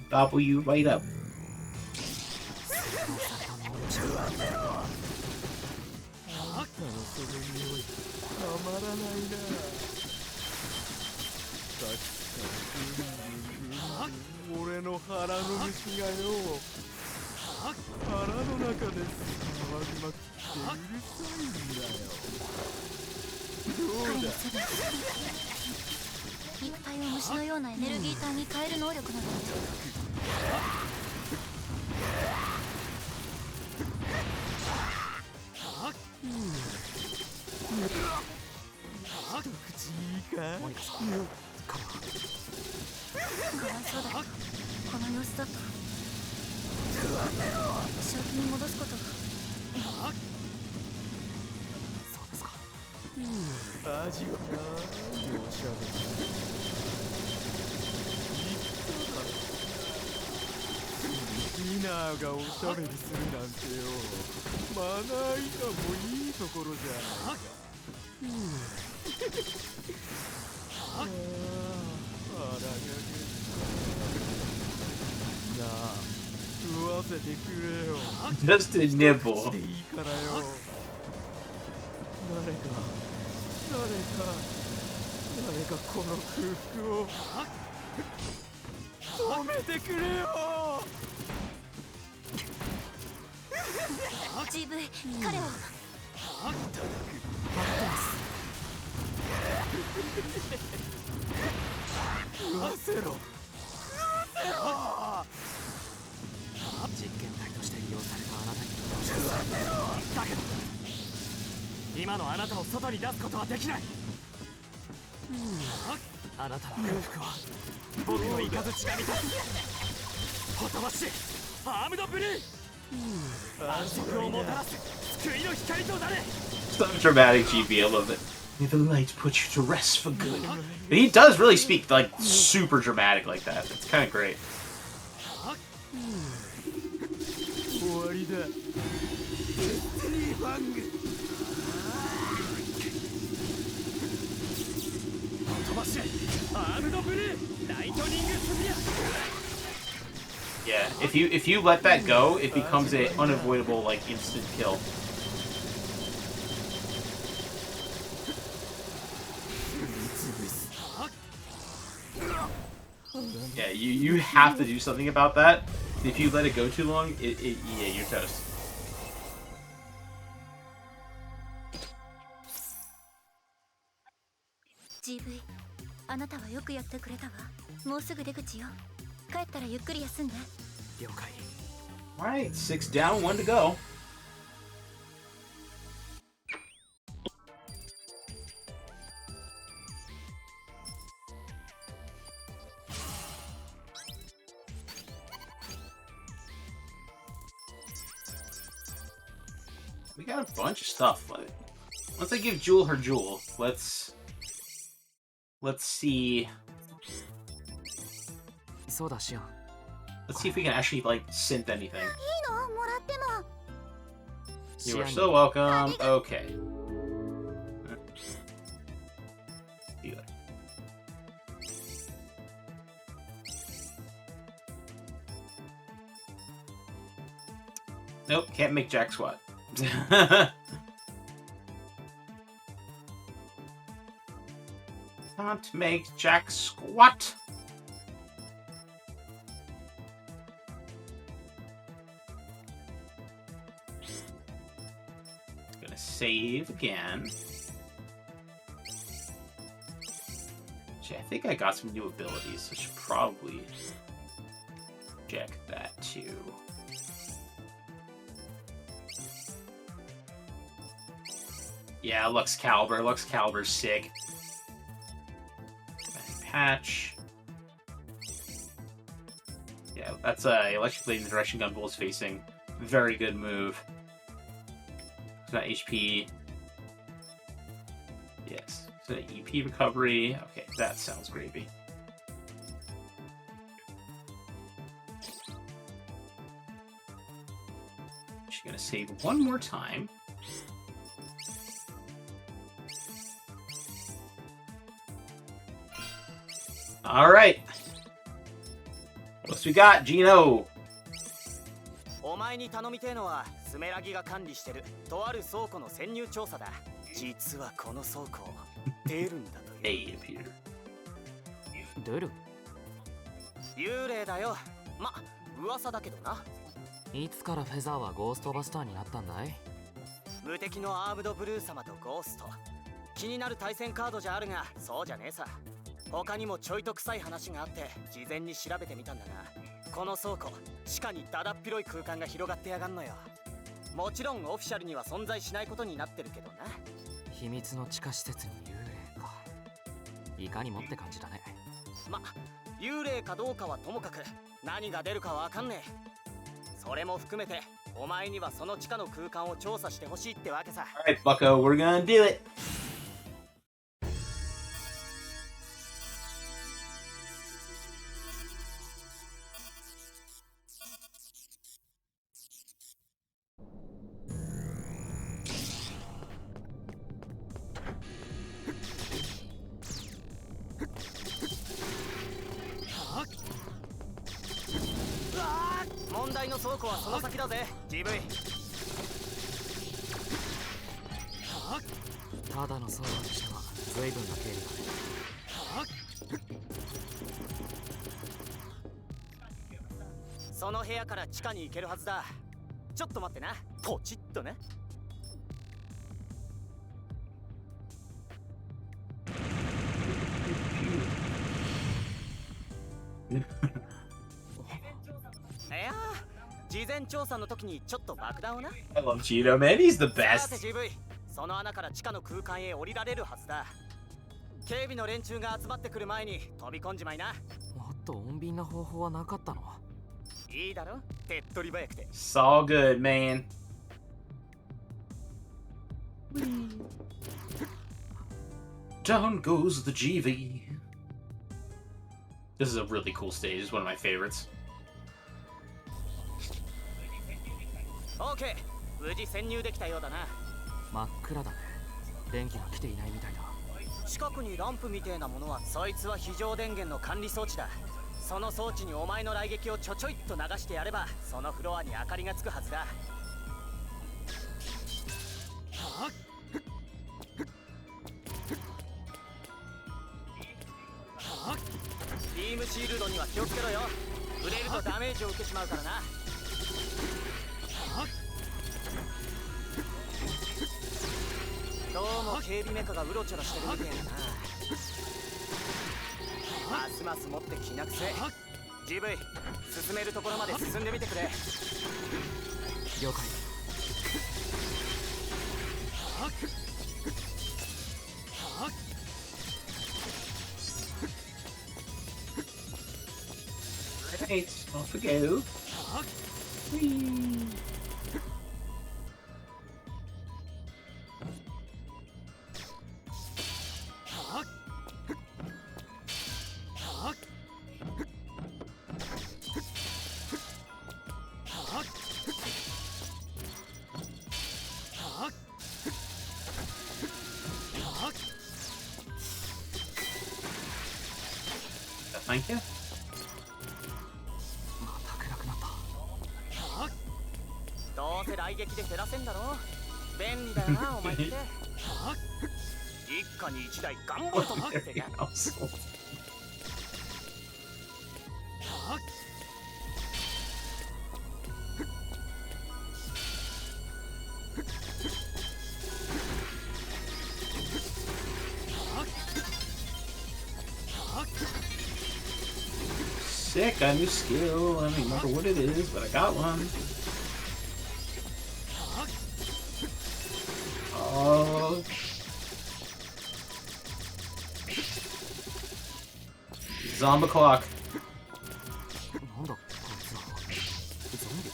Gobble you right up. Just a nibble. So dramatic, GB, I love it. May the light put you to rest for good. But he does really speak like super dramatic like that. It's kind of great. Yeah, if you let that go, it becomes an unavoidable like instant kill. Yeah, you have to do something about that. If you let it go too long, yeah, you're toast. あなたはよくやってくれたわ。もうすぐ出口よ。帰ったらゆっくり休んで。了解。 Alright, 6 down, 1 to go. We got a bunch of stuff, but once I give Jewel her jewel, let's see. そうだシオン。 Let's see if we can actually like synth anything. いいの？もらっても。 You are so welcome. Okay. Do it. Nope, can't make jack squat. Can't make jack squat. Gonna save again. Actually, I think I got some new abilities, so I should probably check that too. Yeah, Lux Caliber. Lux Caliber's sick. Patch. Yeah, that's Electric Blade in the direction Gunvolt is facing. Very good move. It's got HP. Yes. So EP recovery. Okay, that sounds gravy. She's gonna save one more time. All right. What's we got, Gino? お前に頼みてえのはスメラギが管理してるとある倉庫の潜入調査だ。実はこの倉庫出るんだという。Hey, Peter. 出る？幽霊だよ。ま、噂だけどな。いつからフェザーはゴーストバスターになったんだい？無敵のアームドブルー様とゴースト。気になる対戦カードじゃあるが、そうじゃねえさ。他にもちょいと臭い話があって事前に調べてみたんだが、この倉庫地下にだだっ広い空間が広がってやがんのよ。もちろんオフィシャルには存在しないことになってるけどな。秘密の地下施設に幽霊か。いかにもって感じだね。ま、幽霊かどうかはともかく何が出るかわかんねえ。それも含めてお前にはその地下の空間を調査してほしいってわけさ。Alright, Bucko, we're gonna do it. .問題の倉庫はその先だぜ、GV。ただの倉庫にしては随分な警備だね。その部屋から地下に行けるはずだ。ちょっと待ってな。ポチッとな。いやー、事前調査の時にちょっと爆弾をな。I love Gino, man. He's the さて best. GV、その穴から地下の空間へ降りられるはずだ。警備の連中が集まってくる前に飛び込んじまいな。もっと穏便な方法はなかったの？いいだろ、手っ取り早くて。It's all good, man. Down goes the GV. This is a really cool stage. It's one of my favorites. OK、無事潜入できたようだな。真っ暗だね。電気が来ていないみたいだ。近くにランプみてえなものは、そいつは非常電源の管理装置だ。その装置にお前の雷撃をちょちょいっと流してやれば、そのフロアに明かりがつくはずだ。ビームシールドには気をつけろよ。触れるとダメージを受けちまうからな。どうも警備メカがうろちょろしてるみてえだな。ますます持ってきなくせ。GV、進めるところまで進んでみてくれ。了解。Right, off we go. Whee. Thank you. どうせ雷撃で照らせんだろ。便利だよなお前って。一家に一台ガンボルト持ってや。Sick, got a new skill. I don't remember what it is, but I got one. Oh. Zombie clock. なんだこいつは。ゾンビ。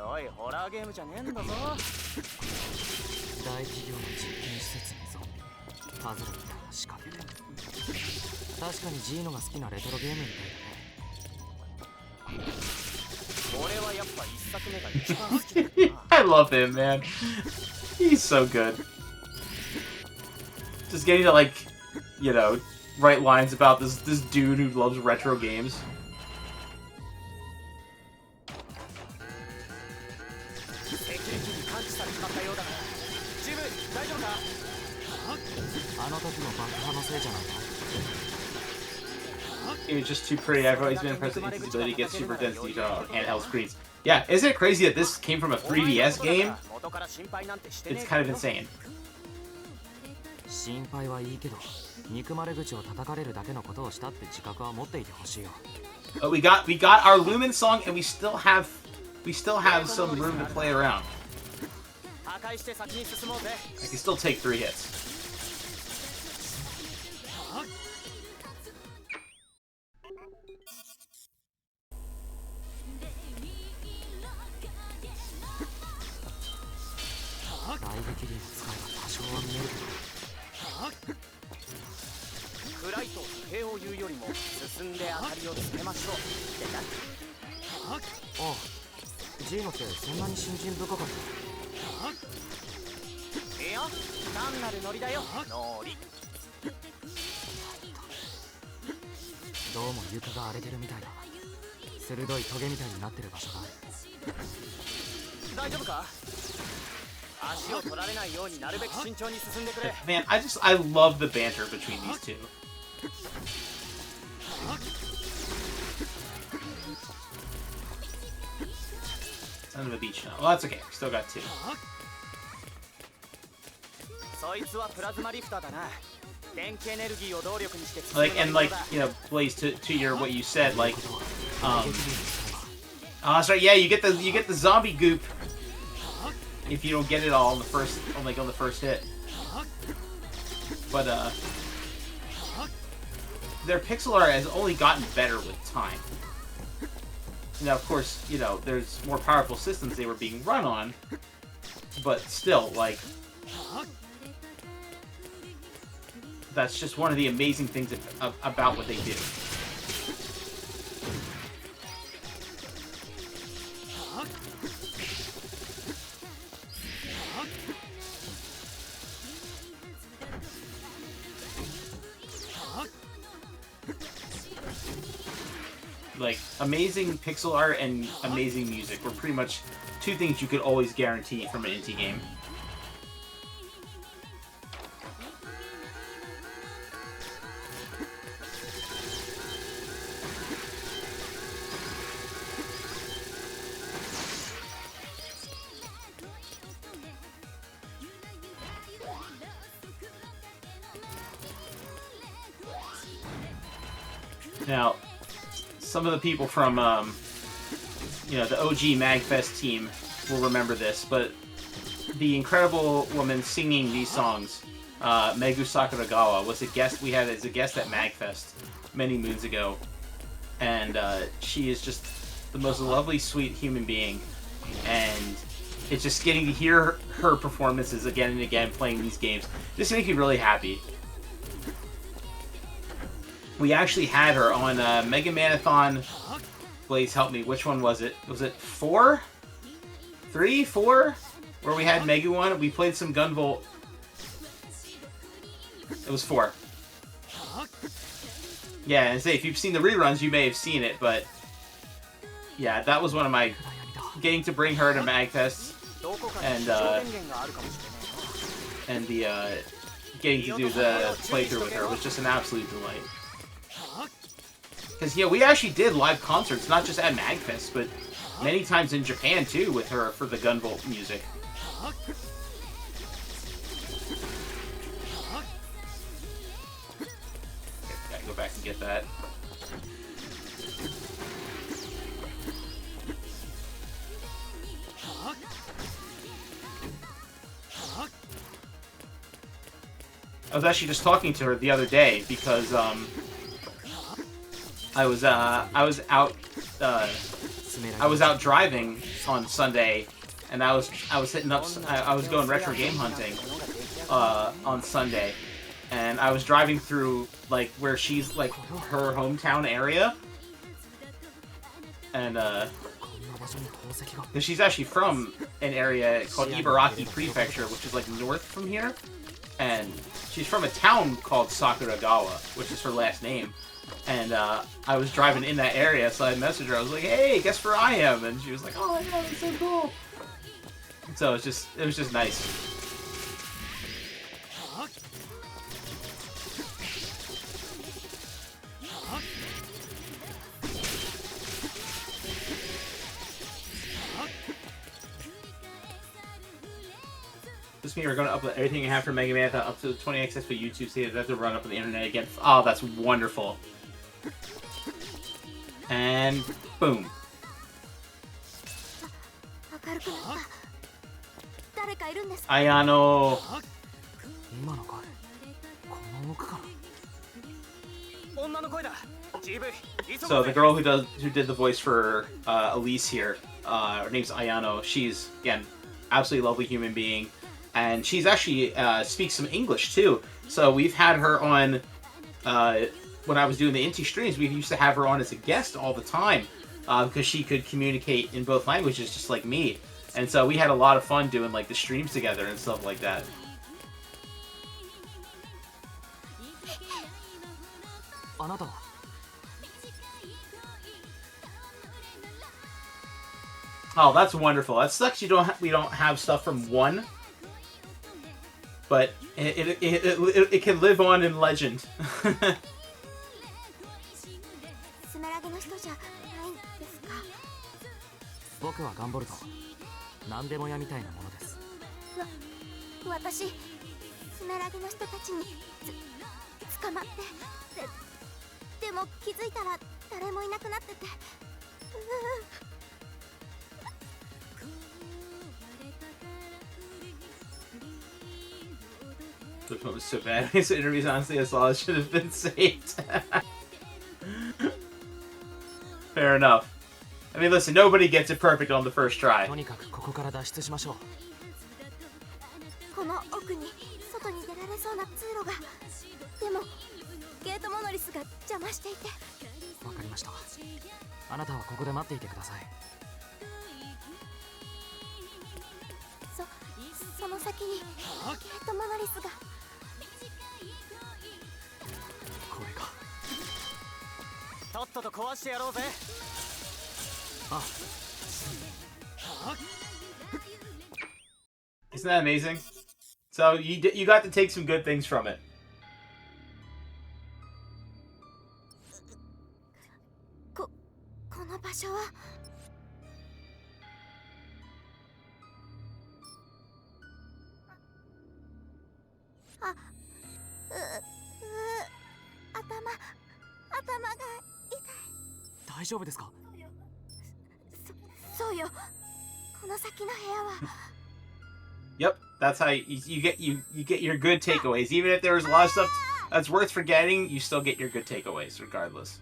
おいおい、ホラーゲームじゃねえんだぞ。大企業の実験施設にゾンビ。パズルみたいな仕掛け。確かにジーノが好きなレトロゲームみたいだね。俺はやっぱ一作目が一番好きだな。I love him, man. He's so good. Just getting to, like, you know, write lines about this dude who loves retro games. セキュリティに感知されちまったようだな。ジム、大丈夫か？あの時の爆破のせいじゃないか。It was just too pretty. I've always been impressed with Inti's ability to get super density to handheld screens. Yeah, isn't it crazy that this came from a 3DS game? It's kind of insane. 心配はいいけど、憎まれ口を叩かれるだけのことをしたって自覚は持っていてほしいよ。We got our Lumen song, and we still have some room to play around. I can still take 3 hits. G のってそんなに信心深かった？いいよ、単なるノリだよ。ノリ。どうも床が荒れてるみたいだ。鋭いトゲみたいになってる場所がある。大丈夫か？足を取られないようになるべく慎重に進んでくれ。Man, I love the banter between these two. Son of a beach now. Well, that's okay. We still got 2. そいつはプラズマリフターだな。電気エネルギーを動力にして。Like and like, you know, Blaze, to your what you said, like, oh, sorry, yeah, you get the zombie goop if you don't get it all on the first hit. But their pixel art has only gotten better with time. Now, of course, you know, there's more powerful systems they were being run on, but still, like, that's just one of the amazing things about what they do. Like, amazing pixel art and amazing music were pretty much 2 things you could always guarantee from an Inti game. Now, some of the people from, the OG MagFest team will remember this, but the incredible woman singing these songs, Megu Sakuragawa, was a guest we had as a guest at MagFest many moons ago. And she is just the most lovely, sweet human being. And it's just getting to hear her performances again and again playing these games. This makes me really happy. We actually had her on Mega Manathon. Blaze, help me. Which one was it? Was it 4? 3? 4? Where we had Megu one? We played some Gunvolt. It was 4. Yeah, and say, if you've seen the reruns, you may have seen it, but... Yeah, that was one of my... Getting to bring her to MagFest. And getting to do the playthrough with her was just an absolute delight. Because, yeah, we actually did live concerts, not just at MagFest, but many times in Japan, too, with her for the Gunvolt music. Gotta go back and get that. I was actually just talking to her the other day because I was out driving on Sunday, and I was going retro game hunting on Sunday, and I was driving through like where she's like her hometown area, and because she's actually from an area called Ibaraki Prefecture, which is like north from here, and she's from a town called Sakuragawa, which is her last name. And I was driving in that area, so I messaged her. I was like, "Hey, guess where I am?" And she was like, "Oh my god, that's so cool." So it was just nice. This means we're going to upload everything you have for Mega Man up to 20x for YouTube, so you have to run up on the internet again. Oh, that's wonderful. And boom. Ayano. So the girl who did the voice for Elise here, her name's Ayano. She's again absolutely lovely human being, and she's actually speaks some English too. So we've had her on. When I was doing the Inti streams, we used to have her on as a guest all the time because she could communicate in both languages just like me. And so we had a lot of fun doing like the streams together and stuff like that. Oh, that's wonderful. That sucks we don't have stuff from 1. But it can live on in legend. 僕はガンボルト。何でも屋みたいなものです。私、スメラギの人たちに捕まってでも気づいたら誰もいなくなってて。Which one was so bad? His interviews, honestly, I saw it should have been saved. Fair enough. I mean, listen, nobody gets it perfect on the first try. とにかくここから脱出しましょう。この奥に外に出られそうな通路が。でもゲートモノリスが邪魔していて。わかりました。あなたはここで待っていてください。その先にゲートモノリスが。これか。とっとと壊してやろうぜ。Isn't that amazing? So you got to take some good things from it. この場所は。頭が大丈夫ですか？そうよ。この先の部屋は。Yep, that's how you get your good takeaways. Even if there was a lot of stuff that's worth forgetting, you still get your good takeaways regardless.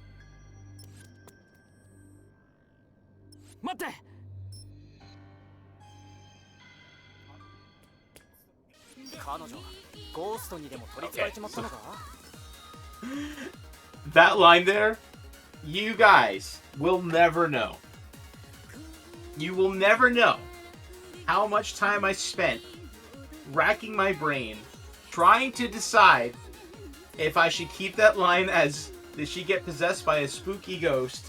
待って。彼女ゴーストにでも取り憑かれちまったのか？ That line there, you guys will never know. You will never know how much time I spent racking my brain trying to decide if I should keep that line as, did she get possessed by a spooky ghost,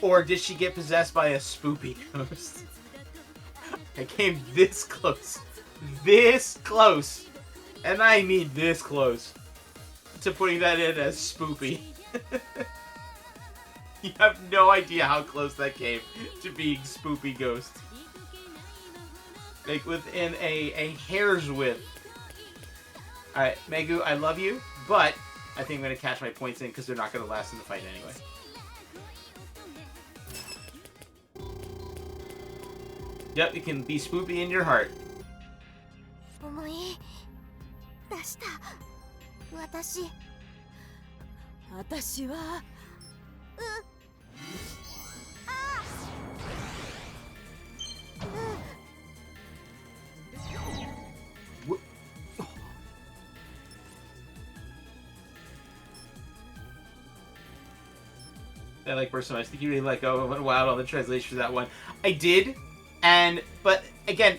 or did she get possessed by a spoopy ghost? I came this close, and I mean this close, to putting that in as spoopy. You have no idea how close that came to being spoopy ghost. Like within a hair's width. Alright, Megu, I love you, but I think I'm going to cash my points in because they're not going to last in the fight anyway. Yep, you can be spoopy in your heart. 思い出した。私はI like person. I think you really let go and went wild on the translation for that one. I did, but again,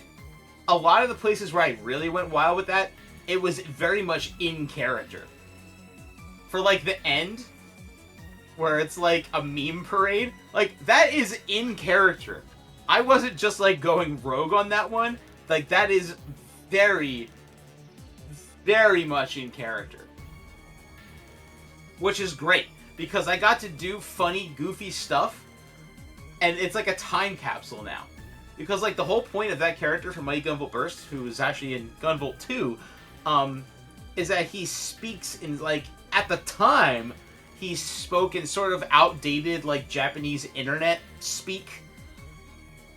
a lot of the places where I really went wild with that, it was very much in character. For like the end, where it's like a meme parade, like that is in character. I wasn't just like going rogue on that one. Like that is very, very much in character, which is great. Because I got to do funny, goofy stuff, and it's like a time capsule now. Because like the whole point of that character from Mighty Gunvolt Burst, who is actually in Gunvolt 2, is that he speaks in like, at the time, he spoke in sort of outdated like Japanese internet speak.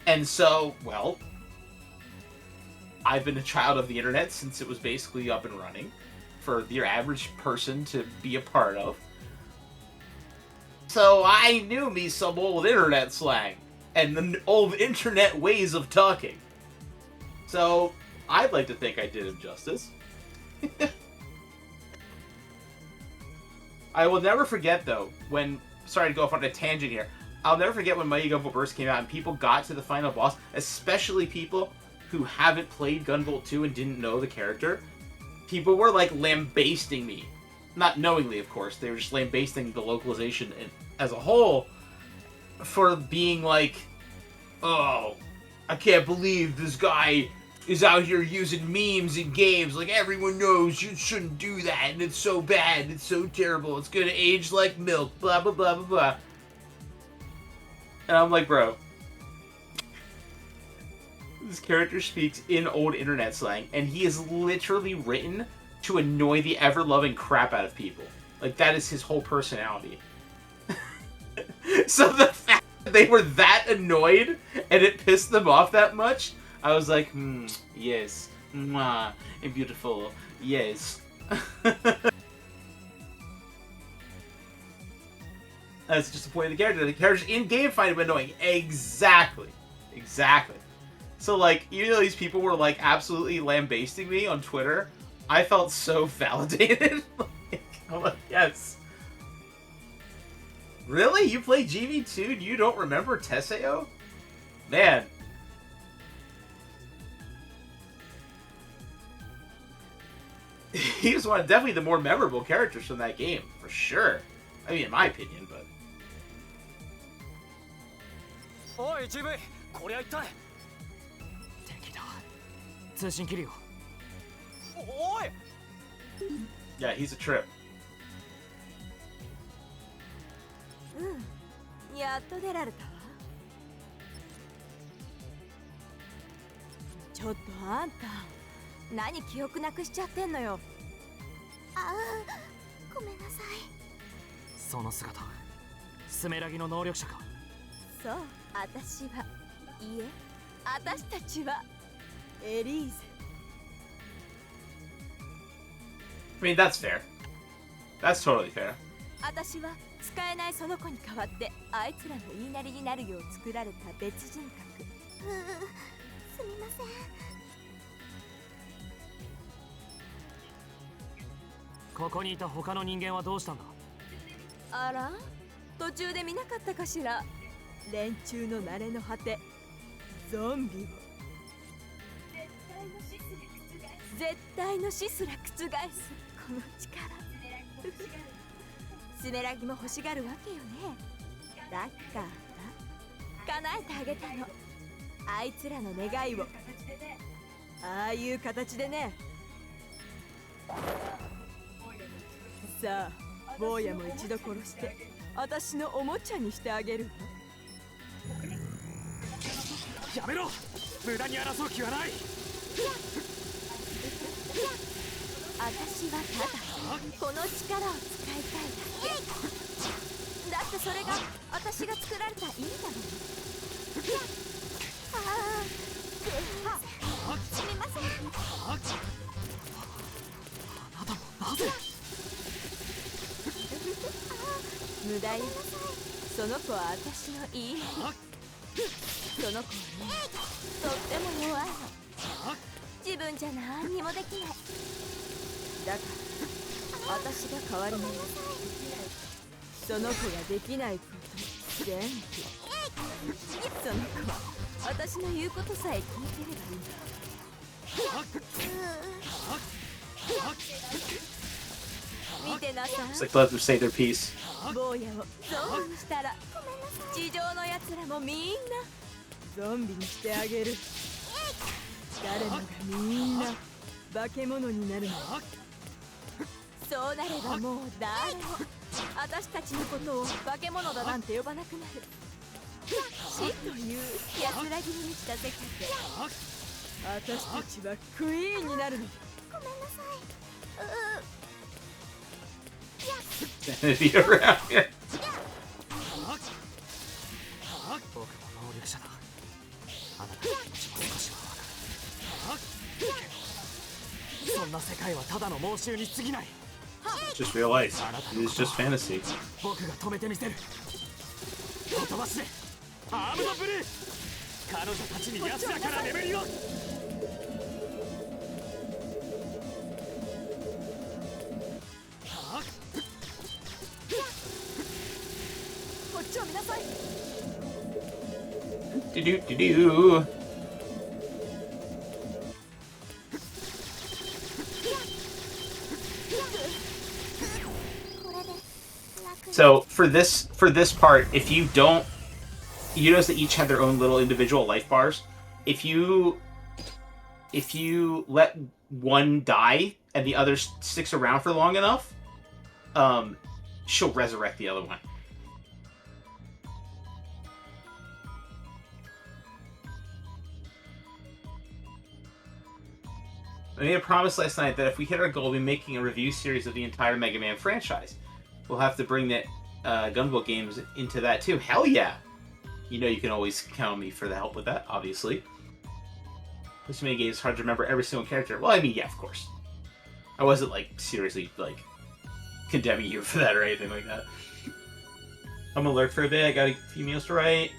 And so, well, I've been a child of the internet since it was basically up and running for your average person to be a part of. So I knew me some old internet slang and the old internet ways of talking. So I'd like to think I did him justice. I will never forget though when, sorry to go off on a tangent here, I'll never forget when Mighty Gunvolt Burst came out and people got to the final boss, especially people who haven't played Gunvolt 2 and didn't know the character. People were like lambasting me. Not knowingly, of course. They were just lambasting the localization as a whole for being like, oh, I can't believe this guy is out here using memes in games. Like, everyone knows you shouldn't do that, and it's so bad, it's so terrible, it's gonna age like milk, blah, blah, blah, blah, blah. And I'm like, bro, this character speaks in old internet slang, and he is literally written to annoy the ever-loving crap out of people. Like, that is his whole personality. So the fact that they were that annoyed, and it pissed them off that much, I was like, yes, mwah, and beautiful, yes. That's just the point of the character. The characters in-game find him annoying. Exactly. Exactly. So, like, even though these people were, like, absolutely lambasting me on Twitter, I felt so validated. I'm like, yes. Really? You play GV2 and you don't remember Teseo? Man. He was one of definitely the more memorable characters from that game, for sure. I mean, in my opinion, but... Oi, GV! こりゃ一体敵だ。通信切るよ。おい! Yeah, he's a trip. やっと出られたわ。ちょっとあんた、何記憶なくしちゃってんのよ。ごめんなさい。その姿、スメラギの能力者か。そう、私は、いえ、私たちはエリーゼ。I mean, that's fair. That's totally fair. 私は使えないその子に代わってあいつらの言いなりになるよう作られた別人格。すみません。ここにいた他の人間はどうしたんだ。あら、途中で見なかったかしら。連中の慣れの果て、ゾンビ。絶対の死すら覆すこの力。スメラギも欲しがるわけよね。だから叶えてあげたの、あいつらの願いを。ああいう形でね。さあ、坊やも一度殺して私のおもちゃにしてあげるわ。やめろ、無駄に争う気はない。私はただこの力を使いたいだけ。だってそれが私が作られた意味だもん。すみません。あなたもなぜ。無駄よ。その子は私の言いなり。その子はね、とっても弱いの。自分じゃ何にもできない。だから私が代わりにやる。その子ができないこと全部。その子は私の言うことさえ聞いてればいいんだ。見てなさい。 It's like let them say their piece. 坊やをゾンビにしたら地上のやつらもみんなゾンビにしてあげる。誰もがみんな化け物になるの。そうなればもう誰も私たちのことを化け物だなんて呼ばなくなる。死という安らぎに満ちた世界で私たちはクイーンになるの。ごめんなさい。Sanity around here. 僕も能力者だ。あなたの気持ちも少しはわかる。そんな世界はただの妄想に過ぎない。 Just realized it is just fantasy. 僕が止めてみせる。ほとばしでアームドブルー。彼女たちに安らかな眠りを。こっちを見なさい。Do-do-do-do. So for this part, if you don't, you notice that each have their own little individual life bars. If you let one die and the other sticks around for long enough, she'll resurrect the other one. I made a promise last night that if we hit our goal, we'll be making a review series of the entire Mega Man franchise. We'll have to bring the Gunvolt games into that too. Hell yeah! You know you can always count on me for the help with that, obviously. This many games, it's hard to remember every single character. Well, I mean, yeah, of course. I wasn't, like, seriously, like, condemning you for that or anything like that. I'm alert for a bit. I got a few meals to write.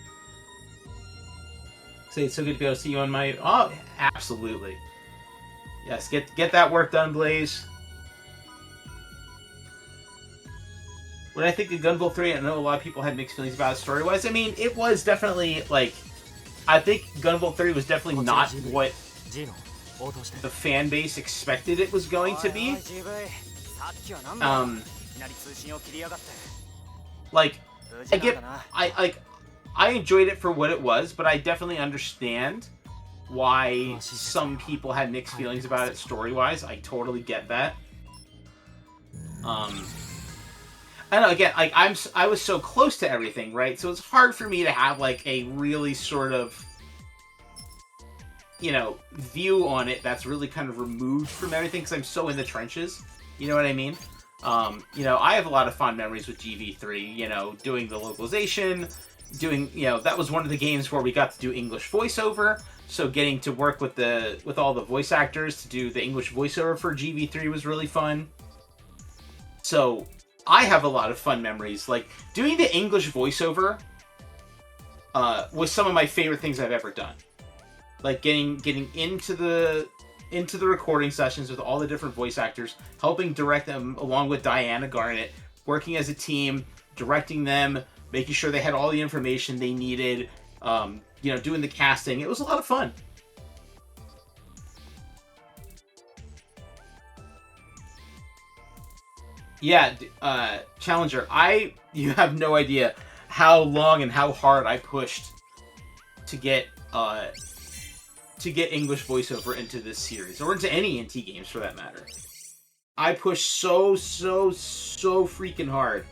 Say it's so good to be able to see you on my... Oh, absolutely. Yes, get that work done, Blaze. When I think of Gunvolt 3, I know a lot of people had mixed feelings about it story-wise. I mean, it was definitely, like... I think Gunvolt 3 was definitely not what the fan base expected it was going to be. Like, I enjoyed it for what it was, but I definitely understand why some people had mixed feelings about it story-wise. I totally get that. I don't know, again, like, I was so close to everything, right? So it's hard for me to have, like, a really sort of, you know, view on it that's really kind of removed from everything, because I'm so in the trenches. You know what I mean? You know, I have a lot of fond memories with GV3. You know, doing the localization, that was one of the games where we got to do English voiceover. So getting to work with all the voice actors to do the English voiceover for GV3 was really fun. So I have a lot of fun memories. Like, doing the English voiceover was some of my favorite things I've ever done. Like, getting into the recording sessions with all the different voice actors, helping direct them along with Diana Garnett, working as a team, directing them, making sure they had all the information they needed, doing the casting. It was a lot of fun. Yeah, Challenger, you have no idea how long and how hard I pushed to get English voiceover into this series, or into any Inti games for that matter. I pushed so freaking hard.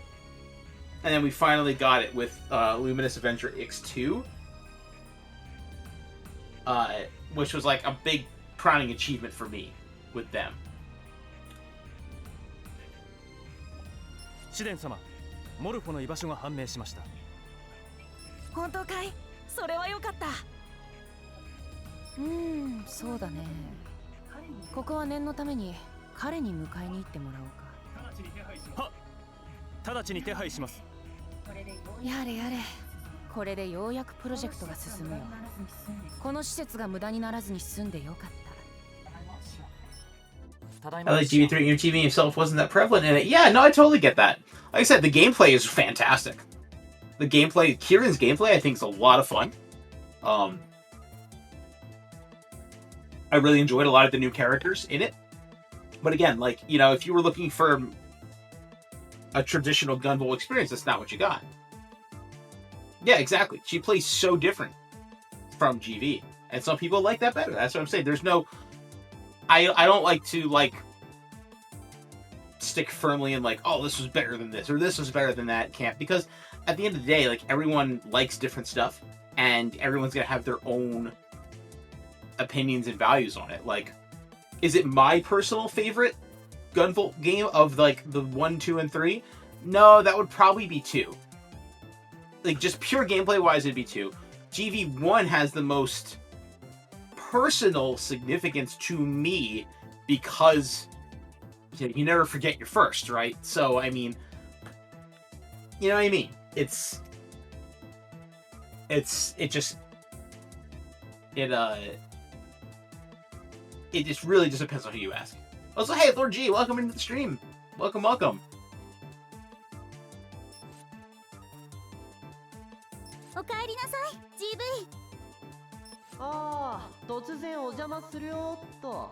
And then we finally got it with Luminous Avenger X2. Which was like a big crowning achievement for me with them. シデン様、モルフォの居場所が判明しました。本当かい？それは良かった。そうだね。ここは念のために彼に迎えに行ってもらおうか。はっ、直ちに手配します。やれやれ。これでようやくプロジェクトが進むよ。この施設が無駄にならずに済んでよかった。I like GV3 your TV himself wasn't that prevalent in it. Yeah, no, I totally get that. Like I said, the gameplay is fantastic. Kieran's gameplay, I think, is a lot of fun. I really enjoyed a lot of the new characters in it. But again, like, if you were looking for a traditional Gunvolt experience, that's not what you got. Yeah, exactly. She plays so different from GV. And some people like that better. That's what I'm saying. There's no... I don't like to, stick firmly in, oh, this was better than this, or this was better than that camp. Because at the end of the day, everyone likes different stuff. And everyone's going to have their own opinions and values on it. Is it my personal favorite Gunvolt game of, the 1, 2, and 3? No, that would probably be 2. Just pure gameplay-wise, it'd be 2. GV1 has the most personal significance to me because you never forget your first, right? So, I mean, you know what I mean? It just really just depends on who you ask. Also, hey, Lord G, welcome into the stream. Welcome. おかえりなさい GV。 ああ、突然お邪魔するよっと。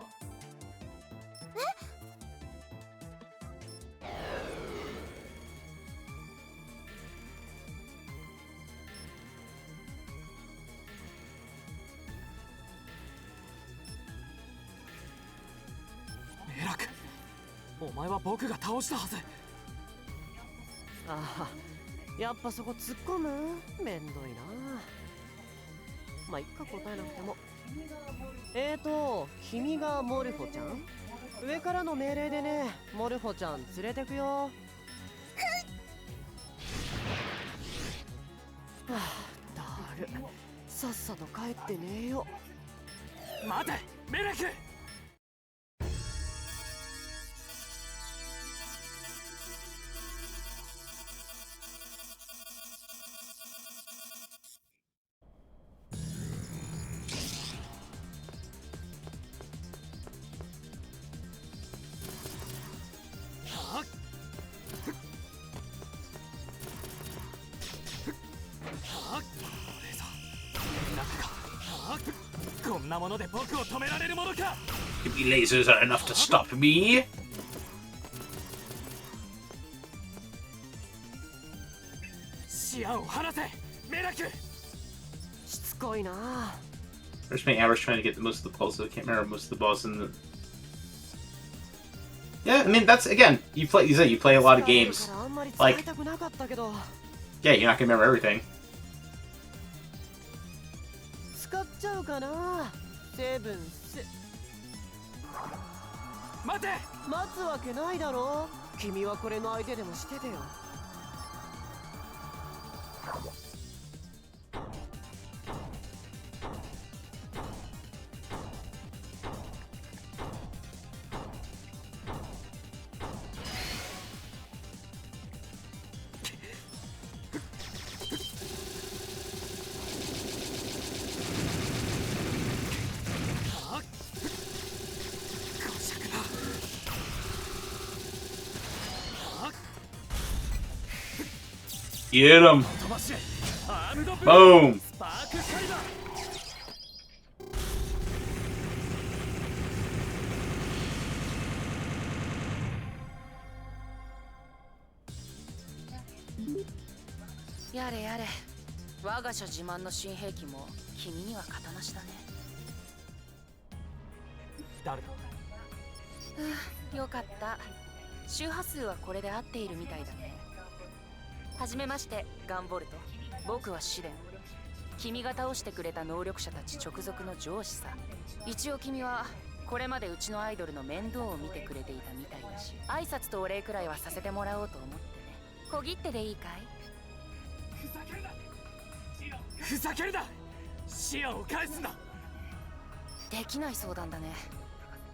メラク、お前は僕が倒したはず。ああ、やっぱそこ突っ込む？めんどいな。まあ、いっか、答えなくても。君がモルフォちゃん？上からの命令でね、モルフォちゃん連れてくよ。はあ、だる。さっさと帰ってねえよ。待て、メラク。こんなもので僕を止められるものか。 Maybe lasers are enough to stop me. シアンを離せ、メラク。しつこいな。First playing average trying to get the most of the pulse, so I can't remember most of the boss in the... Yeah, I mean, that's, again, you play a lot of games. Yeah, you're not gonna remember everything. 使っちゃうかな、セブンス。待て。待つわけないだろ。君はこれの相手でもしててよ。Get him! Boom! やれやれ、我が社自慢の新兵器も君には型なしだね。誰だ？よかった。周波数はこれで合っているみたいだね。はじめまして、ガンボルト。僕はシデン。君が倒してくれた能力者たち直属の上司さ。一応君はこれまでうちのアイドルの面倒を見てくれていたみたいだし、挨拶とお礼くらいはさせてもらおうと思ってね。小切手でいいかい？ふざけるな！シアンを返すな！できない相談だね。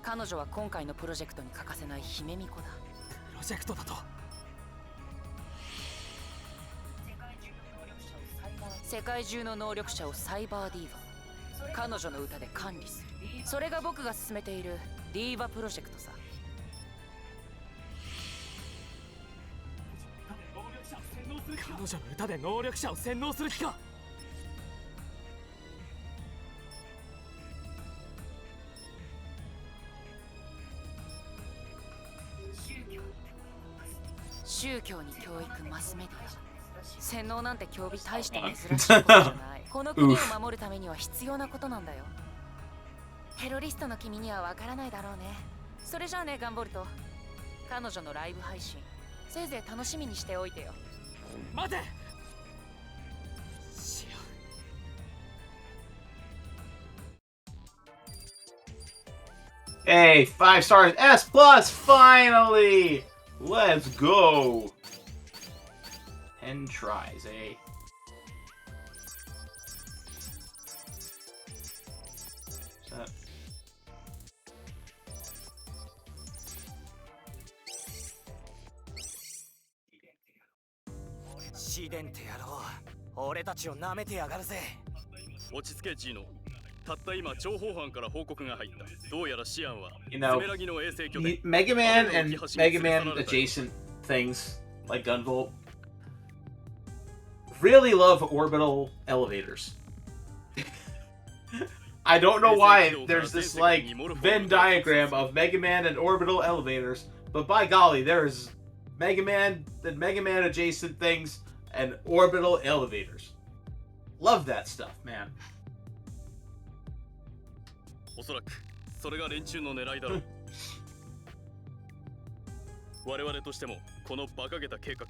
彼女は今回のプロジェクトに欠かせない姫巫女だ。プロジェクトだと？世界中の能力者をサイバーディーバ、彼女の歌で管理する。それが僕が進めているディーバプロジェクトさ。彼女の歌で能力者を洗脳する気か？宗教に教育、マスメディア、洗脳なんて競技大して珍しいことじゃない。この国を守るためには必要なことなんだよ。テロリストの君にはわからないだろうね。それじゃあね、ガンボルト。彼女のライブ配信、せいぜい楽しみにしておいてよ。待て！ Hey, 5 stars, S plus, finally! Let's go! 10 tries, eh? What's that? Shidenって野郎、俺たちを舐めてやがるぜ。落ち着け、ジーノ。たった今情報班から報告が入った。どうやらシアンは You know, Mega Man and Mega Man adjacent things like Gunvolt really love orbital elevators. I don't know why there's this like Venn diagram of Mega Man and orbital elevators, but by golly, there's Mega Man and Mega Man adjacent things and orbital elevators. Love that stuff, man. おそらくそれが連中の狙いだろう。我々としてもこの馬鹿げた計画。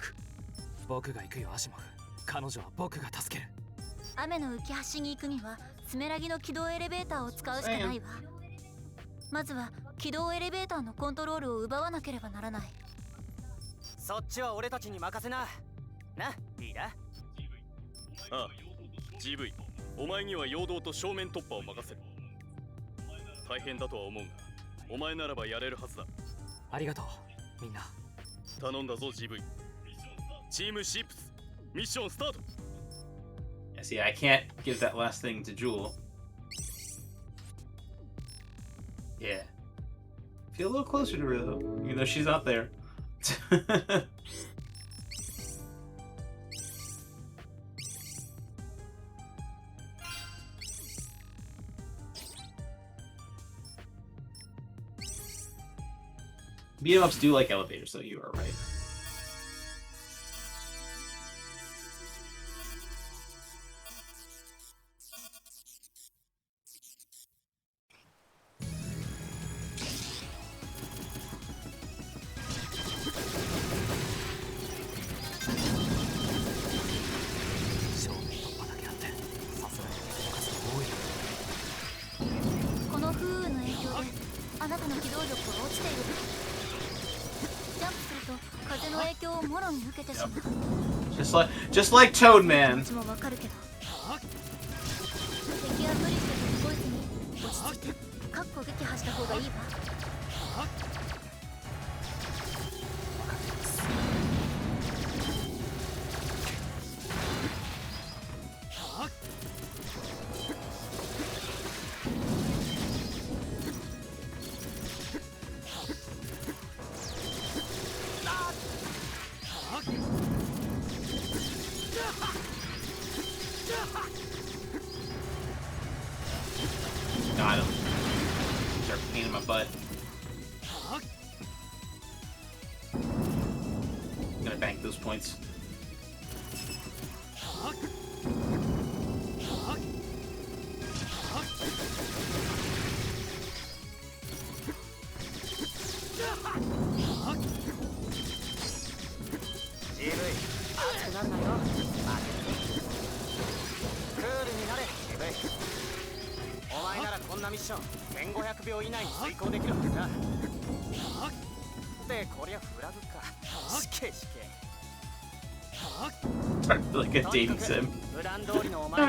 僕が行くよ、アシモフ。彼女は僕が助ける。雨の浮き橋に行くにはスメラギの軌道エレベーターを使うしかないわ。まずは軌道エレベーターのコントロールを奪わなければならない。そっちは俺たちに任せな。な、リーダー。ああ、GV、お前には陽動と正面突破を任せる。大変だとは思うが、お前ならばやれるはずだ。ありがとう、みんな。頼んだぞ、GV。チームシープス、ミッションスタート。Yeah, see, I can't give that last thing to Jewel. Yeah. Feel a little closer to her though, even though she's not there. Beat-em-ups do like elevators, though, you are right. Just like Toad Man. 敵は無理して動いずに落ち着いてカッコ撃破した方がいいわ。Got him. Start pain in my butt. I'm gonna bank those points. I feel like a dating sim. I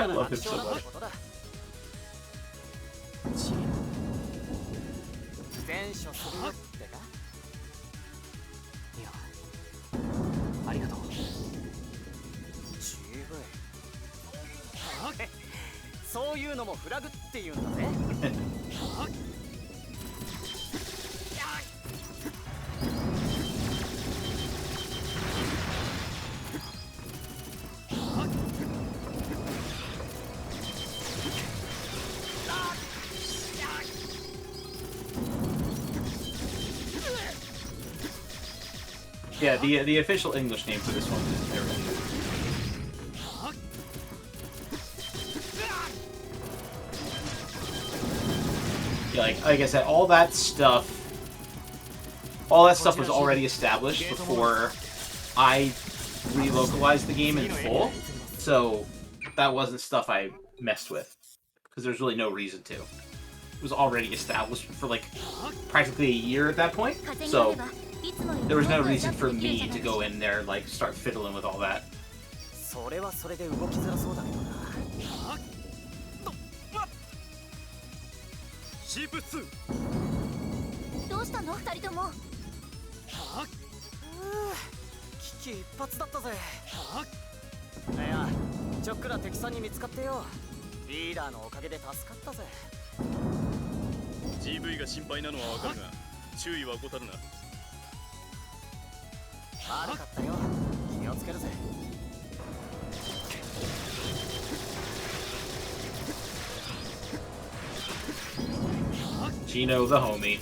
love him so much. 全処するよってか。いや、ありがとう。渋い。そういうのもフラグって言うんだぜ。Yeah, the official English name for this one is Eric. Yeah, like I said, all that stuff was already established before I relocalized the game in full, so that wasn't stuff I messed with because there's really no reason to. It was already established for like practically a year at that point, so there was no reason for me to go in there and like start fiddling with all that. それはそれで動きづらそうだけどな。シープ2。どうしたの2人とも。危機一髪だったぜ。いや、ちょっくら敵さんに見つかってよ。リーダーのおかげで助かったぜ。GV が心配なのはわかるが、注意は怠るな。悪かったよ。気をつけるぜ。Gino the homie.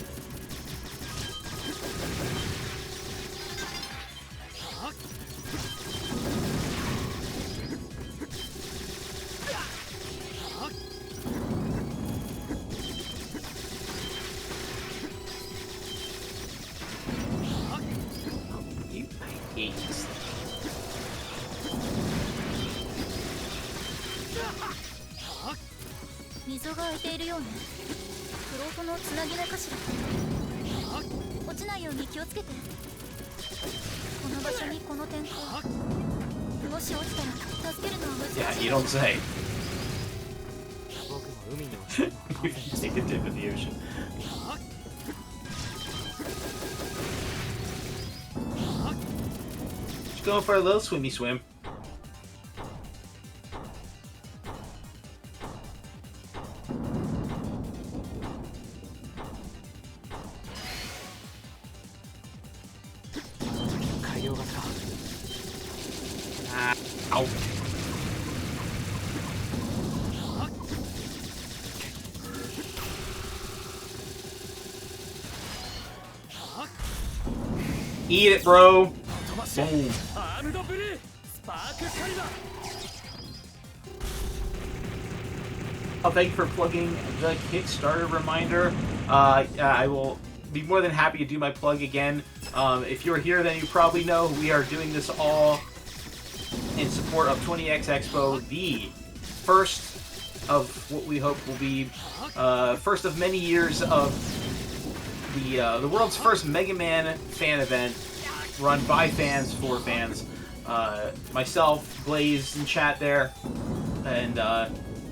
I hate this thing. 溝が開いているようね。フロートのつなぎ目かしら。落ちないように気をつけて。この場所にこの天候。もし落ちたら助けるのは難しい。Yeah, you don't say. 僕も海に落ちるのは You take the tip of the ocean. Just going for a little swimmy swim. Ow. Eat it, bro. Boom. Oh, thank you for plugging the Kickstarter reminder. I will be more than happy to do my plug again. If you're here, then you probably know we are doing this all in support of 20X Expo, the first of what we hope will be first of many years of the world's first Mega Man fan event run by fans for fans. Myself, Blaze in chat there, and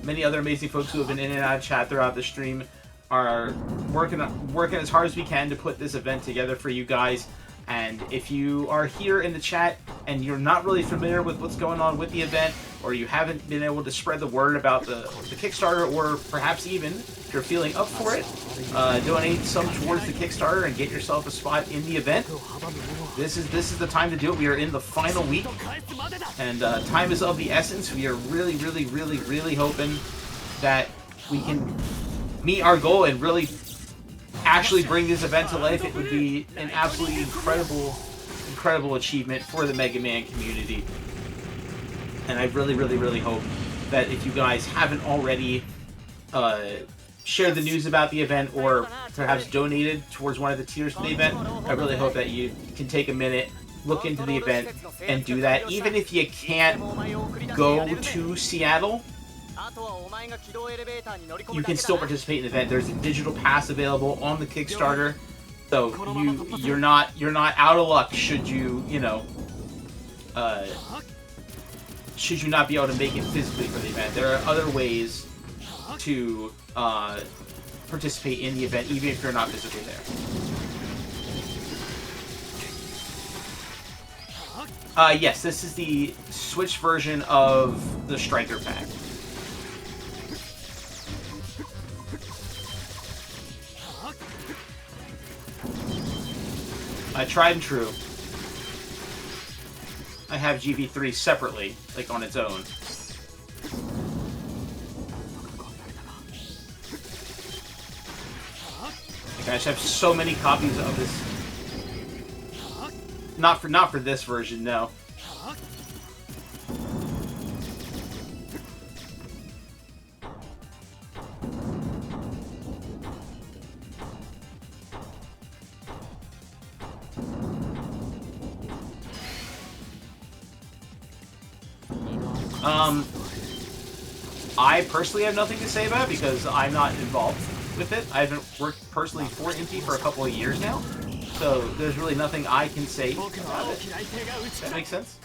many other amazing folks who have been in and out of chat throughout the stream are working as hard as we can to put this event together for you guys. And if you are here in the chat and you're not really familiar with what's going on with the event, or you haven't been able to spread the word about the Kickstarter, or perhaps even if you're feeling up for it, donate some towards the Kickstarter and get yourself a spot in the event. This is the time to do it. We are in the final week, and time is of the essence. We are really, really, really, really hoping that we can meet our goal and really actually bring this event to life. It would be an absolutely incredible achievement for the Mega Man community. And I really, really, really hope that if you guys haven't already shared the news about the event, or perhaps donated towards one of the tiers for the event, I really hope that you can take a minute, look into the event, and do that. Even if you can't go to Seattle, you can still participate in the event. There's a digital pass available on the Kickstarter, so you're not out of luck should you should you not be able to make it physically for the event. There are other ways to participate in the event, even if you're not physically there. Yes, this is the Switch version of the Striker Pack. Tried and true. I have GV3 separately, like on its own. Like, I just have so many copies of this. Not for this version, no. I personally have nothing to say about it because I'm not involved with it. I haven't worked personally for Inti for a couple of years now, so there's really nothing I can say about it. Does that make sense?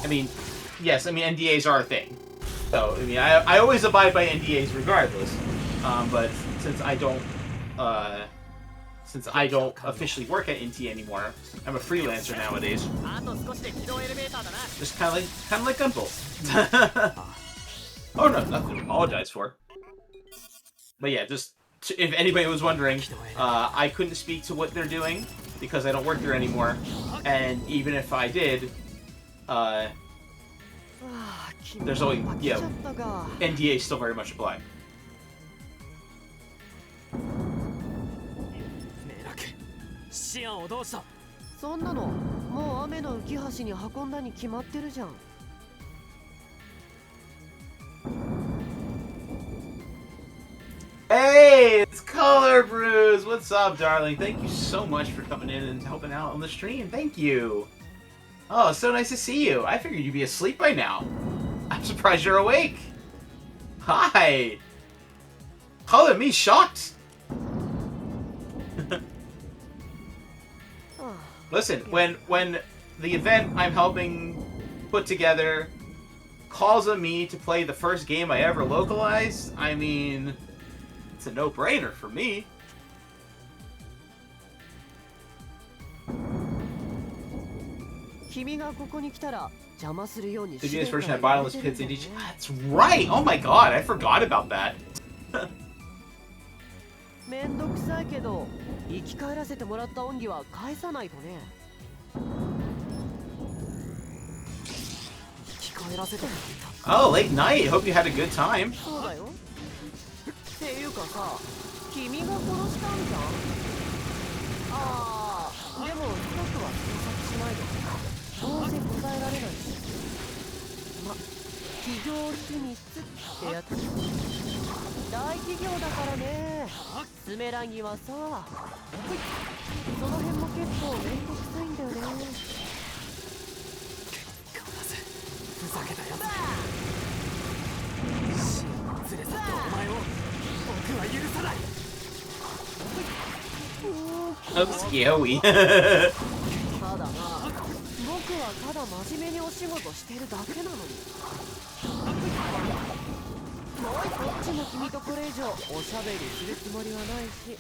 I mean, yes, I mean, NDAs are a thing. So, I mean, I always abide by NDAs regardless, but since I don't officially work at Inti anymore, I'm a freelancer nowadays. Just kind of like Gunvolt. Oh no, nothing to apologize for. But yeah, just if anybody was wondering, I couldn't speak to what they're doing because I don't work there anymore, and even if I did, there's always NDA still very much applied. シアンをどうした？そんなのもう雨の浮き橋に運んだに決まってるじゃん。Hey, it's Color Brews. What's up, darling? Thank you so much for coming in and helping out on the stream. Thank you. Oh, it's so nice to see you. I figured you'd be asleep by now. I'm surprised you're awake. Hi. Color me shocked. Listen, when the event I'm helping put together calls on me to play the first game I ever localized, I mean, it's a no-brainer for me. The GS version had bottomless pits in each. That's right! Oh my god, I forgot about that. めんどくさいけど生き返らせてもらった恩義は返さないとね。生き返らせてもらった。 Oh, late night. Hope you had a good time. そうだよ。っていうかさ、君が殺したんじゃん。ああ、でも深くは詮索しないで。どうせ答えられないし。ま、企業秘密ってやつ。大企業だからね。スメラギはさ、その辺も結構めんどくさいんだよね。結構だぜ、ふざけたやつ。死を連れ去ったお前を僕は許さない。Scary. ただな、僕はただ真面目にお仕事してるだけなのに。もうこっちも君とこれ以上おしゃべりするつもりはないし、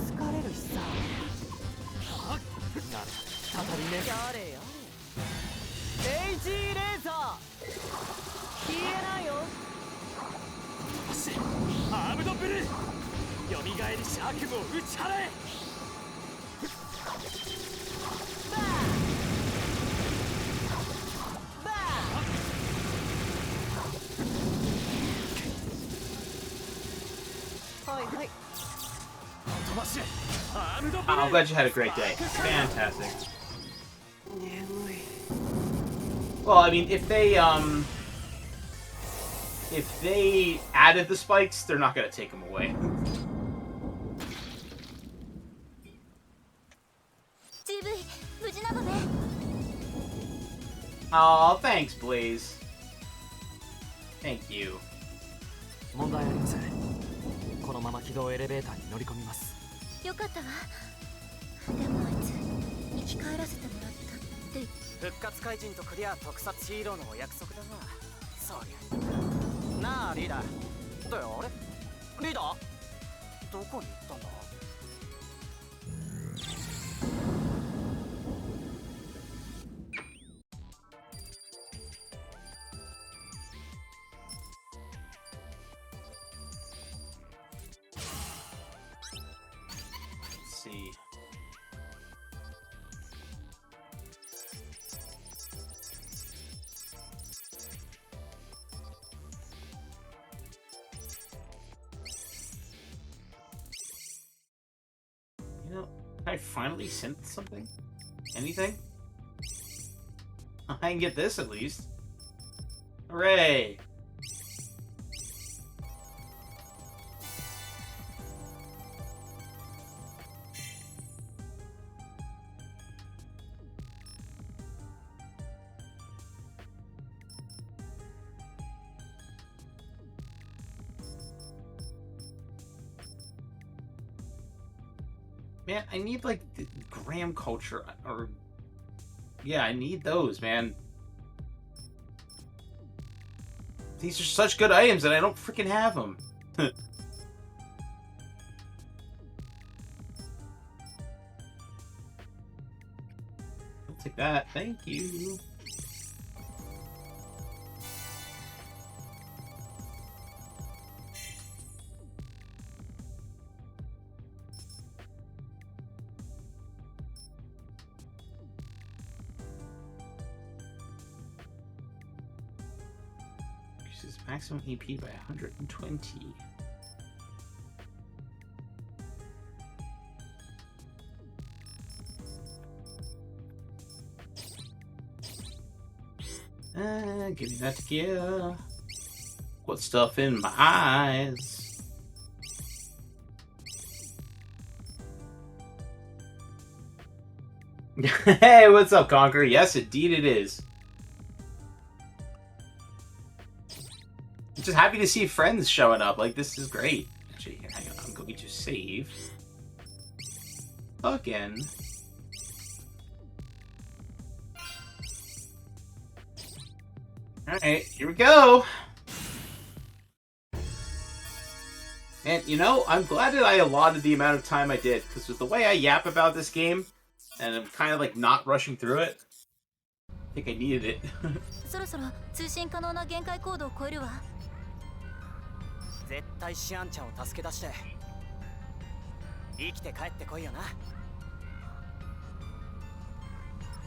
疲れるしさ。再びね。やれやれ。HE レーザー消えないよ。よし、アームドブルー、よみがえりし悪夢を打ち払え。はいはい。 I'm glad you had a great day. Fantastic. Well, I mean, if they added the spikes, they're not gonna take them away. Oh, thanks, Blaze. Thank you. 問題ありません。このまま軌道エレベーターに乗り込みます。よかったわ。でもあいつ生き返らせてもらったって。復活怪人とクリア特撮ヒーローのお約束だな。そりゃ。なあリーダー。だよあれ？リーダー？どこに行ったんだ？Let's see. You know, I finally sent something? Anything? I can get this at least. Hooray! Man, I need, like, the Graham culture, or... Yeah, I need those, man. These are such good items, and I don't freaking have them. I'll take that. Thank you. Maximum EP by 120. Give me that gear. Put stuff in my eyes. Hey, what's up, Conquer? Yes, indeed it is. Just happy to see friends showing up. Like, this is great. Actually, hang on. I'm going to save again. Alright, here we go. And, you know, I'm glad that I allotted the amount of time I did, because with the way I yap about this game, and I'm kind of, like, not rushing through it, I think I needed it. そろそろ通信可能な限界コードを超えるわ。絶対シアンちゃんを助け出して生きて帰ってこいよな。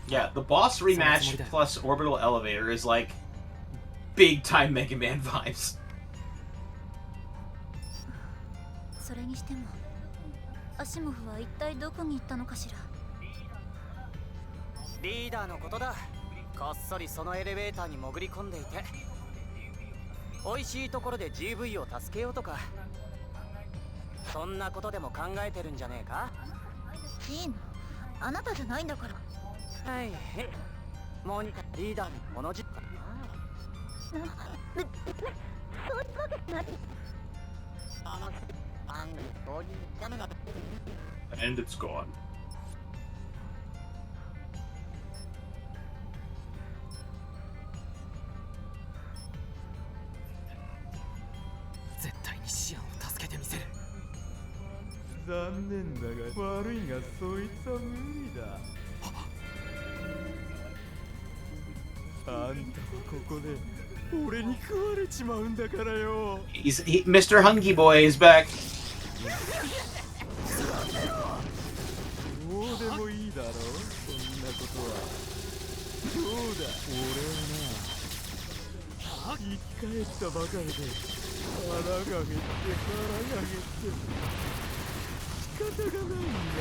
Yeah, the boss rematch plus orbital elevator is like big time Mega Man vibes. それにしてもアシモフは一体どこに行ったのかしら。リーダーのことだ。こっそりそのエレベーターに潜り込んでいて、美味しいところで GV を助けようとか、そんなことでも考えてるんじゃねえか。いいの、あなたじゃないんだから。はい、モニカリーダーに物じっかな。そういうわけない。そういうダメだ。And it's gone. 絶対にシアンを助けてみせる。残念だが悪いがそいつは無理だ。あんたはここで俺に食われちまうんだからよ。Mr. Hungry Boy is back. どうでもいいだろう、そんなことは。どうだ、俺はな、生き返ったばかりで腹が減って腹が減って仕方がないんだ。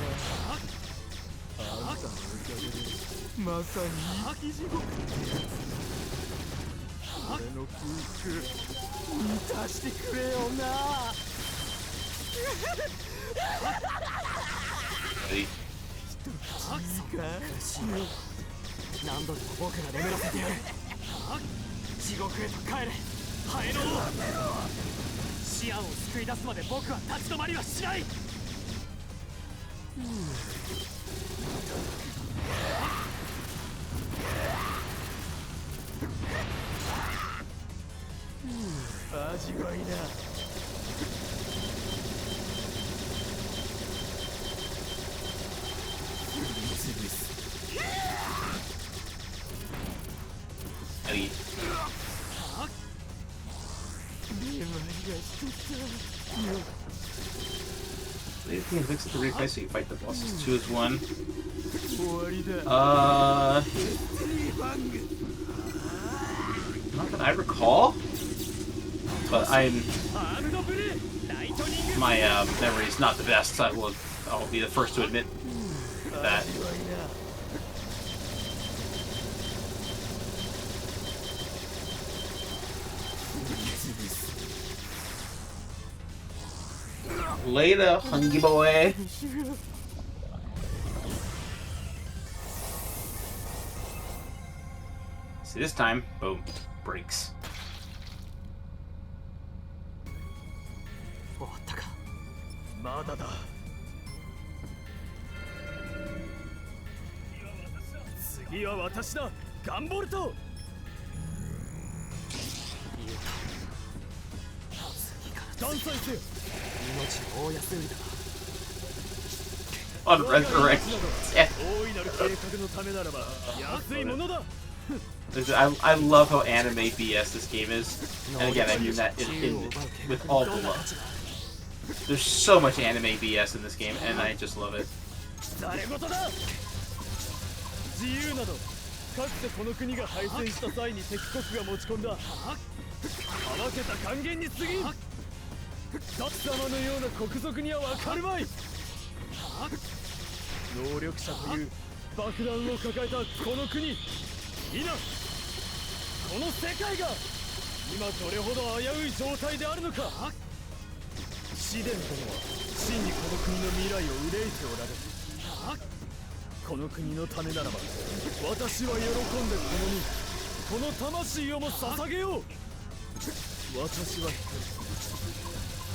あんたのおかげでまさに生き地獄ってやつ。俺の空腹満たしてくれよな。はい。いいか、何度でも僕が眠らせてやる。地獄へと帰れ、ハエの王。シアンを救い出すまで僕は立ち止まりはしない。味わいな。はい。Leave the index to replay so you fight the bosses 2 as 1. Not that I recall, but my memory is not the best. I'll be the first to admit that. Later, Hungry Boy. See, this time, boom, breaks. 終わったか。まだだ。次は私だ、ガンボルト。断罪せよ。命の大安売りだ。On resurrect. Yeah. 大いなる計画のためならば安いものだ。I love how anime BS this game is, and again I mean that with all the love. There's so much anime BS in this game, and I just love it. 誰事だ。自由などかつてこの国が敗戦した際に敵国が持ち込んだ合わせた還元に過ぎん。貴様のような国賊には分かるまい。能力者という爆弾を抱えたこの国、今この世界が今どれほど危うい状態であるのか。シデン殿は真にこの国の未来を憂いておられる。この国のためならば私は喜んでこの魂をも捧げよう。私は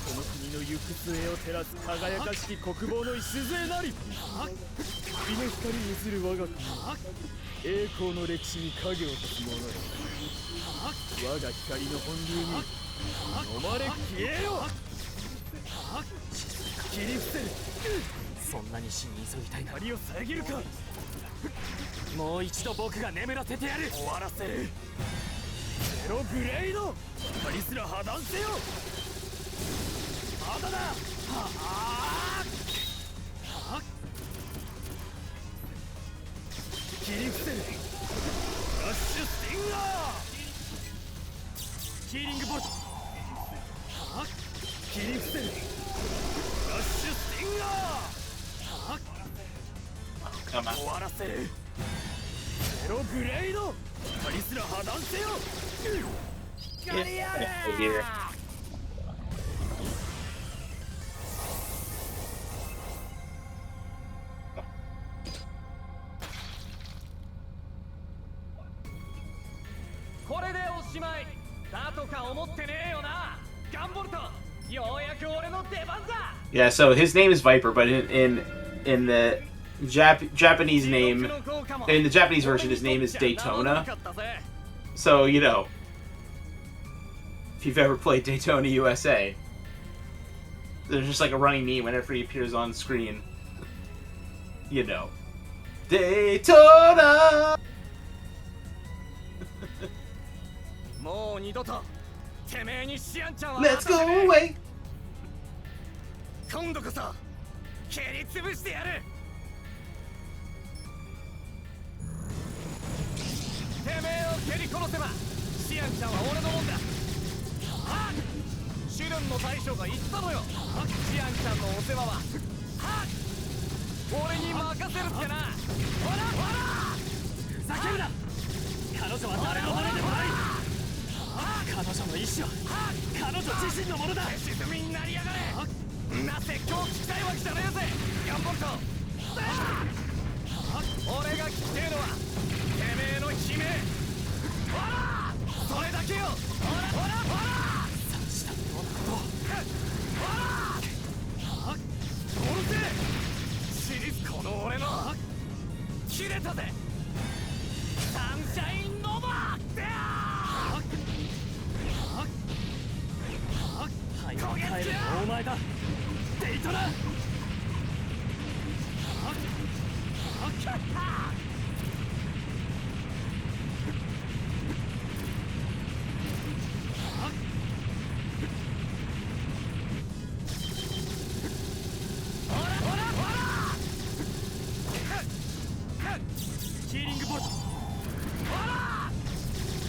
この国の行く末を照らす輝かしき国防の礎なり。日の光に映る我が国、栄光の歴史に影を落とす者よ。我が光の本流に飲まれ消えよ。切り伏せる。そんなに死に急ぎたいな。光を遮るか。もう一度僕が眠らせてやる。終わらせる。ゼログレイド、光すら破断せよ。まだだ。切り伏せる。ラッシュスティンガー。ヒーリングボルト。切り伏せる。ラッシュスティンガー。終わらせる。ゼログレイド、光すら破断せよ。光やれ。これでおしまいだとか思ってねえよな、ガンボルト。ようやく俺の出番だ。 Yeah, so his name is Viper, but in in the Japanese name, in the Japanese version, his name is Daytona. So, you know, if you've ever played Daytona USA, there's just like a running meme whenever he appears on screen. You know, Daytona! Let's go away! 今度こそ蹴り潰してやる。てめえを蹴り殺せばシアンちゃんは俺のもんだ。あっ試練の大将が言ったのよ。シアンちゃんのお世話は俺に任せるってな。ほらほらふざけるな。彼女は誰のものでもない。彼女の意志は彼女自身のものだ。沈みになりやがれ。なぜ今日聞きたいわけじゃねえぜガンボルト。俺が聞きてえのはてめえの悲鳴。ほらそれだけよ。ほらほらほら察したようなことを。ほら殺せシリーズこの俺の切れたぜサンシャインノバーってはい帰るのお前だデイトナ。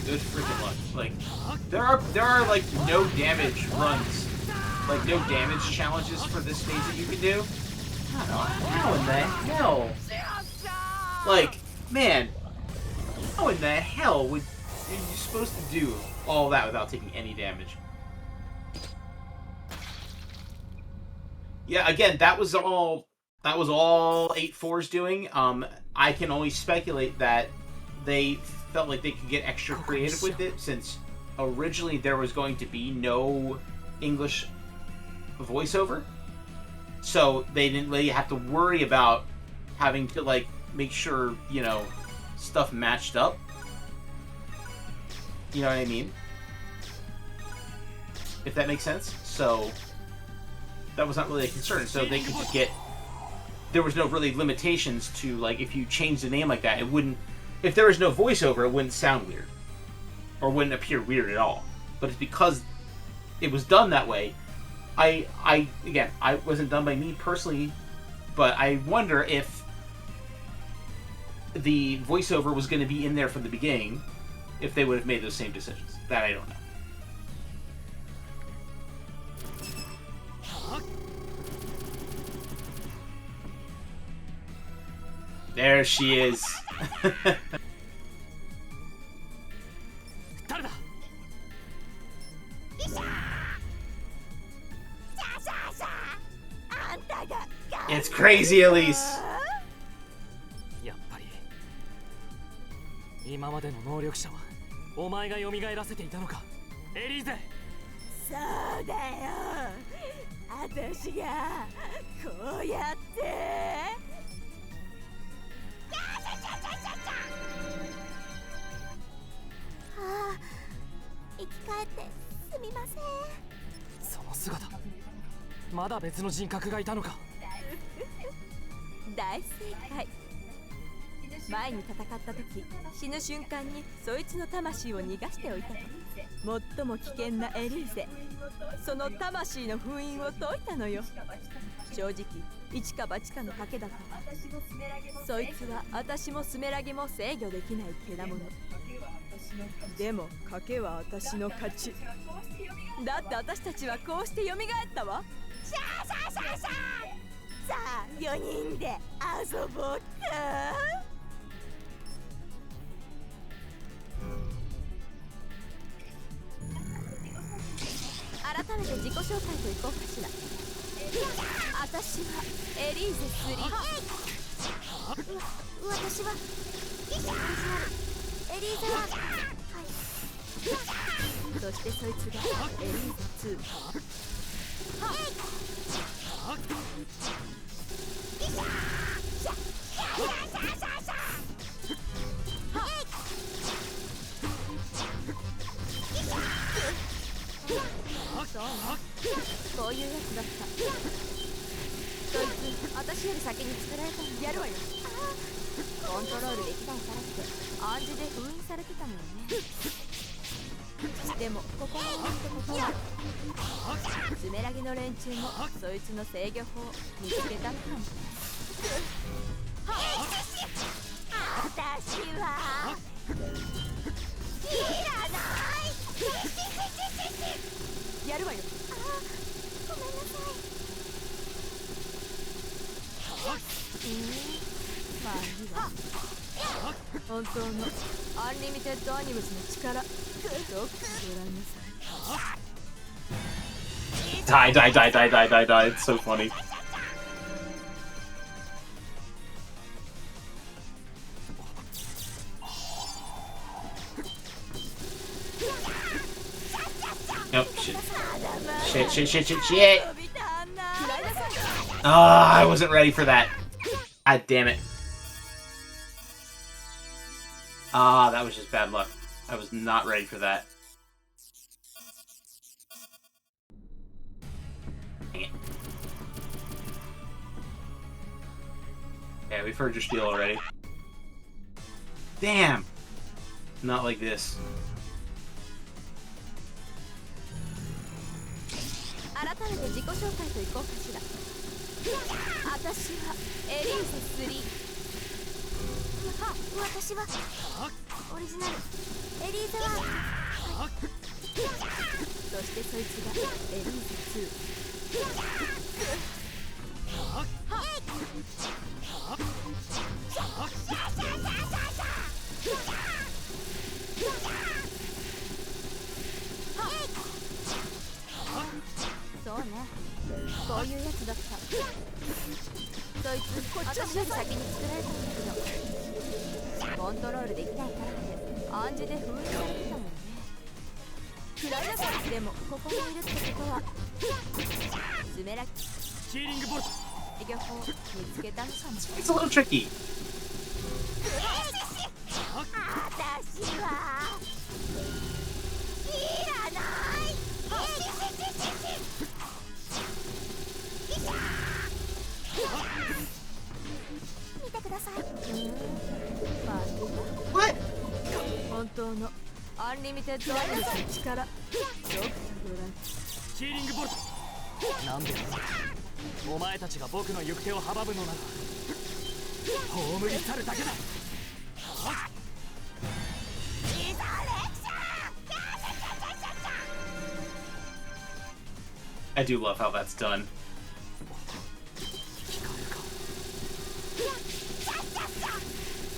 Good freaking luck. Like, there are like no damage runs, like no damage challenges for this stage that you can do. How in the hell? Like, man, how in the hell would you supposed to do all that without taking any damage? Yeah, again, that was all 8-4's doing. I can only speculate that they felt like they could get extra creative with it, since originally there was going to be no English voiceover, so they didn't really have to worry about having to like make sure, you know, stuff matched up. You know what I mean? If that makes sense. So that was not really a concern, so they could just get, there was no really limitations to, like, if you changed the name like that, it wouldn't, if there was no voiceover, it wouldn't sound weird. Or wouldn't appear weird at all. But it's because it was done that way. Again, I wasn't done by me personally, but I wonder if the voiceover was going to be in there from the beginning, if they would have made those same decisions. That I don't know. There she is. It's crazy, Elise. やっぱり今までの能力者はお前が蘇らせていたのか、エリーゼ。そうだよ。私がこうやって。ああ、生き返ってすみません。その姿、まだ別の人格がいたのか。大正解。前に戦った時、死ぬ瞬間にそいつの魂を逃がしておいたの。最も危険なエリーゼ、その魂の封印を解いたのよ。正直一か八かの賭けだったわ。そいつは私もスメラギも制御できない獣。でも賭けは私の勝ち。だって私たちはこうして蘇ったわ。シャーシャーシャーシャー。さあ4人で遊ぼうか。改めて自己紹介といこうかしら。私はエリーゼスリ。私はエリーゼ1。はい。そしてそいつがエリーゼ2。こういうやつだった。そいつ私より先に作られたの。やるわよ。コントロールできないからって暗示で封印されてたのよね。でもここにいるってことはスメラギの連中もそいつの制御法を見つけたのかも。私はいらない。やるわよ。ごめんなさい。まあいいわ。本当のアンリミテッドアニムスの力どっかご覧なさい。Die. It's so funny. Oh, shit. Ah, I wasn't ready for that. God damn it. Ah, that was just bad luck. I was not ready for that. Dang it. Yeah, we've heard your spiel already. Damn! Not like this. 改めて自己紹介といこうかしら。私はエリーゼ3。私はオリジナルエリーゼ1。そしてそいつがエリーゼ2。そうね、こういうやつだった。そいつ私より先に作られたんだけどコントロールできないからって暗示で封印されてたもんね。嫌いなさい。でもここにいるってことはスメラキヒーリングボルト制御法見つけたのかも。 It's a little tricky. 私はいらない。見てください。What? 本当のアンリミテッドアニメスの力どっかご覧。ヒーリングボルトなんでだお前たちが僕の行く手を阻むのなら葬り去るだけだ。I do love how that's done.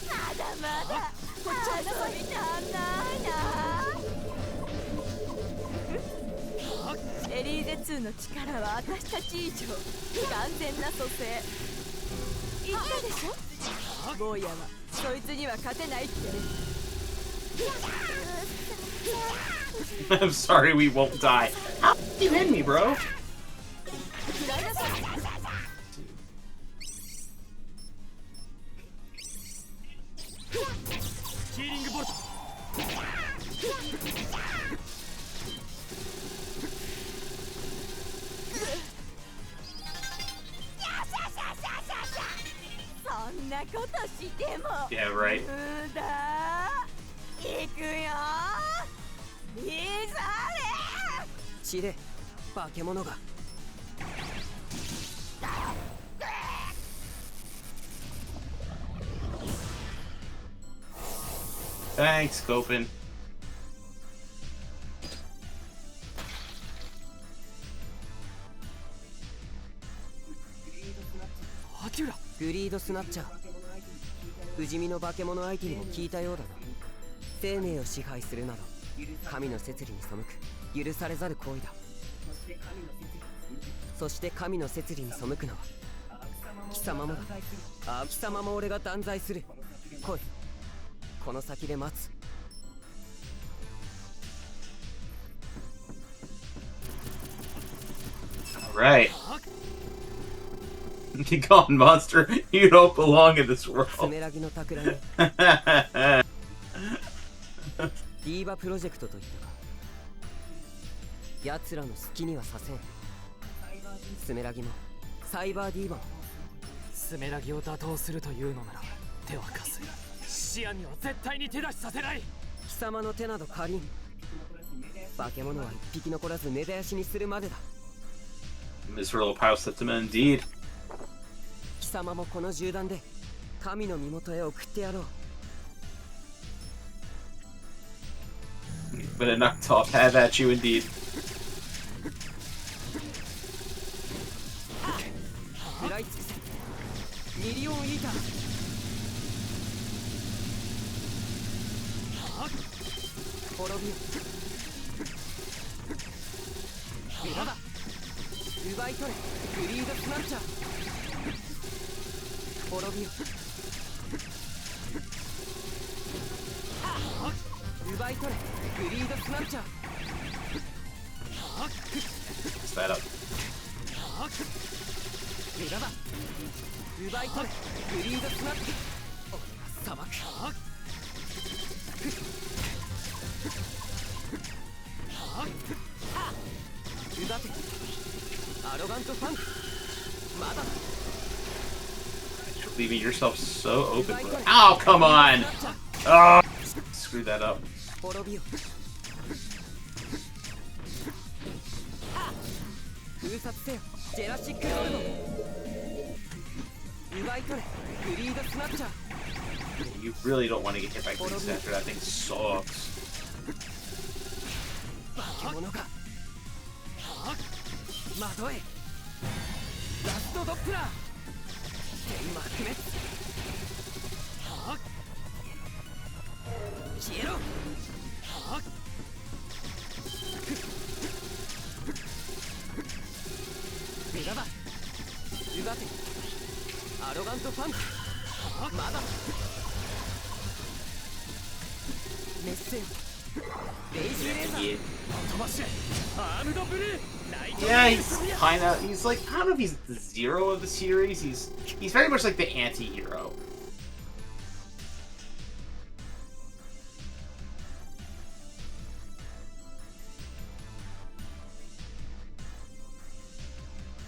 まだまだこっちは遊び足んないな。エリーゼ2の力は私たち以上完全な蘇生。言ったでしょ、坊やはそいつには勝てないってね。I'm sorry we won't die. How did you hit me, bro? 嫌いなさい。ヒーリングボルトそんなことしても Yeah, right. 無駄。行くよいざれ。知れ化け物が。Thanks, Copen. グリードスナッチャー。不死身の化け物相手にも聞いたようだな。生命を支配するなど神の摂理に背く許されざる行為だ。そして神の摂理に背くのは貴様もだ。貴様も俺が断罪する。来い、この先で待つ。Right. Be gone, monster. You don't belong in this world. スメラギの企みディーバプロジェクトといったか奴らの好きにはさせんスメラギもサイバーディーバもスメラギを打倒するというのなら手は貸す。シアンには絶対に手出しさせない。貴様の手など借りん化け物は一匹残らず根絶やしにするまでだ Miserable Pile Septima indeed. 貴様もこの銃弾で神の身元へ送ってやろう But a knocked off have at you indeed. 食らいつくぜミリオンイーター滅びよ裏だ奪い取れグリードスナッチャー滅びよ奪い取れグリードスナッチャー What's that up? 裏だ奪い取れグリードスナッチャー俺が裁く奪てアロガントファンクまだ You're leaving yourself so open, bro. Oh, come on! Oh, screw that up. 滅びよ封殺せよジェラシックゴルド奪い取れグリードスナッチャー You really don't want to get hit by Green Center. That thing sucks. 化け物か窓へラストドップラー天幕滅消えろメガバ奪てアロガントファンクまだメッセンレイジーレーザー Yeah, he's like, I don't know if he's the zero of the series. He's very much like the anti-hero.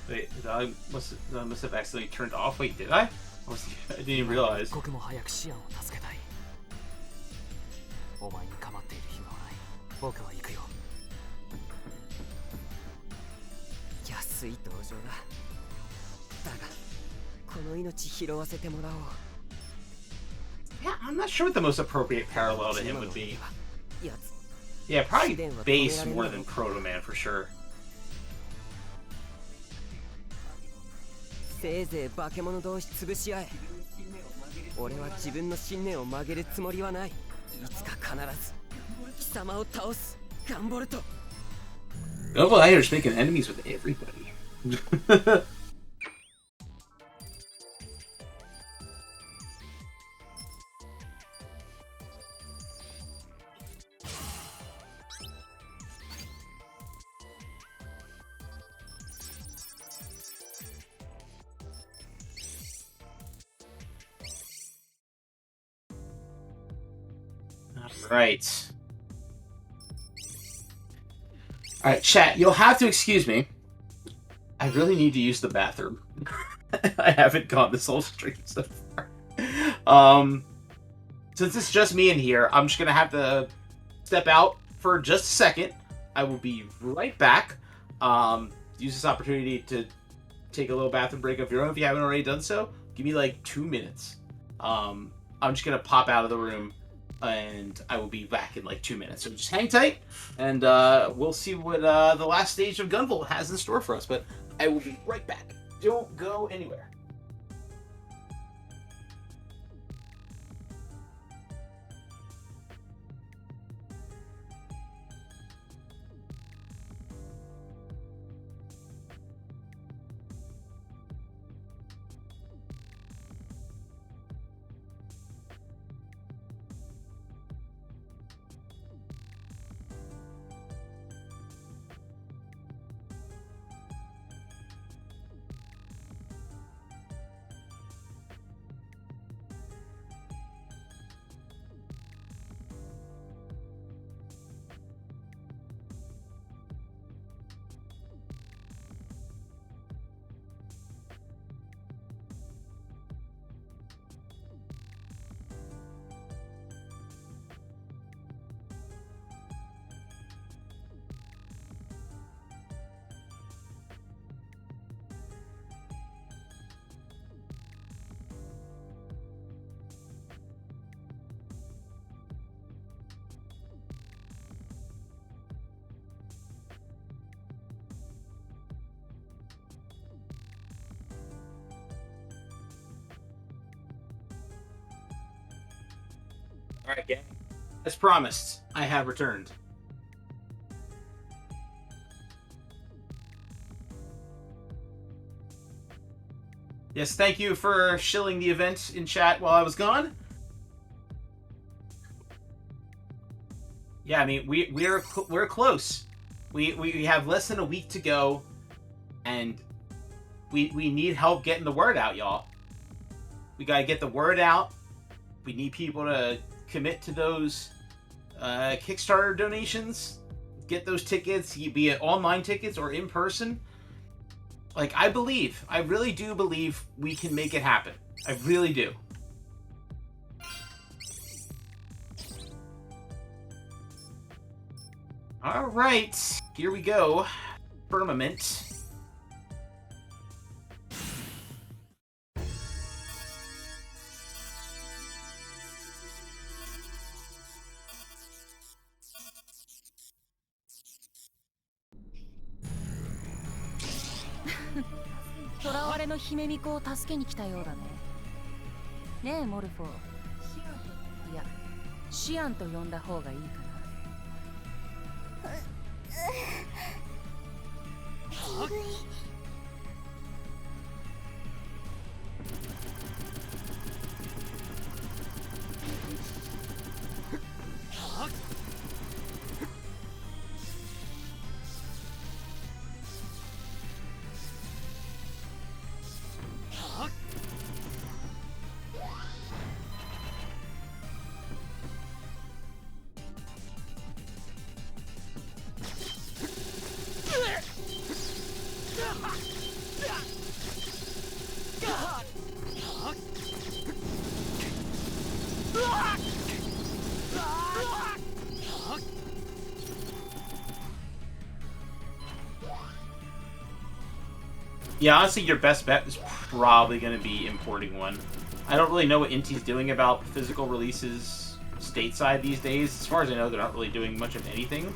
Wait, I must have accidentally turned off. Wait, did I? I didn't even realize. 一刻も早くシアンを助けたい。お前に構っている暇はない。僕は行くよ。安い同情だ。だが、この命拾わせてもらおう。Yeah, I'm not sure what the most appropriate parallel to him would be. Yeah, probably base more than Proto Man for sure. せいぜい化け物同士潰し合え。俺は自分の信念を曲げるつもりはない。いつか必ず貴様を倒すガンボルト。Noble Irish making enemies with everybody. Right. Alright, chat, you'll have to excuse me. I really need to use the bathroom. I haven't gone this whole stream so far. Since it's just me in here, I'm just gonna have to step out for just a second. I will be right back. Use this opportunity to take a little bathroom break of your own if you haven't already done so. Give me like 2 minutes. I'm just gonna pop out of the room and I will be back in like 2 minutes. So just hang tight, and we'll see what the last stage of Gunvolt has in store for us. But I will be right back. Don't go anywhere. Alright, gang. As promised, I have returned. Yes, thank you for shilling the event in chat while I was gone. Yeah, I mean, we're close. We have less than a week to go, and we need help getting the word out, y'all. We gotta get the word out. We need people to commit to those Kickstarter donations. Get those tickets, be it online tickets or in person. Like, I really do believe we can make it happen. I really do. Alright, here we go. Firmament.囚われの姫巫女を助けに来たようだね。ねえモルフォ。いや、シアンと呼んだ方がいいかな。Yeah, honestly, your best bet is probably going to be importing one. I don't really know what Inti's doing about physical releases stateside these days. As far as I know, they're not really doing much of anything.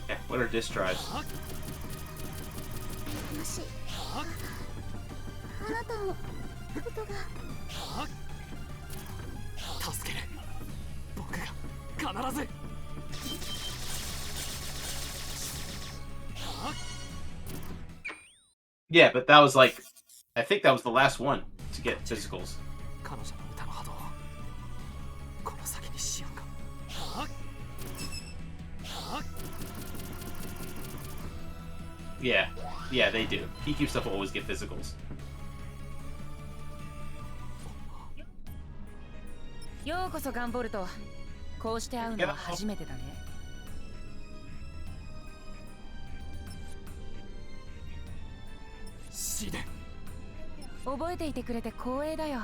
Yeah, what are disk drives? Yeah, but that was like, I think that was the last one to get physicals. Yeah, they do. PQ stuff will always get physicals. ようこそガンボルト。こうして会うのは初めてだね。シデン。覚えていてくれて光栄だよ。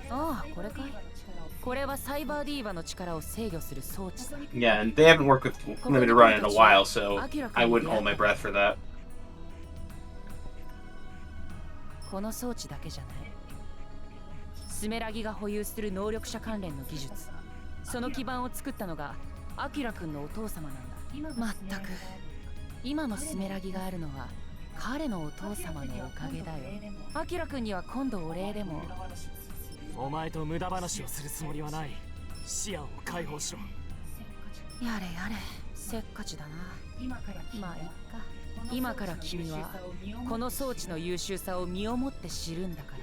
ああ、これかい。これはサイバーディーバの力を制御する装置さ。Yeah, and they haven't worked with Limited Run in a while, so I wouldn't hold my breath for that. この装置だけじゃない。スメラギが保有する能力者関連の技術。その基盤を作ったのがアキラ君のお父様なんだ。まったく。今のスメラギがあるのは彼のお父様のおかげだよ。アキラ君には今度お礼でも。お前と無駄話をするつもりはない。視野を解放しろ。やれやれ、せっかちだな。まあいっか。今から君はこの装置の優秀さを身をもって知るんだから。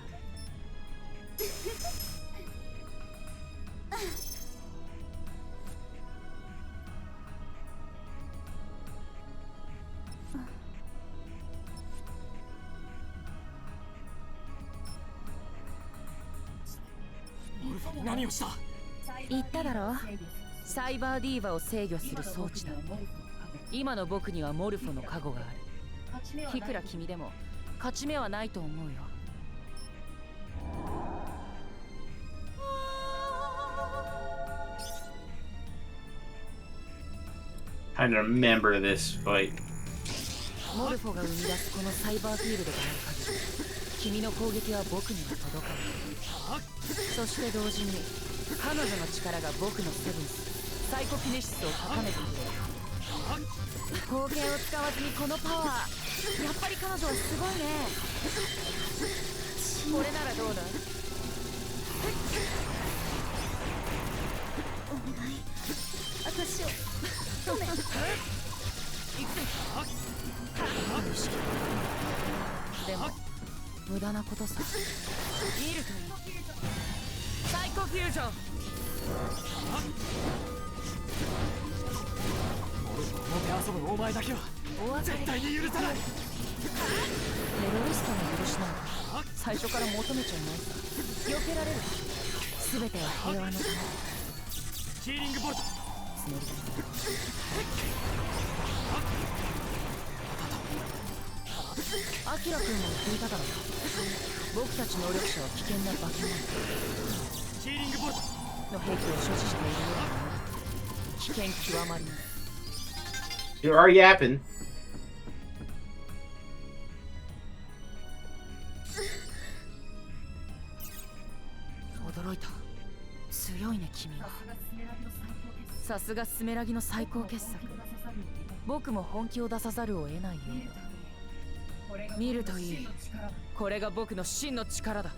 何をした？言っただろ。サイバーディーバを制御する装置だ。今の僕にはモルフォの加護がある。いくら君でも勝ち目はないと思うよ。Trying to remember this fight. モルフォが生み出すこのサイバーフィールドがある限り、君の攻撃は僕には届かない。そして同時に彼女の力が僕のセブンスサイコキネシスを高めてくれる。貢献を使わずにこのパワー、やっぱり彼女はすごいね。これならどうだ？お願い、私を止め。でも無駄なことさ。見るといい。サイコフュージョン。もて遊ぶお前だけは絶対に許さない。テロリストの許しなんか最初から求めちゃいないさ。避けられる。全ては平和のため。ヒーリングボルト。つもりだ。アキラ君も言っていただろう。僕たち能力者は危険な化け物。ヒーリングボルトの兵器を所持しているような危険極まりない。You are yapping. 驚いた。強いね君は。さすがスメラギの最高傑作。僕も本気を出さざるを得ないよ。見るといい。これが僕の真の力だ。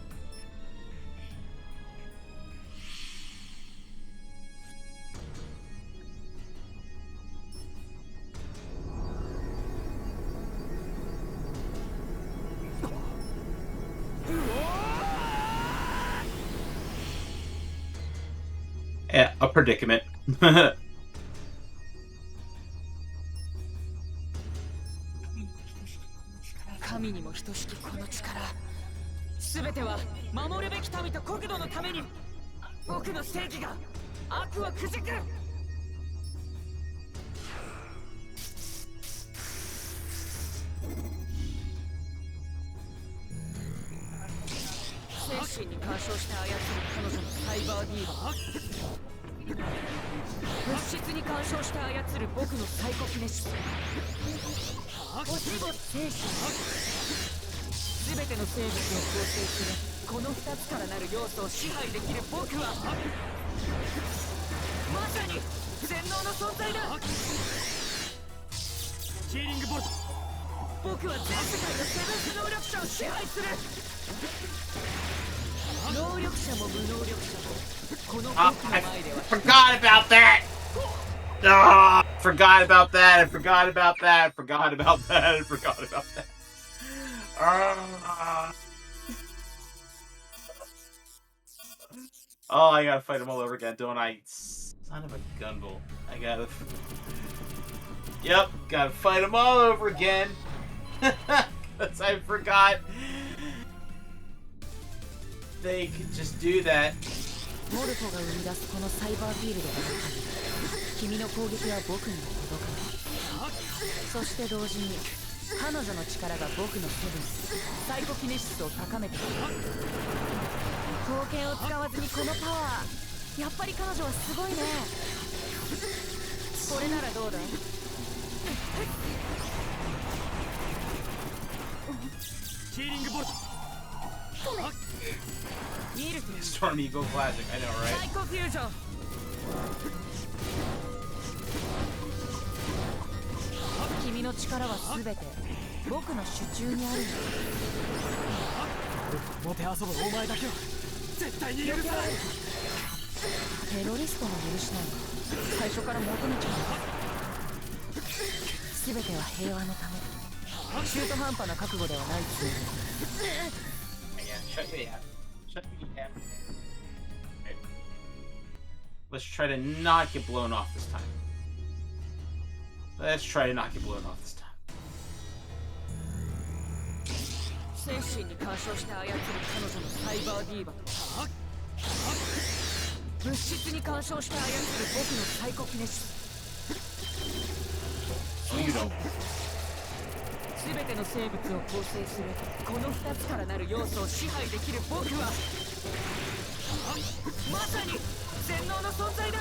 Yeah, a predicament. 神にも等しきこの力、すべては守るべき民と国土のために。僕の正義が悪はくじく。精神に干渉して操る彼女のサイバーディーバー、物質に干渉して操る僕のサイコキネシス、精神、すべての生物を構成するこの2つからなる要素を支配できる僕はまさに全能の存在だ。ヒーリングボルト。僕は全世界のセブンス能力者を支配する。能力者も無能力者もこの僕の前では。Forgot about that. Ah, forgot about that. I forgot about that. Forgot about that. I forgot about that. Oh, I gotta fight them all over again, don't I? Son of a gunvolt. I gotta. Yep, gotta fight them all over again. Because I forgot. They could just do that. モルフォが生み出すこのサイバーフィールドがある限り、君の攻撃は僕には届かない。そして同時に彼女の力が僕のセブンスサイコキネシスを高めている。刀剣を使わずにこのパワー、やっぱり彼女はすごいね。これならどうだ？ヒーリングボルト。見ると Storm Eagle Classic, I know, サ right? イコフュージョン。君の力はすべて僕の手中にあるんだ。もてあそぶお前だけは絶対に許さない。テロリストの許しなんか最初から求めちゃう。すべては平和のため。中途半端な覚悟ではないつもり。 Shut me up. Shut me up. Okay. Let's try to not get blown off this time. Let's try to not get blown off this time. 精神に干渉して操る彼女のサイバーディーバと物質に干渉して操る僕のサイコキネシス。 You don't. すべての生物を構成するこの2つからなる要素を支配できる僕はまさに全能の存在だ。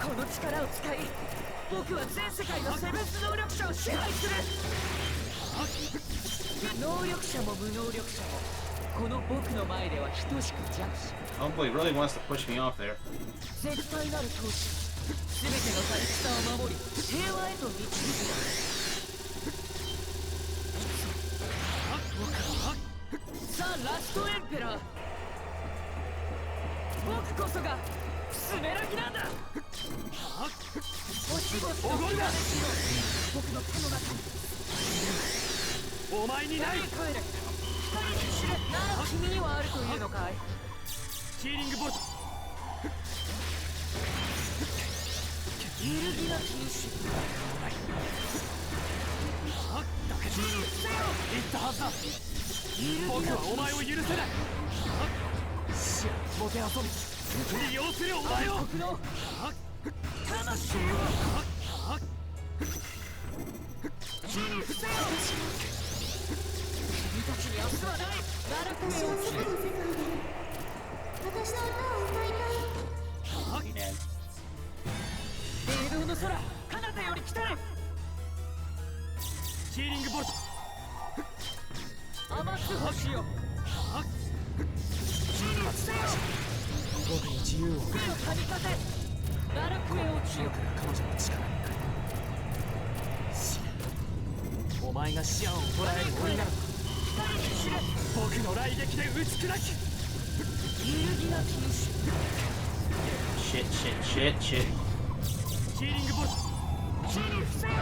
ここの力を使い、僕は全世界のセブンス能力者を支配する。能力者も無能力者もこの僕の前では等しく弱視。 Oh boy, he really wants to push me off there. 絶対なる闘志、全ての大草を守り平和へと導く。さあラストエンペラー、僕こそがスメラギなんだ。お仕事の気ができよ僕の手の中に。お前にない声だけど光に知れなら君にはあるというのかい。ヒーリングボルト。揺るぎなき意志。言ったはずだ。僕はお前を許せない。しやボケ遊び利用するお前を。僕の魂を君たちに明日はない。ラルクメを知る。私の歌を歌いたい。霊道の空、彼方より来たれ。ヒーリングボルト。余す星よ。僕に自由をくれ。手をかみ立て。ラルクメを知よ。彼女の力になる。シアン、お前がシアンを捕らえる鬼なのか。光に知れ。僕の雷撃で打ち砕き。揺るぎなき意志。Shit, shit, shit, shit. ヒーリングボルト。地に伏せよ。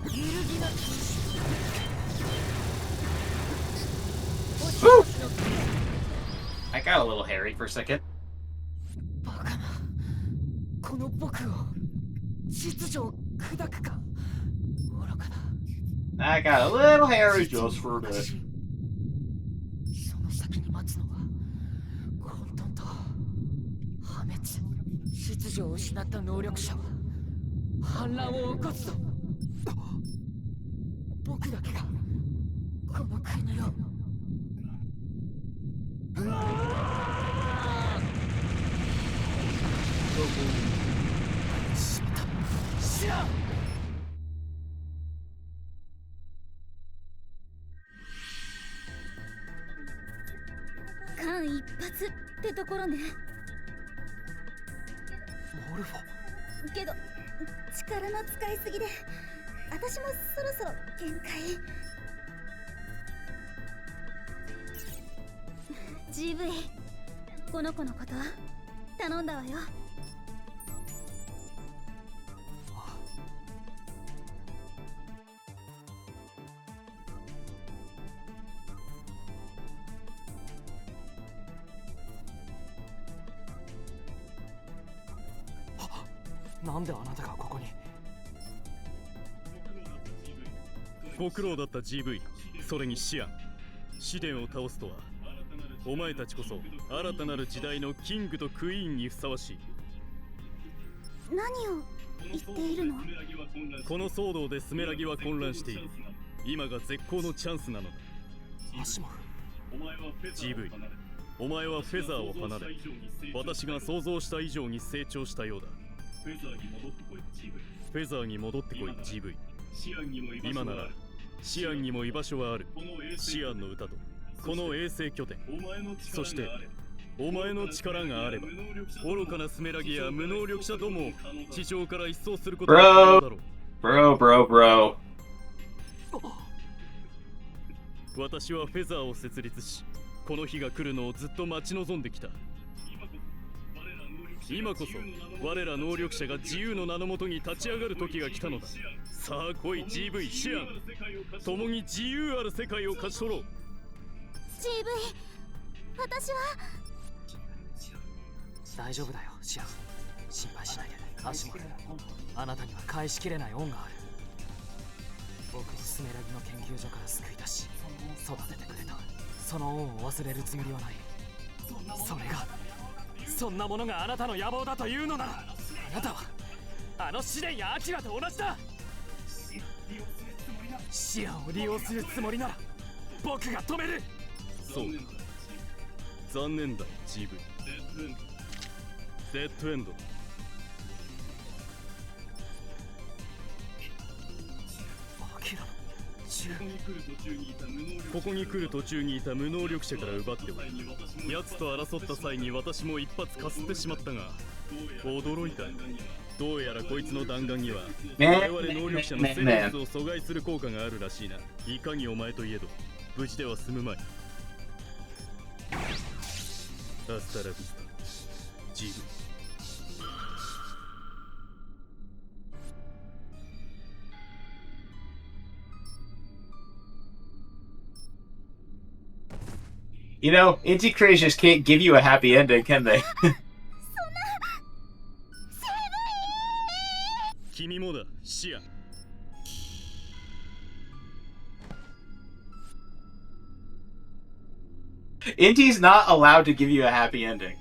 揺るぎなき意志。Woo! I got a little hairy for a second. バカな、この僕を秩序を砕くか。愚かな。 I got a little hairy just for a bit. その先に待つのは混沌と破滅。秩序を失った能力者は反乱を起こすぞ。僕だけがこの国を。しまった。知らん。間一髪ってところね。モルフォ。けど力の使いすぎで私もそろそろ限界。GV、 この子のこと頼んだわよ。なんであなたがここに。ご苦労だった GV、 それにシアン、試練を倒すとはお前たちこそ新たなる時代のキングとクイーンにふさわしい。何を言っているの？この騒動でスメラギは混乱している。今が絶好のチャンスなのだ。アシモフ。 GV、 お前はフェザーを離れ、私が想像した以上に成長したようだ。フェザーに戻ってこい GV。 今ならシアンにも居場所はある。シアンの歌とこの衛星拠点、そしてお前の力があれば愚かなスメラギや無能力者どもを地上から一掃することが可能だろう。Bro. 私はフェザーを設立し、この日が来るのをずっと待ち望んできた。今こそ我ら能力者が自由の名のもとに立ち上がる時が来たのだ。さあ来い GV、 シアン、共に自由ある世界を勝ち取ろう。 GV、 私は大丈夫だよシアン、心配しないで。アシモフ、あなたには返しきれない恩がある。僕をスメラギの研究所から救い出し育ててくれた。その恩を忘れるつもりはない。それが、そんなものがあなたの野望だというのなら、あなたはあの試練やアキラと同じだ。シアンを利用するつもりなら僕が止める。そうか、残念だ GV。デッドエンド、ここに来る途中にいた無能力者から奪っており、奴と争った際に私も一発かすってしまったが、驚いた。どうやらこいつの弾丸には我々能力者の戦術を阻害する効果があるらしいな。いかにお前といえど無事では済むまい。アスタラビスタ、ジグ。You know, Inti Creates just can't give you a happy ending, can they? 君もだ、シアン。Inti's not allowed to give you a happy ending.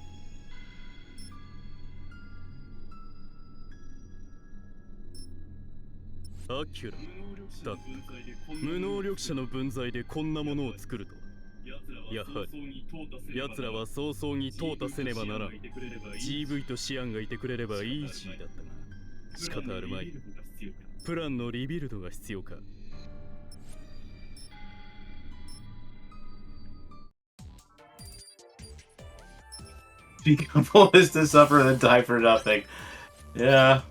アキュラだった。無能力者の分際でこんなものを作るとは。やはり奴らは早々に淘汰せねばならん。 GV とシアンがいてくれればイージーだったが、仕方あるまい。プランのリビルドが必要か。Gunvolt is to suffer than die for nothing. Yeah.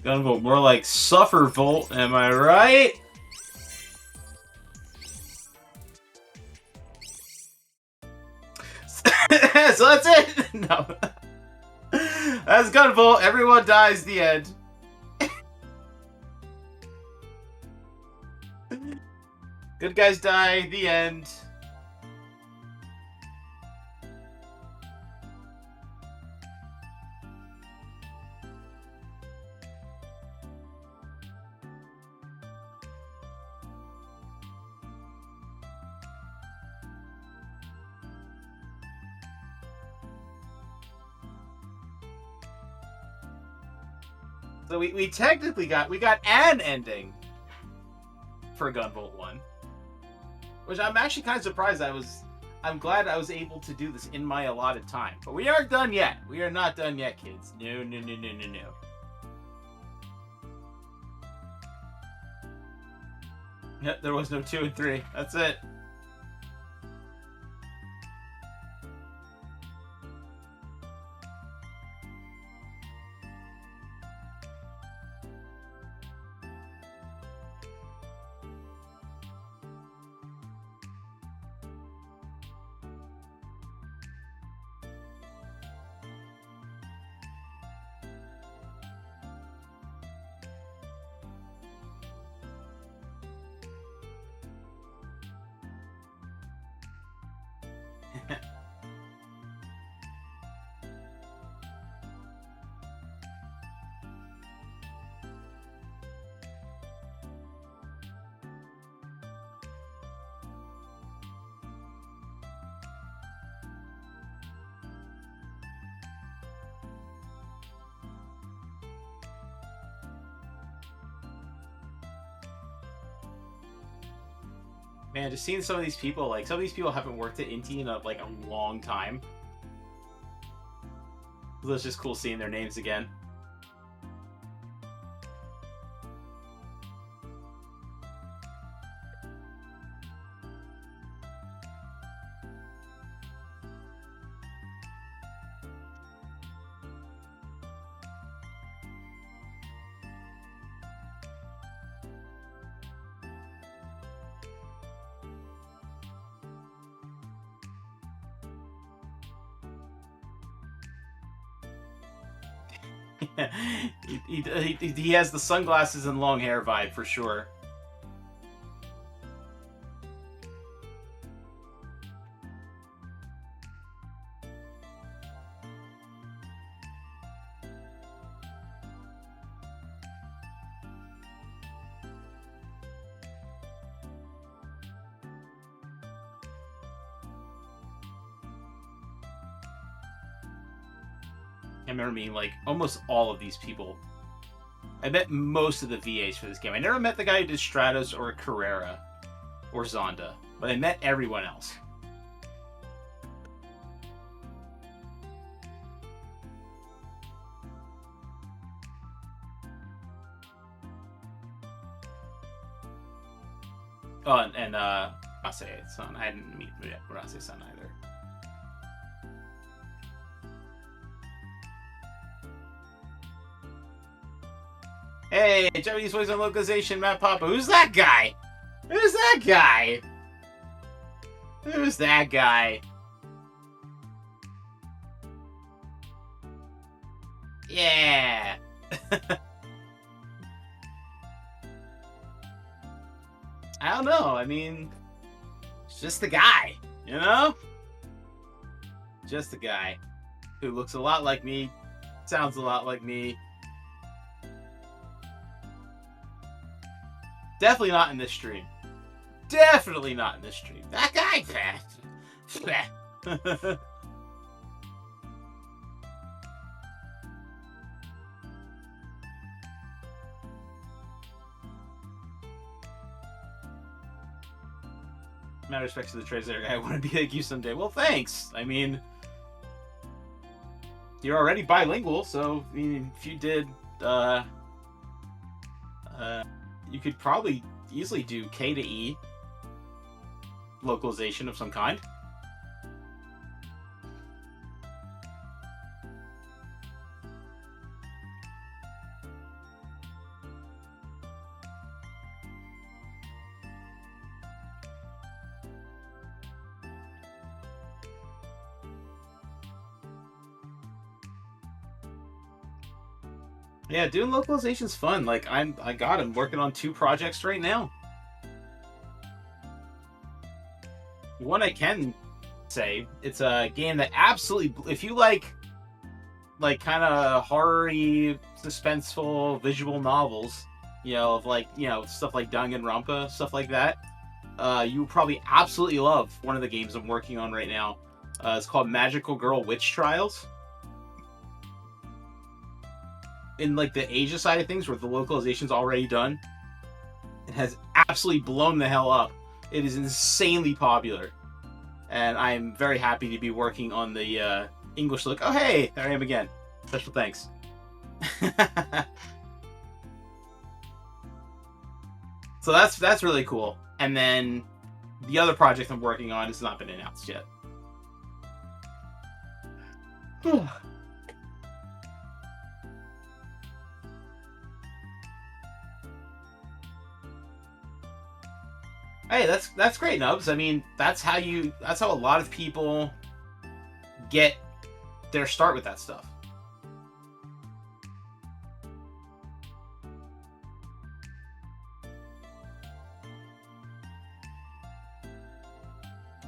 Gunvolt, more like suffer Volt, am I right? So that's it! No. That's Gunvolt, everyone dies, the end. Good guys die, the end. So we technically got an ending for Gunvolt 1. Which I'm actually kind of surprised I'm glad I was able to do this in my allotted time. But we aren't done yet. We are not done yet, kids. No, no, no, no, no, no. Yep, there was no 2 and 3. That's it. Man, just seeing some of these people, like, some of these people haven't worked at Inti in a long time. So it's just cool seeing their names again. He has the sunglasses and long hair vibe for sure. I remember meeting, like, almost all of these people. I met most of the VAs for this game. I never met the guy who did Stratos or Carrera or Zonda, but I met everyone else. Oh, and Murase-san. I didn't meet Murase-san either. Hey, Japanese voice on localization, Matt Papa. Who's that guy? Who's that guy? Who's that guy? Yeah. I don't know. I mean, it's just the guy, you know? Just a guy who looks a lot like me, sounds a lot like me. Definitely not in this stream. Definitely not in this stream. That guy, Mad respects to the translator guy. I want to be like you someday. Well, thanks. I mean, you're already bilingual, so I mean, if you did, you could probably easily do K to E localization of some kind. Yeah, doing localization's fun. Like I'm working on 2 projects right now. One I can say, it's a game that absolutely, if you like kind of horror-y, suspenseful visual novels, you know, of like, you know, stuff like Danganronpa, stuff like that, you would probably absolutely love one of the games I'm working on right now. It's called Magical Girl Witch Trials. In like the Asia side of things, where the localization's already done, it has absolutely blown the hell up. It is insanely popular, and I'm very happy to be working on the English look. Oh hey, there I am again. Special thanks. So that's really cool. And then the other project I'm working on has not been announced yet. Hey, that's great, Nubs. I mean, that's how a lot of people get their start with that stuff.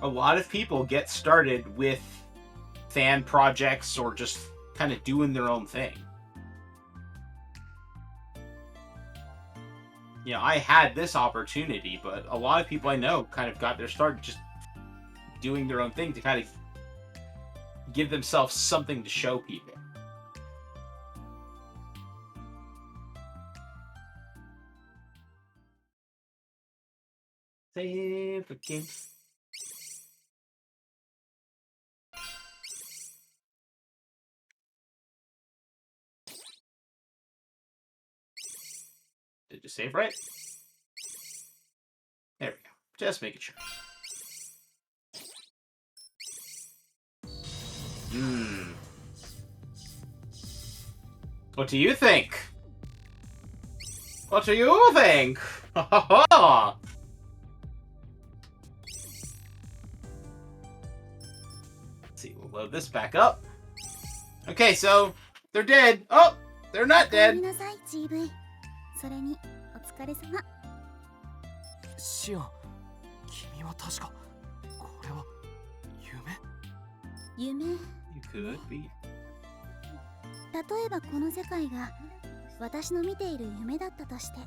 A lot of people get started with fan projects or just kind of doing their own thing. You know, I had this opportunity, but a lot of people I know kind of got their start just doing their own thing to kind of give themselves something to show people. Save again. Did you save right? There we go. Just making sure. What do you think? What do you think? Let's see, we'll load this back up. Okay, so they're dead. Oh, they're not dead. それにお疲れ様。シオン、君は確かこれは夢？夢。You could be. 例えばこの世界が私の見ている夢だったとして、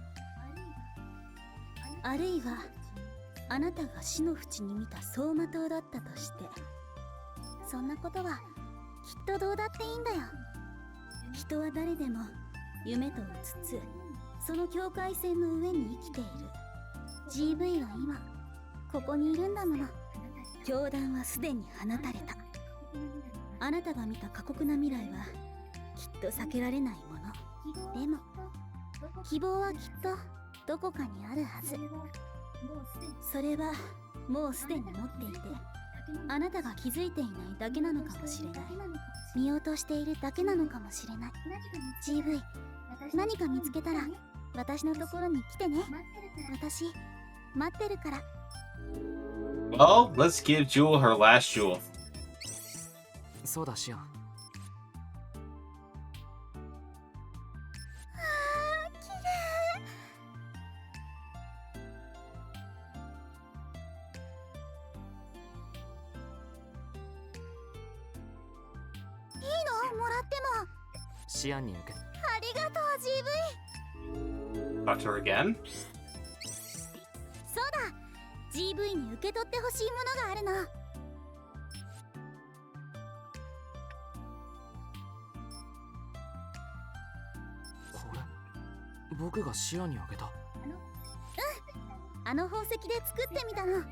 あるいはあなたが死の淵に見た走馬灯だったとして、そんなことはきっとどうだっていいんだよ。人は誰でも夢とうつつ、その境界線の上に生きている。 GV は今ここにいるんだもの。教団はすでに放たれた。あなたが見た過酷な未来はきっと避けられないもの。でも希望はきっとどこかにあるはず。それはもうすでに持っていて、あなたが気づいていないだけなのかもしれない。見落としているだけなのかもしれない。 GV、 何か見つけたら私のところに来てね。私待ってるから。 Well, let's give Jewel her last jewel. そうだシアン。綺麗。いいの？もらっても。シアンに受け。ありがとう GV。 Talk to her again. そうだ、 GV に受け取ってほしいものがあるの。これ僕がシアンにあげた。あの宝石で作ってみたの。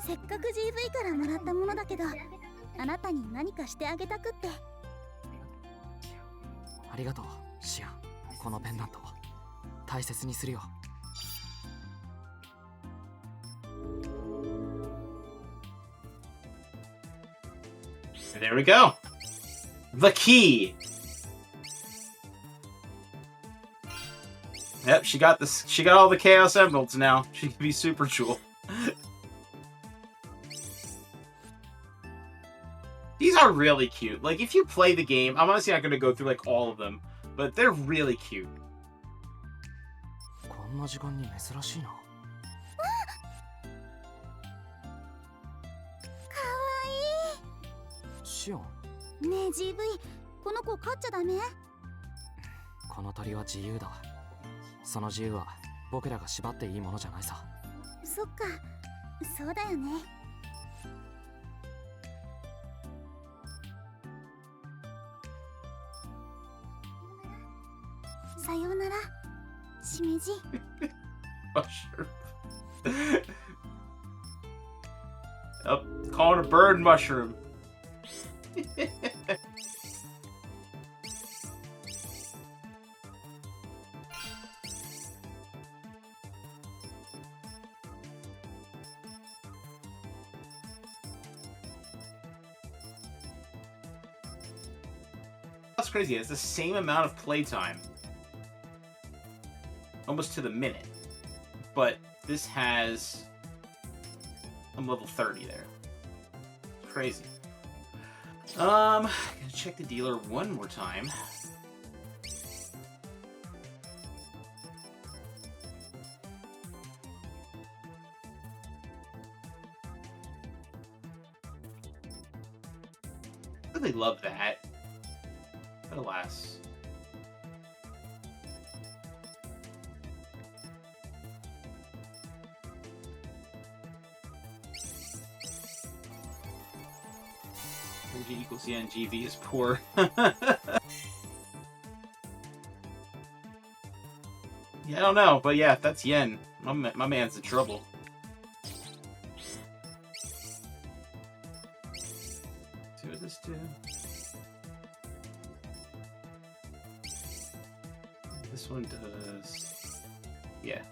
せっかく GV からもらったものだけど、あなたに何かしてあげたくって。ありがとうシアン。このペンダント大切にするよ。There we go. The key. Yep, she got this. She got all the Chaos Emeralds now. She can be Super Jewel. These are really cute. Like, if you play the game, I'm honestly not going to go through, like, all of them, but they're really cute. こんな時間に珍しいな。かわいい。シアン、ねえ GV、 この子飼っちゃダメ？この鳥は自由だ。その自由は僕らが縛っていいものじゃないさ。そっか、そうだよね。さようなら、しめじ。Mushroom. Oh, calling a bird mushroom. That's crazy. It's the same amount of playtime. Almost to the minute. But this has... I'm level 30 there. Crazy. Gonna check the dealer one more time. I really love that. But alas. Energy equals yen, GV is poor. Yeah, I don't know, but yeah, that's yen. My man's in trouble. See what this do. This one does... Yeah.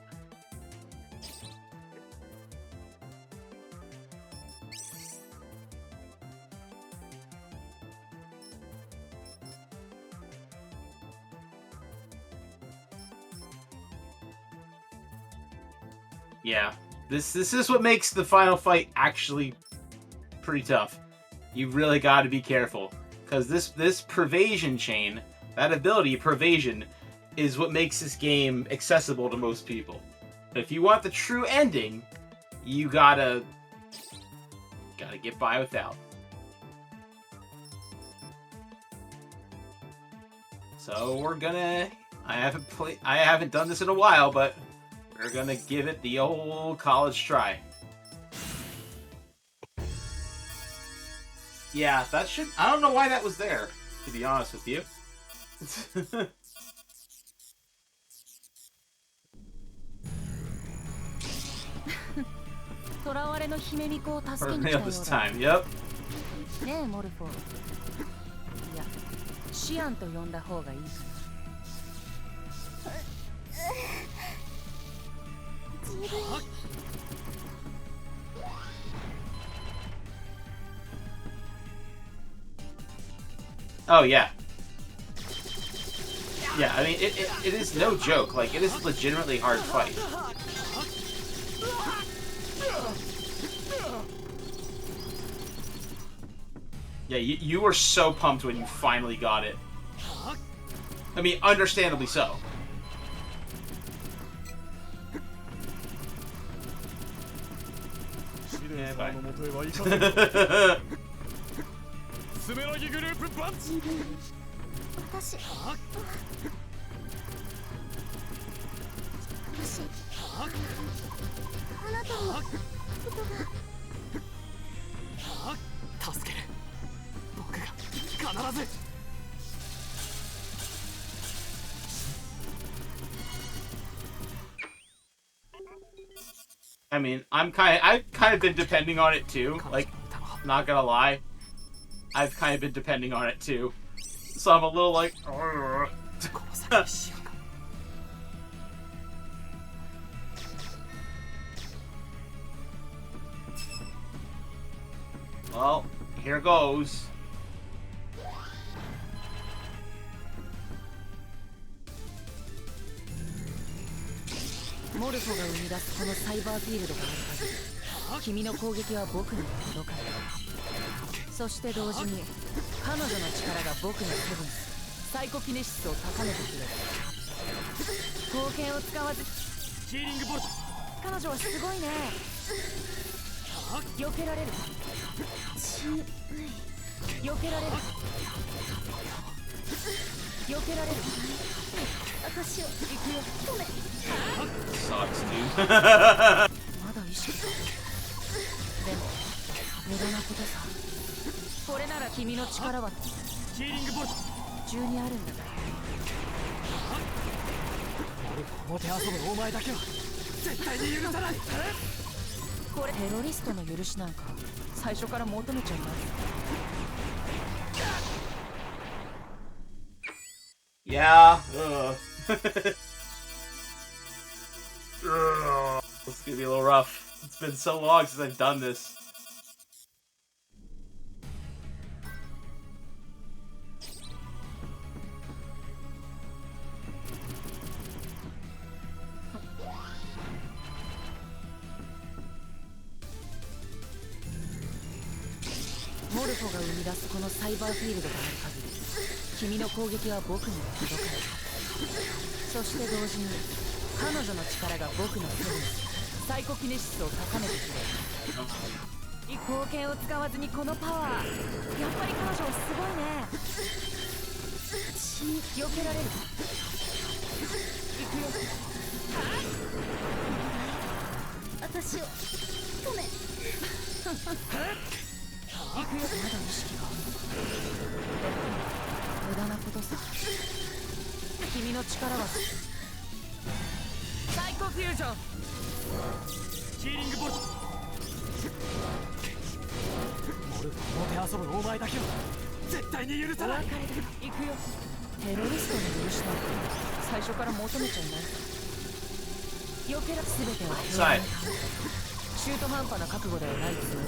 Yeah, this is what makes the final fight actually pretty tough. You really got to be careful, because this pervasion chain, that ability pervasion, is what makes this game accessible to most people. If you want the true ending, you gotta get by without. So we're gonna. I haven't done this in a while, but. We're gonna give it the old college try. Yeah, that should... I don't know why that was there, to be honest with you. Cornelius time, yep. ねえモルフォ。いや、シアンと呼んだ方がいいかな。Oh, yeah. Yeah, I mean, it is no joke. Like, it is a legitimately hard fight. Yeah, you were so pumped when you finally got it. I mean, understandably so. Yeah, bye. I mean, I've kind of been depending on it too. Like, not gonna lie, I've kind of been depending on it too. So I'm a little like. Well, here goes.モルフォが生み出すこのサイバーフィールドがある限り君の攻撃は僕に届かない。そして同時に彼女の力が僕のセブンスサイコキネシスを高めてくれる。冒険を使わずヒーリングボルト。彼女はすごいね。避けられる。避けられる。避けられる。私を行くよ。ごめん。Sucks, dude. まだ意識が。でも無駄なことさ。これなら君の力はヒーリングボルト中にあるんだから。もてあそぶお前だけは絶対に許さない。これテロリストの許しなんか最初から求めちゃいます。Yeah. It's gonna be a little rough. It's been so long since I've done this.モルフォが生み出すこのサイバーフィールドがある限り君の攻撃は僕には届かない。そして同時に彼女の力が僕のセブンスサイコキネシスを高めてくれる。冒険を使わずにこのパワー、やっぱり彼女はすごいね。避けられる。行くよ。私を止め。行くよ。まだ意識が。無駄なことさ。君の力はサイコフュージョン。ヒーリングボルト。モルフォもてあそぶお前だけは絶対に許さない。行くよ。テロリストの許しなんか最初から求めちゃいない。避けら全ては平和のため。中途半端な覚悟ではないつもり。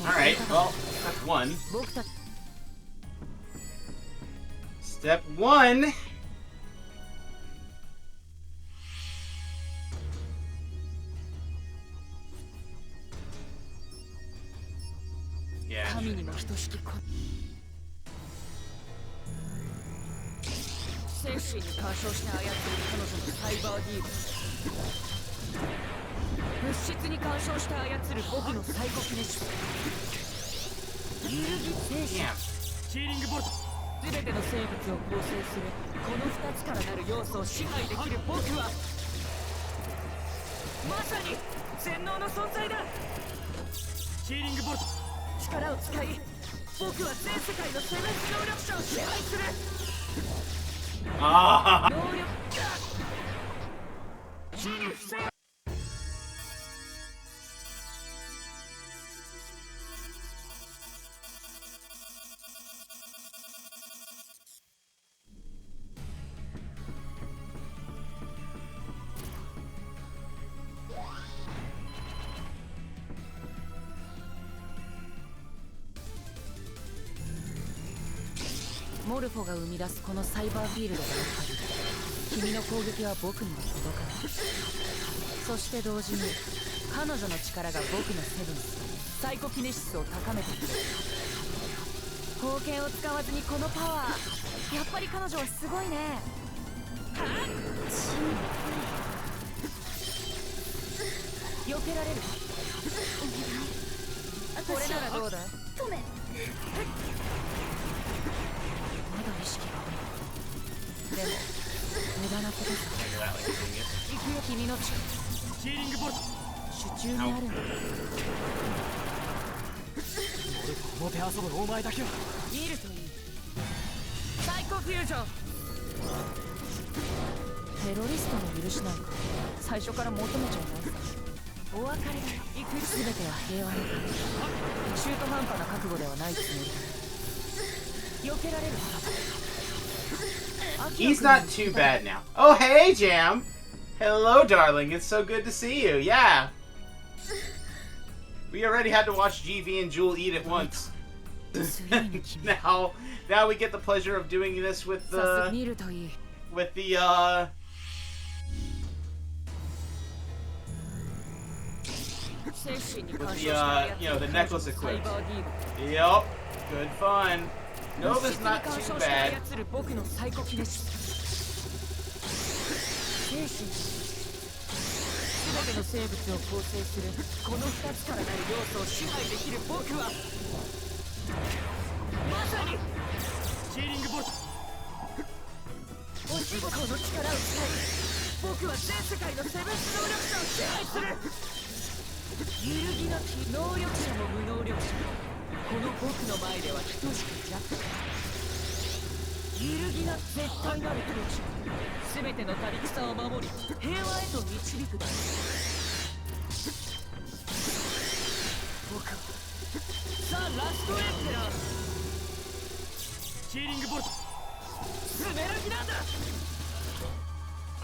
Alright, well, step one. Step one. Yeah. 神にも等しき戦士に干渉して操る彼女のサイバーディーブ。物質に干渉して操る僕のサイコキネシス。揺るぎ精神。ヒーリングボルト。全ての生物を構成するこの2つからなる要素を支配できる僕はまさに全能の存在だ。ヒーリングボルト。力を使い僕は全世界のセブンス能力者を支配する。ああ。能力チーム不正。モルフォが生み出すこのサイバーフィールドがある限り君の攻撃は僕には届かない。そして同時に彼女の力が僕のセブンスサイコキネシスを高めてくれる。宝剣を使わずにこのパワー、やっぱり彼女はすごいね。避けられる。これならどうだ。止め。まだ意識がある。でも無駄なことさ。行くよ君の力。ヒーリングボルト。手中にあるんだ。もてあそぶお前だけは見るといい。サイコフュージョン。テロリストの許しなんか最初から求めちゃいないさ。お別れだ。行く。全ては平和のため。中途半端な覚悟ではないつもりだ。避けられる。He's not too bad now. Oh, hey, Jam. Hello, darling. It's so good to see you. Yeah. We already had to watch GV and Jewel eat at once. now we get the pleasure of doing this with the you know, the necklace equipped. Yep. Good fun. Nova's not too bad. 全ての生物を構成するこの2つからなる要素を支配できる僕はまさにヒーリングボルト。この力を使い僕は全世界のセブンス能力者を支配する。揺るぎなき能力者も無能力者もこの僕の前では等しく弱点。揺るぎな絶対なる統治。全ての他力さを守り平和へと導くだろう。僕はさあラストエンペラー。ヒーリングボルト。スメラギなんだ。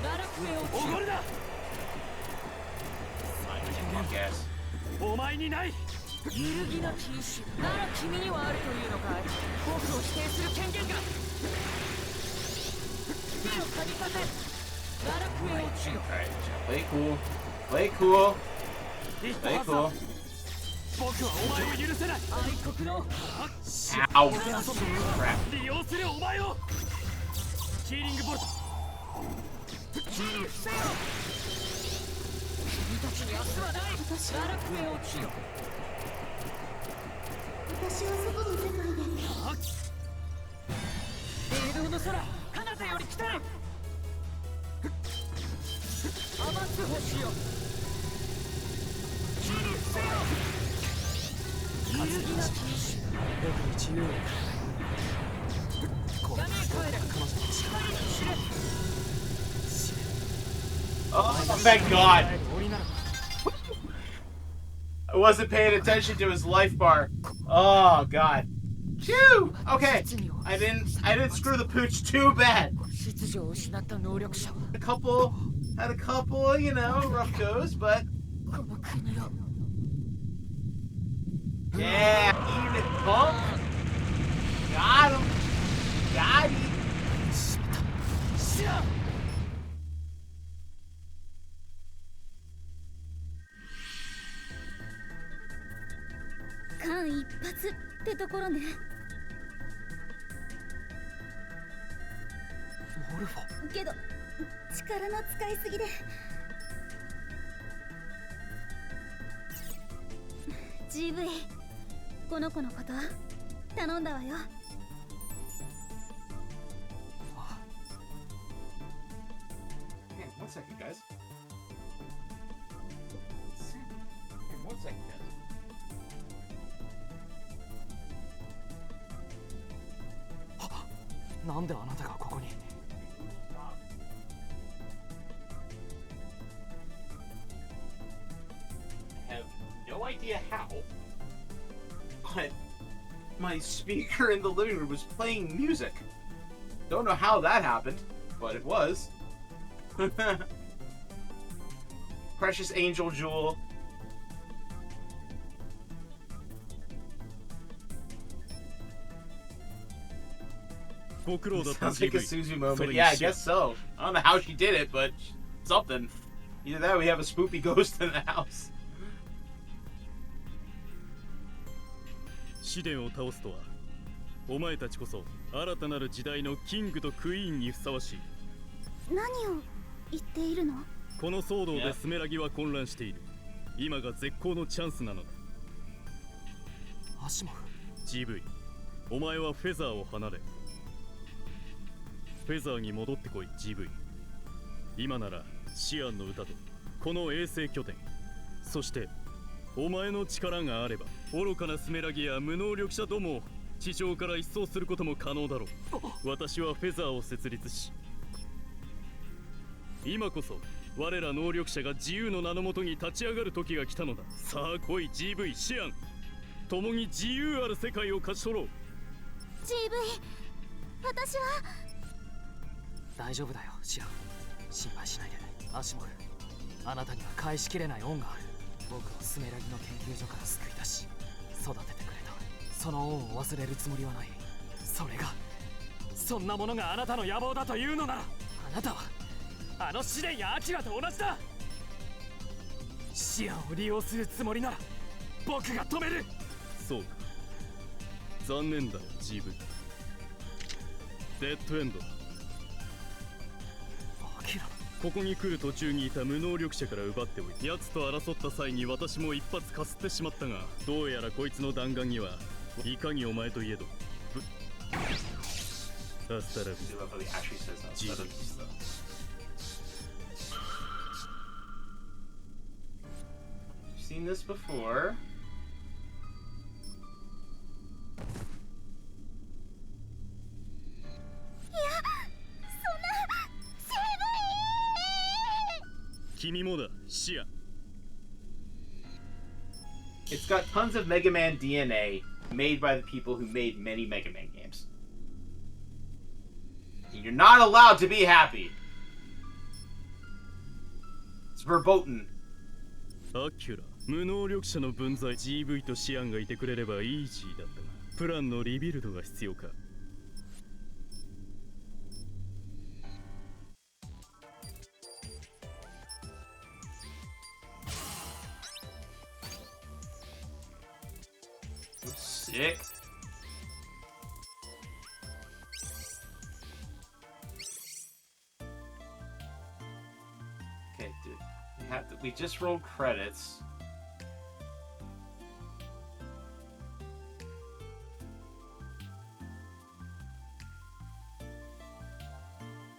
奈落へ落ちる。おごるな。お前にない。揺るぎなき意志なら君にはあるというのかい。僕を否定する権限が。手を借りさせ奈落へ落ちる。 Play cool. Play cool. Play cool. 僕はお前を許せない。愛国の Ow. 利用するお前を。ヒーリングボルト。君たちに明日はない。奈落へ落ちる。私は外の世界で霊道の空彼方より来たれ。余す星よ起立せよ。揺るぎなき意志僕に自由を。闇へ帰れ。光に知れ。Oh, thank God. I wasn't paying attention to his life bar. Oh God. Phew. Okay. I didn't screw the pooch too bad. 秩序を失った能力者は Had a couple, you know, rough goes, but この国を yeah, even it bump. Got him. Got him. 知らん。間一髪ってところね。モルフォ。けど力の使いすぎで。GV この子のこと頼んだわよ。One second, guys. One second, guys. Why なんであなたがここに。I have no idea how, but my speaker in the living room was playing music. Don't know how that happened, but it was. Precious Angel Jewel. ご苦労だった Sounds like a GV Suzu moment. それに Yeah, I シア guess so. I don't know how she did it, but something. Either that or we have a spoopy ghost in the house. 試練を倒すとはお前たちこそ新たなる時代のキングとクイーンにふさわしい。何を言っているの？この騒動でスメラギは混乱している。今が絶好のチャンスなのだ。アシモフ GV お前はフェザーを離れフェザーに戻ってこい。 GV 今ならシアンの歌とこの衛星拠点、そしてお前の力があれば愚かなスメラギや無能力者どもを地上から一掃することも可能だろう。私はフェザーを設立し、今こそ我ら能力者が自由の名のもとに立ち上がる時が来たのだ。さあ来い GV シアン、共に自由ある世界を勝ち取ろう。 GV、 私は大丈夫だよシアン、心配しないで。アシモフ、あなたには返しきれない恩がある。僕をスメラギの研究所から救い出し育ててくれた。その恩を忘れるつもりはない。それがそんなものがあなたの野望だというのなら、あなたはあの試練やアキラと同じだ。シアンを利用するつもりなら僕が止める。そうか、残念だよ GV。 デッドエンドだ。アキラ、ここに来る途中にいた無能力者から奪っておいて、奴と争った際に私も一発かすってしまったが、どうやらこいつの弾丸にはいかにお前といえどアスタラビ I love how he actually says that. Jesus. You've seen this before. 君もだシアン。 It's got tons of Mega Man DNA made by the people who made many Mega Man games. And you're not allowed to be happy. It's verboten. アキュラ、無能力者の分際 GV とシアンがいてくれればイージーだったが、プランのリビルドが必要か。Sick. Okay, dude. We just rolled credits.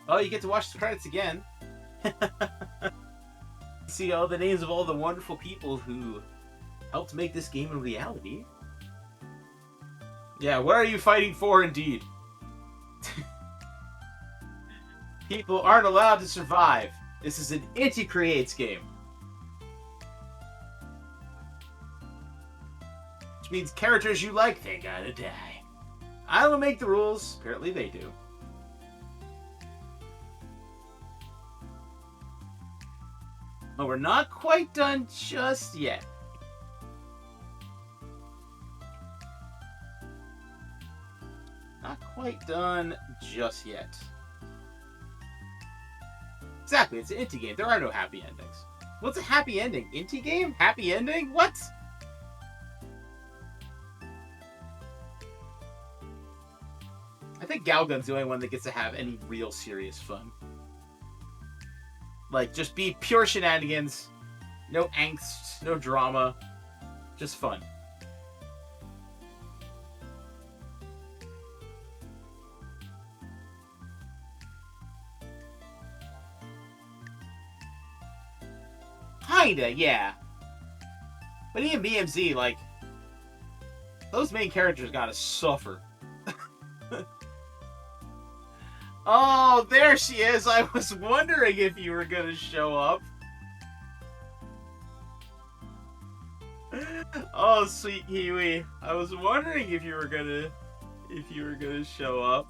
Oh, you get to watch the credits again. See all the names of all the wonderful people who helped make this game a reality. Yeah, what are you fighting for, indeed? People aren't allowed to survive. This is an Inti Creates game. Which means characters you like, they gotta die. I don't make the rules. Apparently they do. Oh, we're not quite done just yet. Not quite done just yet. Exactly, it's an Inti game. There are no happy endings. What's a happy ending? Inti game? Happy ending? What? I think Galgun's the only one that gets to have any real serious fun. Like, just be pure shenanigans. No angst, no drama. Just fun. Kinda, yeah. But even BMZ, like, those main characters gotta suffer. Oh, there she is! I was wondering if you were gonna show up. Oh, sweet Kiwi. I was wondering if you were gonna show up.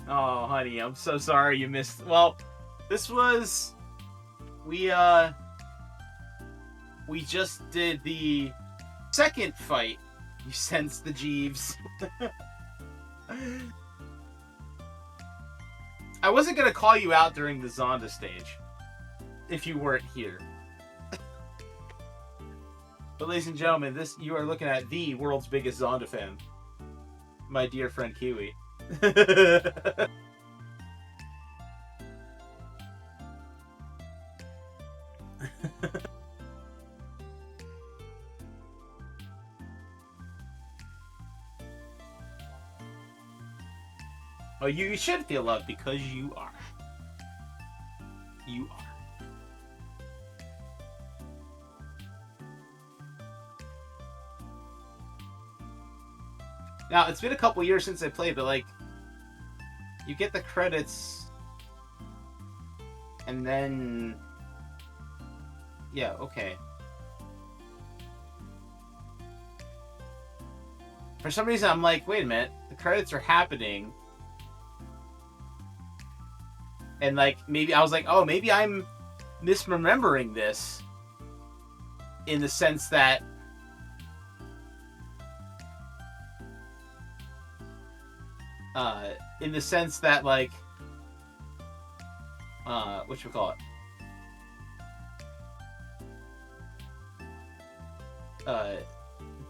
Oh, honey, I'm so sorry you missed. Well, this was... We we just did the second fight. You sense the Jeeves. I wasn't gonna call you out during the Zonda stage if you weren't here. But ladies and gentlemen, you are looking at the world's biggest Zonda fan. My dear friend Kiwi. Oh, you should feel loved because you are. You are. Now, it's been a couple years since I played, but like, you get the credits, and then, yeah, okay. For some reason, I'm like, wait a minute, the credits are happening, and like, maybe, I was like, oh, maybe I'm misremembering this, in the sense that, like, whatchamacallit?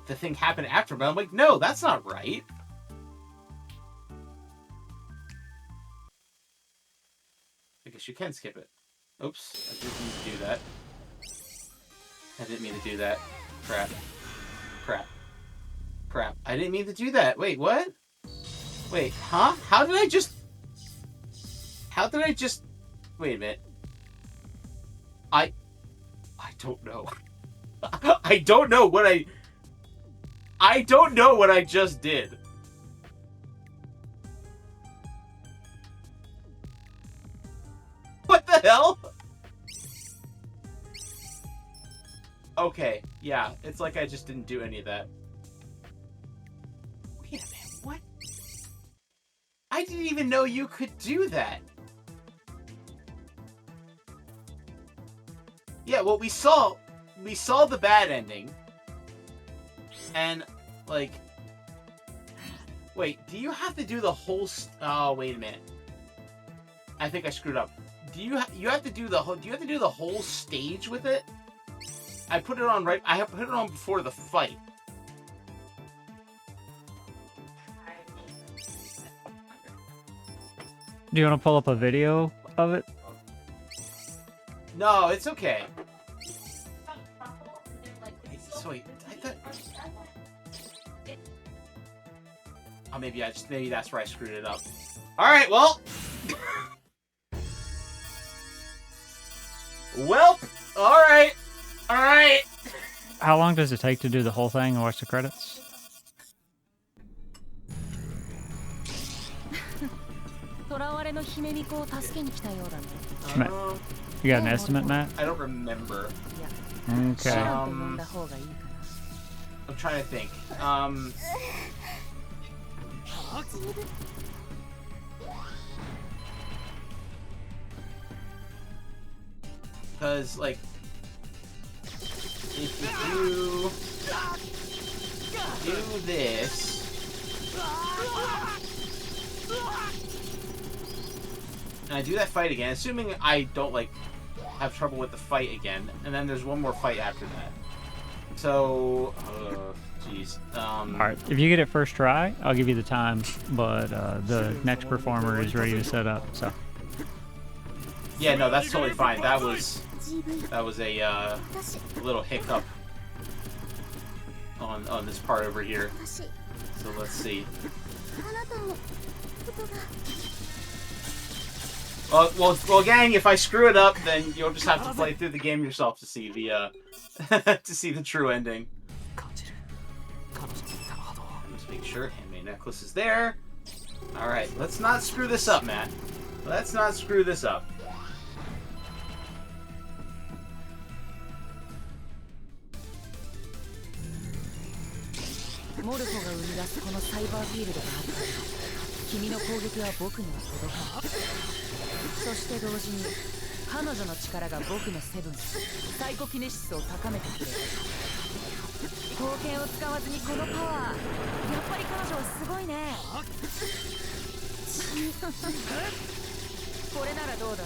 The thing happened after, but I'm like, no, that's not right. I guess you can skip it. Oops, I didn't mean to do that. I didn't mean to do that. Crap. Crap. Crap. I didn't mean to do that. Wait, what? Wait, huh? How did I just... Wait a minute. I don't know. I don't know what I don't know what I just did. What the hell? Okay, yeah, it's like I just didn't do any of that. Wait a minute, what? I didn't even know you could do that. Yeah, well, we saw the bad ending. And, like, wait, do you have to do the whole, oh, wait a minute. I think I screwed up. You have to do the whole stage with it? I put it on before the fight. Do you want to pull up a video of it? No, it's okay. So wait, I thought... Oh, maybe that's where I screwed it up. Alright, well... Well, alright. Alright. How long does it take to do the whole thing and watch the credits? You got an estimate, Matt? I don't remember. Okay. I'm trying to think. Because, like, if you do this... And I do that fight again, assuming I don't, like, have trouble with the fight again, and then there's one more fight after that. So, jeez. Alright, if you get it first try, I'll give you the time, but the next performer is ready to set up, so. Yeah, no, that's totally fine. That was a little hiccup on this part over here. So let's see. Well, gang, if I screw it up, then you'll just have to play through the game yourself to see the to see the true ending. Let's make sure handmade necklace is there. All right, let's not screw this up, Matt. Let's not screw this up. 彼女の力が僕のセブンスサイコキネシスを高めてくれる。刀剣を使わずにこのパワー、やっぱり彼女はすごいね。これならどうだ。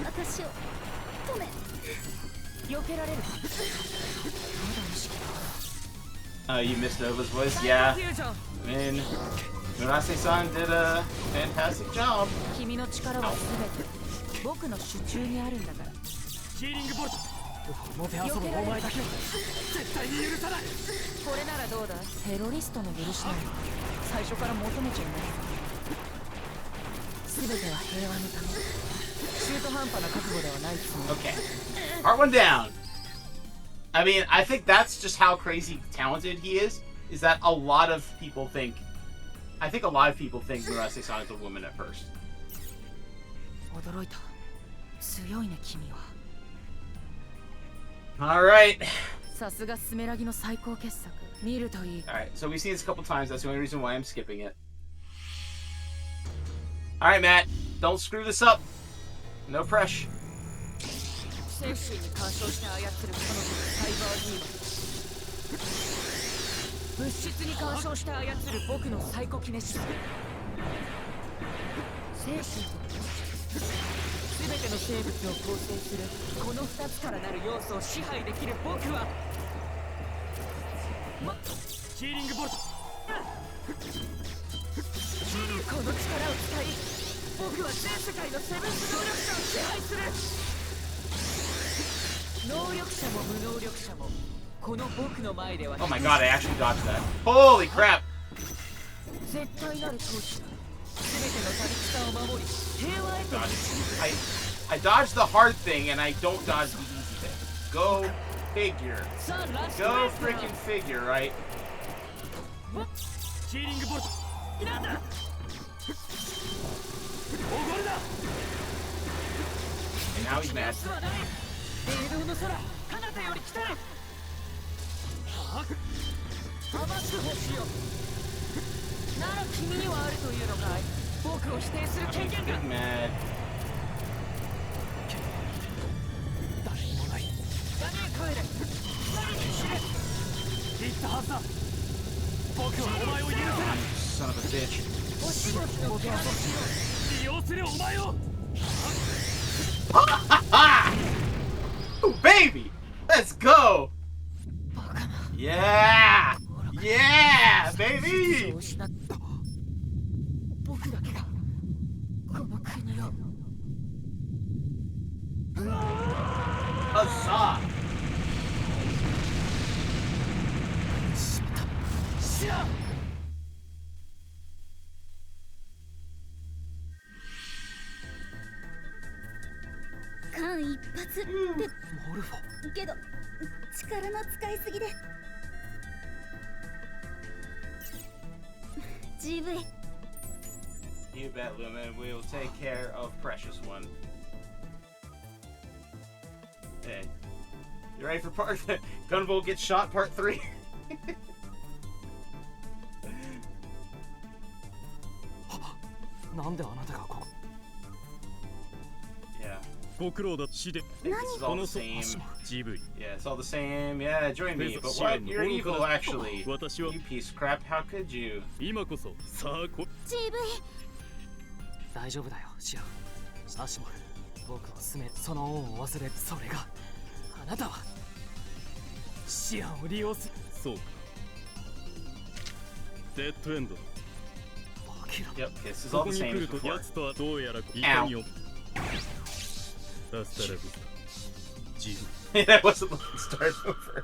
私を止め。避けられるか。まだ意識が。You missed Nova's voice? Yeah. I mean, Murase-san did a fantastic job. 君の力は全て僕の手中にあるんだから。ヒーリングボルト。もてあそぶお前だけは絶対に許さない。これならどうだ。テロリストの許しなの最初から求めちゃいない。全ては平和のため。中途半端な覚悟ではないつもり。 Okay. Part 1 down. I mean, I think that's just how crazy talented he is that a lot of people think... I think a lot of people think Murase-san is a woman at first. 驚いた。強いね君は。Alright. さすがスメラギの最高傑作。見るといい。 Alright, so we've seen this a couple times. That's the only reason why I'm skipping it. Alright, Matt. Don't screw this up. No pressure. 精神に干渉して操るこのサイバーディーマン。物質に干渉して操る僕のサイコキネシス。精神と全ての生物を構成するこの2つからなる要素を支配できる僕はヒーリングボルト。この力を使い僕は全世界のセブンス能力者を支配する。能力者も無能力者もこの僕の前では。 Oh my god, I actually dodged that. Holy crap! 絶対なる統治だ。全ての旅草を守り平和へと導く。 I dodged the hard thing and I don't dodge the easy thing. Go figure. Go freaking figure, right? ヒーリングボルト。なんだ。おごるな。 And now he's mad. 霊道の空彼方より来たる。余す星よ。なら君にはあるというのかい。僕を否定する権限が。 Getting mad. 誰にもない。やめ帰れ。何に死ね。言ったはずだ。僕はお前を許せない。 Son of a bitch. 星々の手足を利用するお前を。 Ooh, baby! Let's go! Yeah! Yeah, baby! 僕だけがこの国を。 Huzzah! 知らん。間一髪ってモルフォ。けど力の使いすぎで GV You bet, Lumen. We'll take care of Precious One. Hey. You ready for part... Gunvolt gets shot, part 3? なんであなたがここ。 Yeah. ご苦労だ。死で This is all the same. GV Yeah, it's all the same. Yeah, join me. But what? You're evil, actually. You piece of crap. How could you? 今こそさあこ GV 大丈夫だよ、シアン。アシモフ、僕を責め、その恩を忘れ、それがあなたはシアンを利用する。そうか。デッドエンド。 Yep, this is こ all こ the に same 来 as ると before. 奴とはどうやら痛みを。ラスタラブ。GV。 That wasn't the start over.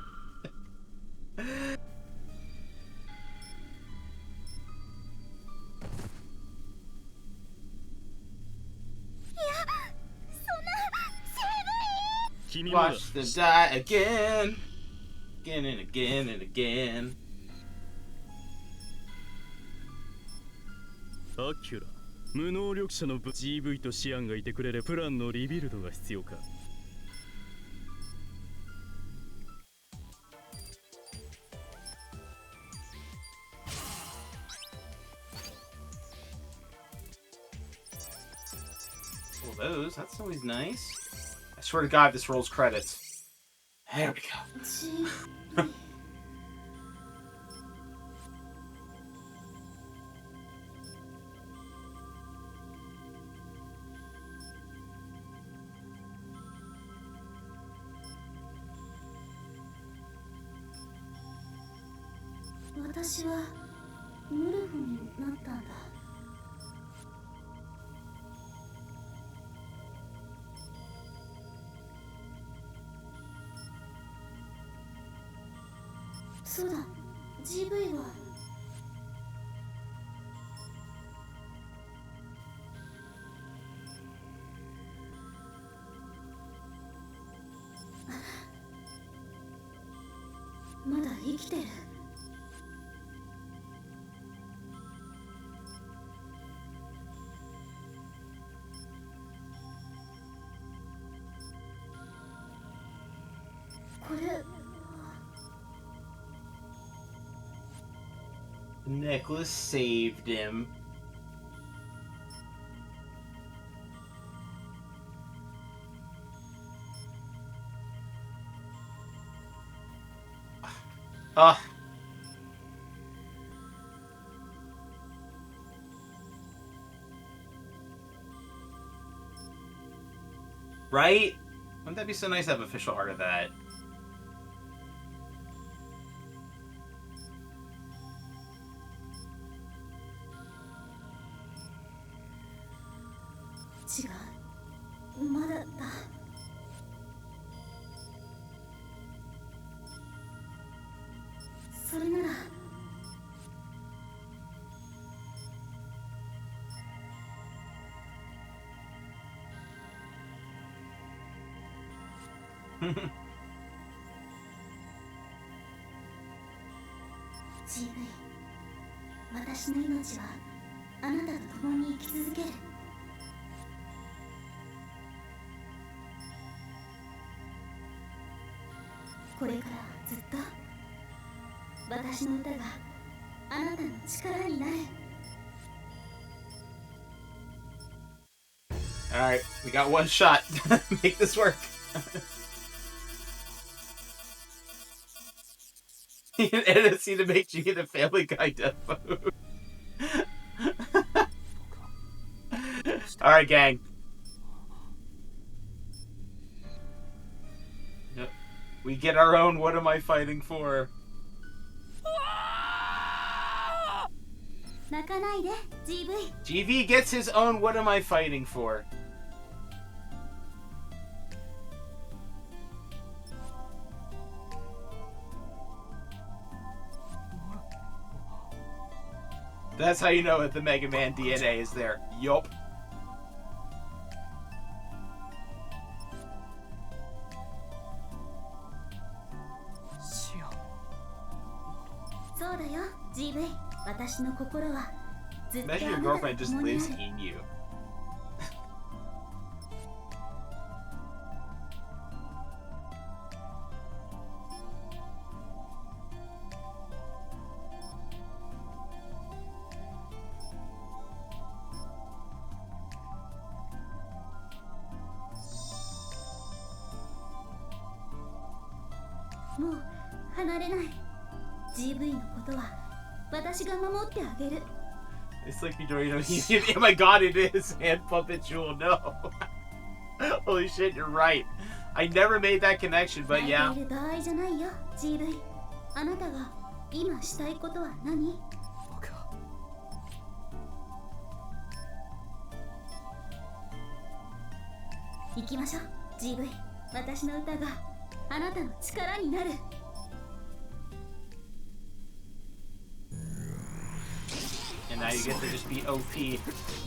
君もだ。 Watch them die again. Again and again and again. アキュラ。無能力者のGV とシアンがいてくれればプランのリビルドが必要か。those. That's always nice. I swear to God, this rolls credits. There we go. 私はムルフになったんだ。そうだ、GV はまだ生きてる。これ Nicholas saved him. Right? Wouldn't that be so nice to have official art of that? GV、 私の命はあなたと共に生き続ける。これからずっと私の歌があなたの力になる。Alright, we got one shot. Make this work. You can edit a scene to make you get a Family Guy death mode. Alright, gang. Yep. We get our own What Am I Fighting For? 泣かないで GV。 GV gets his own What Am I Fighting For? That's how you know that the Mega Man DNA is there. Yup. Imagine your girlfriend just lives in you. It's like you don't even know. Oh my god, it is hand puppet jewel. No. Holy shit, you're right. I never made that connection, but yeah. GV、 あなたが今したいことは何？行きましょう GV。 私の歌があなたの力になる。And now you get to just be OP.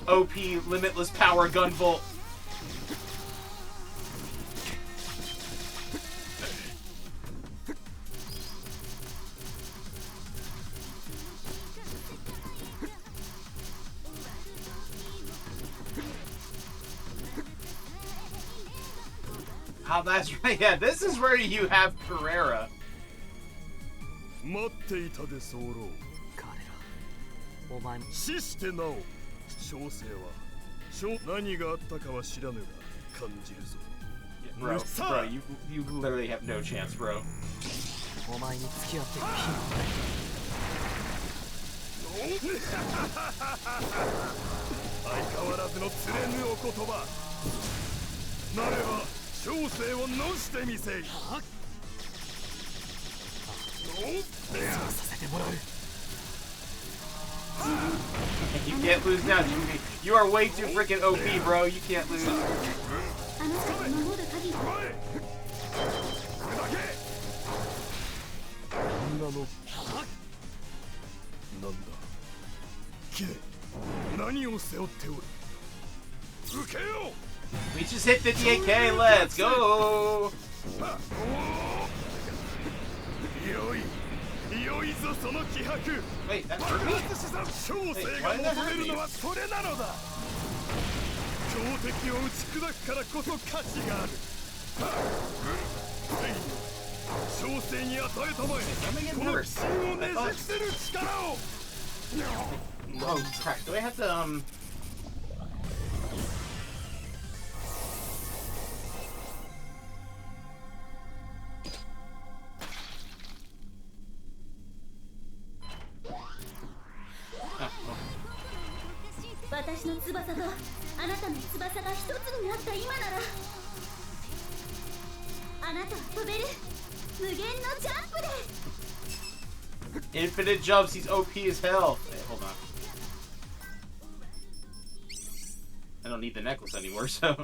OP Limitless Power Gunvolt. Oh, that's right. Yeah, this is where you have Pereira. 待っていたで候。お前も死してなお、小生は何があったかは知らぬが感じるぞ。 Bro, you literally have no chance, bro. お前に付き合っていく日相変わらずの釣れぬお言葉。なれば小生をのしてみせい。させてもらう。 You can't lose now. You are way too freaking OP, bro. You can't lose. あなたを守る限りなんだキレ何を背負っておる。受けよう。 We just hit 58k. Let's go. よいぞその気迫。 Wait, that hurt me? 小生が求めるのはそれなのだ。強敵を打ち砕くからこそ価値がある。小生に与えたまえこの鬼神をねじ伏せる力を。 Oh crap! Do I have to私の翼があなたの翼が一つになった今ならあなたは飛べる無限のジャンプで Infinite jumps. He's OP as hell. Wait, hold on. I don't need the necklace anymore, so.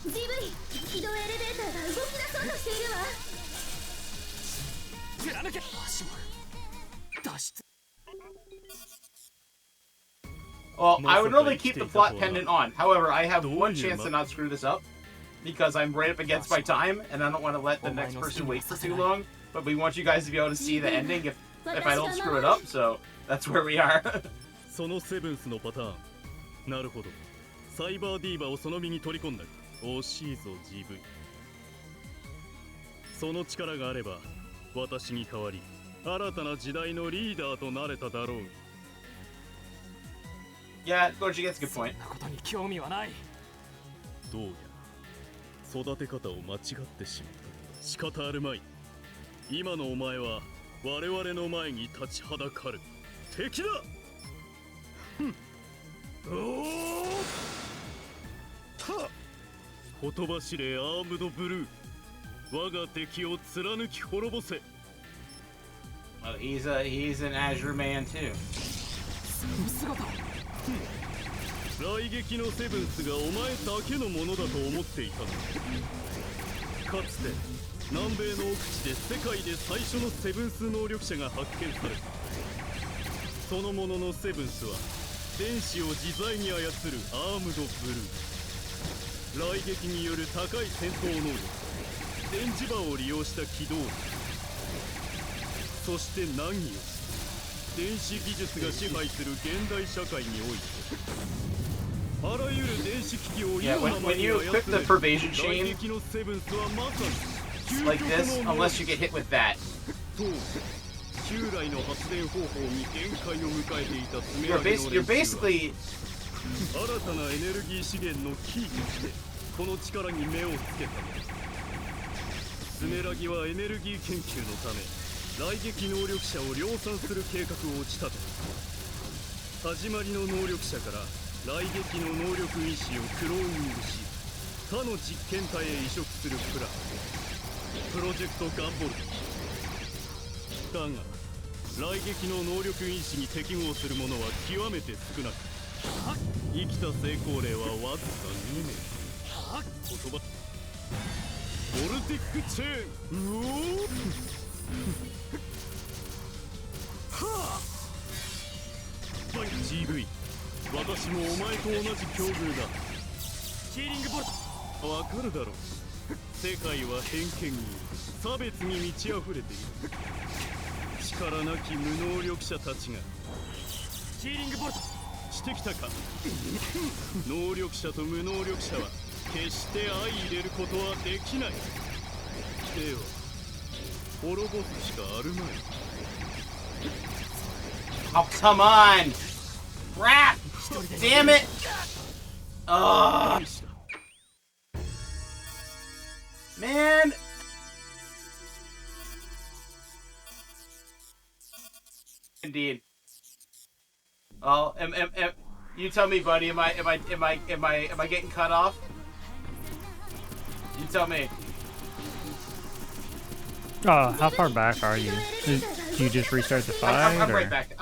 GV 起動エレベーターが動き出そうとしているわ。貫け。足も脱出。 Well, I would normally keep the plot pendant on. However, I have one chance to not screw this up because I'm right up against my time, and I don't want to let the next person wait for too long. But we want you guys to be able to see the ending if I don't screw it up. So that's where we are. そのセブンスのパターン。なるほど。サイバーディーバをその身に取り込んだ。惜しいぞ GV。その力があれば、私に代わり新たな時代のリーダーとなれただろう。 Yeah, Goji gets a good point. そんなことに興味はない。どうやら育て方を間違ってしまった。仕方あるまい。今のお前は我々の前に立ちはだかる敵だ。おお。ほとばしれアームドブルー。我が敵を貫き滅ぼせ。 Oh, he's an Azure man too. 来撃のセブンスがお前だけのものだと思っていたのか。かつて南米の奥地で世界で最初のセブンス能力者が発見された。そのもののセブンスは電子を自在に操るアームドブルー。来撃による高い戦闘能力、電磁場を利用した機動力、そして何より電子技術が支配する現代社会においてあらゆる電子機器を Yeah, when you equip the pervasion chain like this, unless you get hit with that. You're basically 新たなエネルギー資源のキーとしてこの力に目をつけた。スメラギはエネルギー研究のため来撃能力者を量産する計画を打ち立てた。始まりの能力者から来撃の能力因子をクローニングし他の実験体へ移植するプラン、プロジェクトガンボルトだが、来撃の能力因子に適合する者は極めて少なく、生きた成功例はわずか2名。言葉ボルティックチェーン。うおーはあ GV、 私もお前と同じ境遇だ。ヒーリングボルトわかるだろう。世界は偏見に差別に満ち溢れている。力なき無能力者たちがヒーリングボルトしてきたか。能力者と無能力者は決して相入れることはできない。では滅ぼすしかあるまい。Oh, come on! Crap! Damn it! Ugh! Man! Indeed. Oh, you tell me, buddy. Am I getting cut off? You tell me. How far back are you? Do you just restart the fight? I'm right back.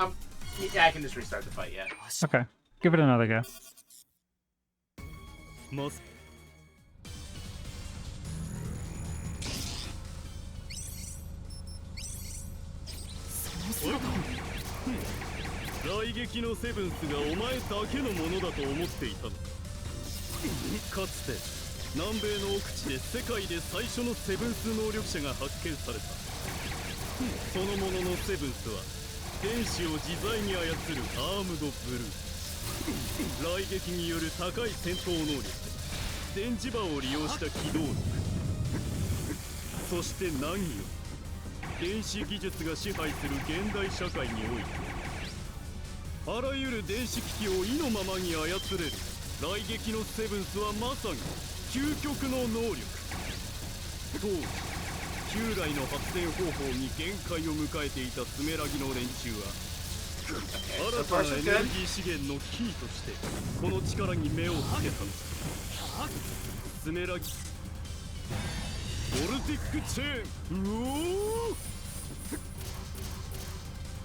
Yeah, I can just restart the fight. Yeah. Okay, give it another go.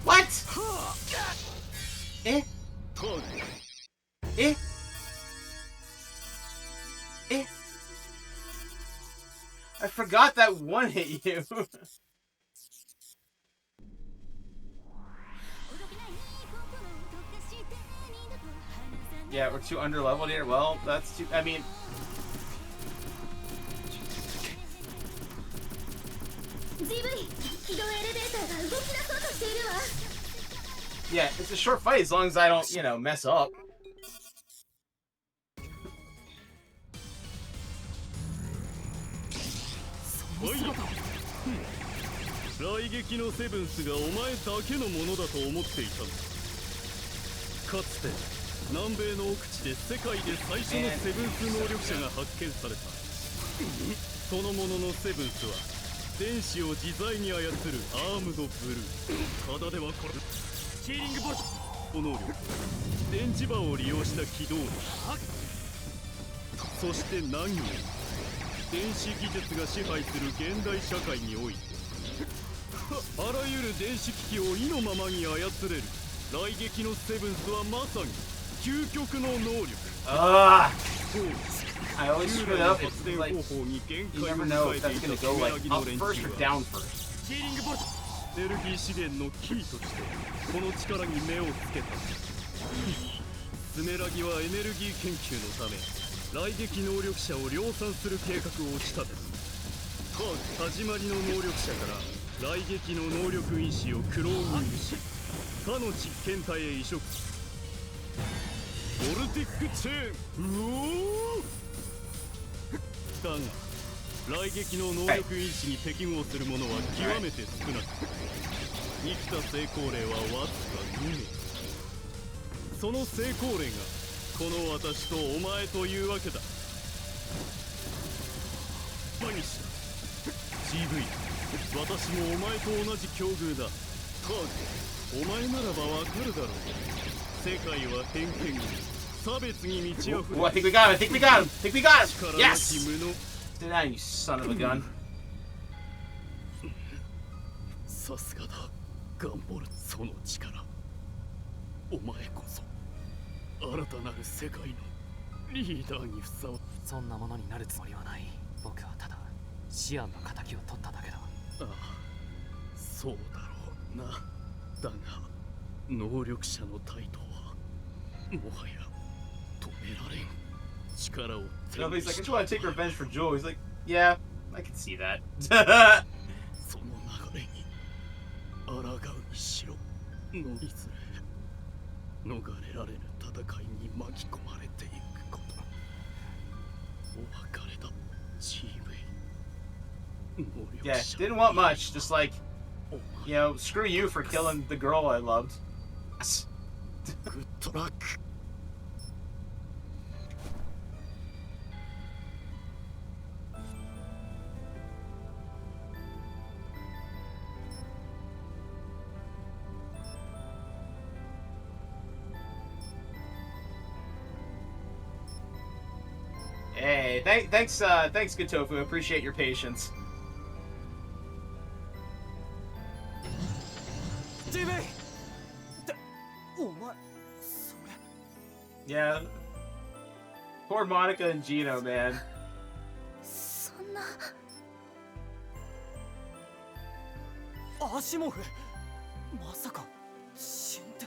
What? Eh? Eh? Eh? I forgot that one hit you. Yeah, we're too underleveled here. Well, that's too. I mean. Yeah, it's a short fight as long as I don't, you know, mess up. I always screw it up. It's like, you never know if that's gonna go like up first or down first. Ooh, I think we got him. I think we got him. I think we got him. Yes! Sit down, you son of a gun. Nobody's like, I just want to take revenge for Joel. He's like, yeah, I can see that. Yeah, didn't want much. Just like, you know, screw you for killing the girl I loved. Hey, thanks, Good Tofu. Appreciate your patience. Yeah. Poor Monica and Gino, man. そんな。アシモフ、まさか死んで。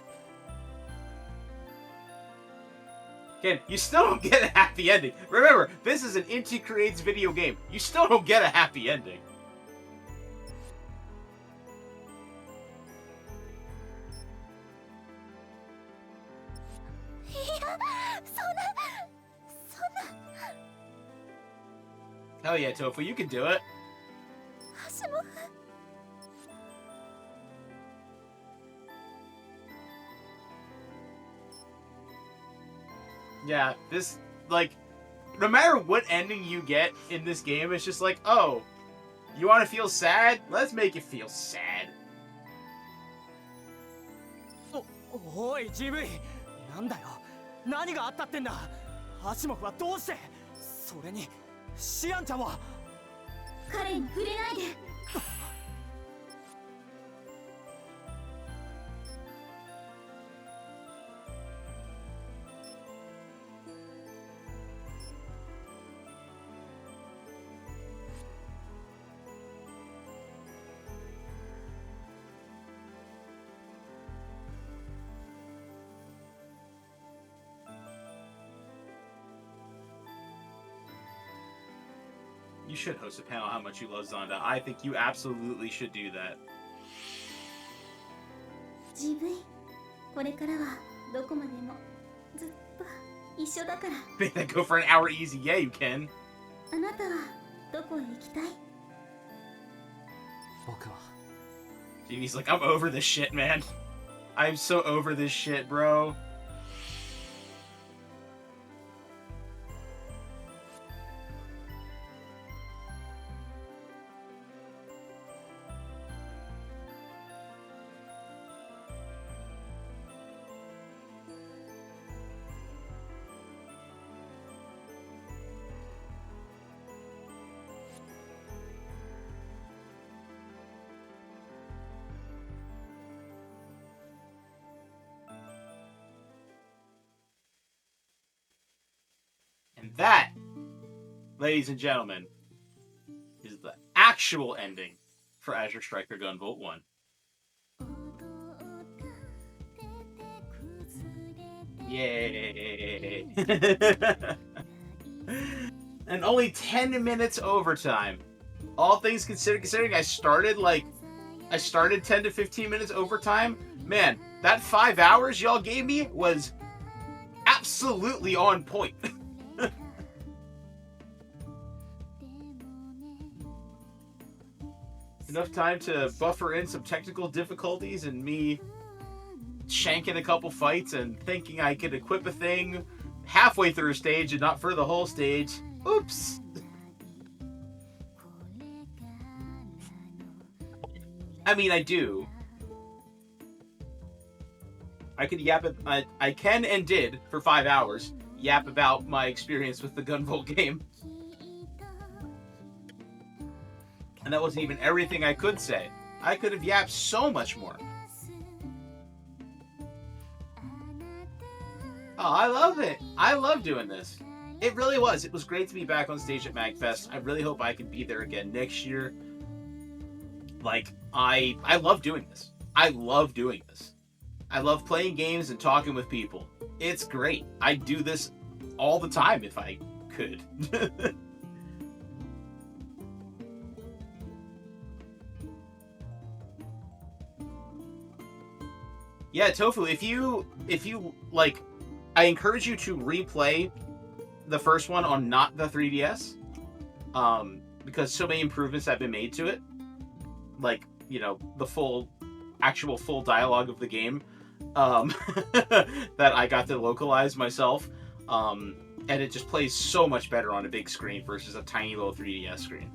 Again, you still don't get a happy ending. Remember, this is an Inti Creates video game. You still don't get a happy ending. Hell yeah, Tofu, you can do it. Yeah, this, like, no matter what ending you get in this game, it's just like, oh, you want to feel sad? Let's make you feel sad. おい GV、 なんだよ、何があったってんだ。アシモフはどうして。それにシアンちゃんは。彼に触れないで。You should host a panel how much you love Zonda. I think you absolutely should do that. GV、これからはどこまでもずっと一緒だから。Make that go for an hour easy. Yeah, you can. あなたはどこへ行きたい？僕は。Jimmy's like, I'm over this shit, man. I'm so over this shit, bro. And that, ladies and gentlemen, is the actual ending for Azure Striker Gunvolt 1. Yay! And only 10 minutes overtime. All things considered, considering I started 10 to 15 minutes overtime. Man, that 5 hours y'all gave me was absolutely on point. Enough time to buffer in some technical difficulties and me shanking a couple fights and thinking I could equip a thing halfway through a stage and not for the whole stage. Oops. I mean, I do. I could yap it. I can and did for 5 hours yap about my experience with the Gunvolt game. And that wasn't even everything I could say. I could have yapped so much more. Oh, I love it. I love doing this. It really was. It was great to be back on stage at MagFest. I really hope I can be there again next year. Like, I love doing this. I love doing this. I love playing games and talking with people. It's great. I'd do this all the time if I could. Yeah, Tofu, if you like, I encourage you to replay the first one on not the 3DS, because so many improvements have been made to it, like, you know, the actual full dialogue of the game, that I got to localize myself, and it just plays so much better on a big screen versus a tiny little 3DS screen.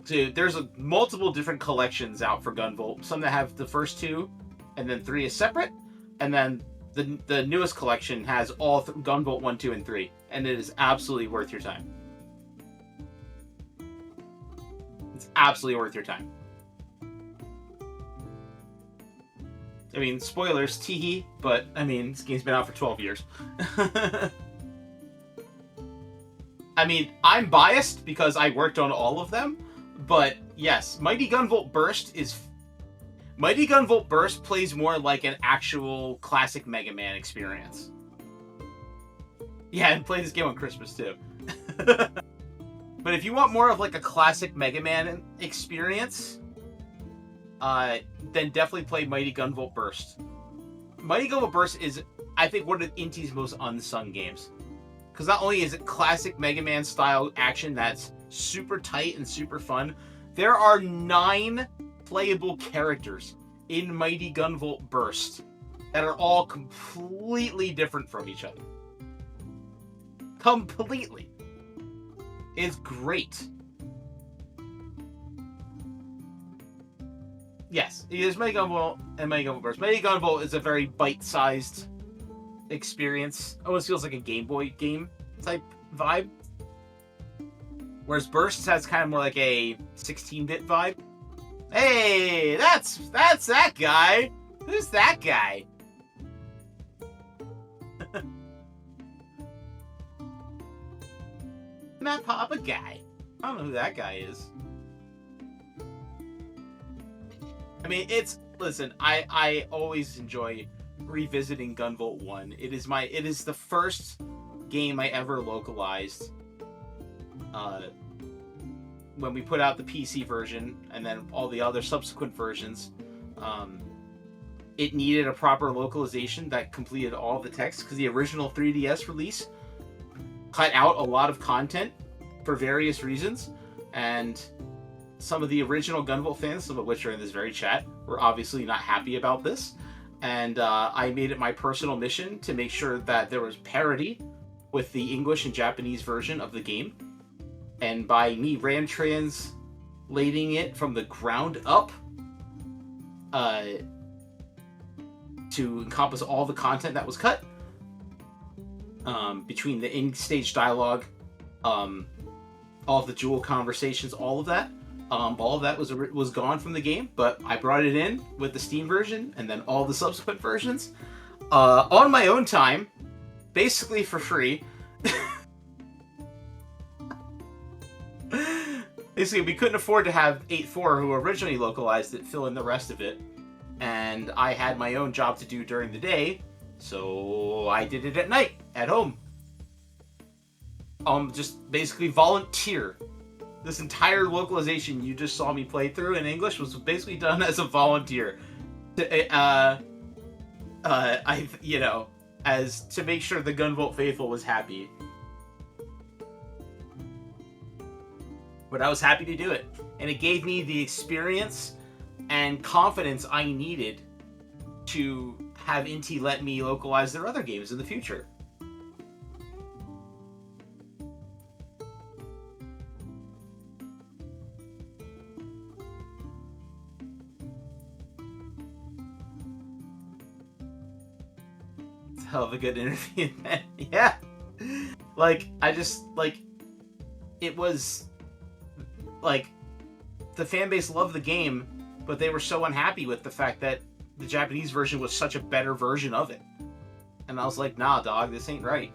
So there's multiple different collections out for Gunvolt, some that have the first two, and then 3 is separate, and then the newest collection has all Gunvolt 1, 2, and 3. and it is absolutely worth your time. It's absolutely worth your time. I mean, spoilers, teehee, but I mean, this game's been out for 12 years. I mean, I'm biased because I worked on all of them, but yes, Mighty Gunvolt Burst plays more like an actual classic Mega Man experience. Yeah, and play this game on Christmas too. But if you want more of like a classic Mega Man experience, then definitely play Mighty Gunvolt Burst. Mighty Gunvolt Burst is, I think, one of Inti's most unsung games. Because not only is it classic Mega Man style action that's super tight and super fun, there are 9 playable characters in Mighty Gunvolt Burst that are all completely different from each other. Completely. It's great. Yes, there's Mighty Gunvolt and Mighty Gunvolt Burst. Mighty Gunvolt is a very bite-sized experience. Almost feels like a Game Boy game type vibe. Whereas Burst has kind of more like a 16-bit vibe. Hey, that's that guy. Who's that guy? That Papa guy. I don't know who that guy is. I mean, listen, I always enjoy revisiting Gunvolt 1. It is the first game I ever localized. When we put out the PC version and then all the other subsequent versions, it needed a proper localization that completed all the text because the original 3DS release cut out a lot of content for various reasons, and some of the original Gunvolt fans, some of which are in this very chat, were obviously not happy about this. And I made it my personal mission to make sure that there was parity with the English and Japanese version of the game. And by me translating it from the ground up to encompass all the content that was cut, between the in-stage dialogue, all of the dual conversations, all of that was gone from the game, but I brought it in with the Steam version and then all the subsequent versions on my own time, basically for free. Basically, we couldn't afford to have 8.4, who originally localized it, fill in the rest of it, and I had my own job to do during the day, so I did it at night, at home. Just basically volunteer. This entire localization you just saw me play through in English was basically done as a volunteer. As to make sure the Gunvolt faithful was happy. But I was happy to do it. And it gave me the experience and confidence I needed to have Inti let me localize their other games in the future. It's a hell of a good interview, man. Yeah. It was... the fan base loved the game, but they were so unhappy with the fact that the Japanese version was such a better version of it. And I was like, nah, dog, this ain't right.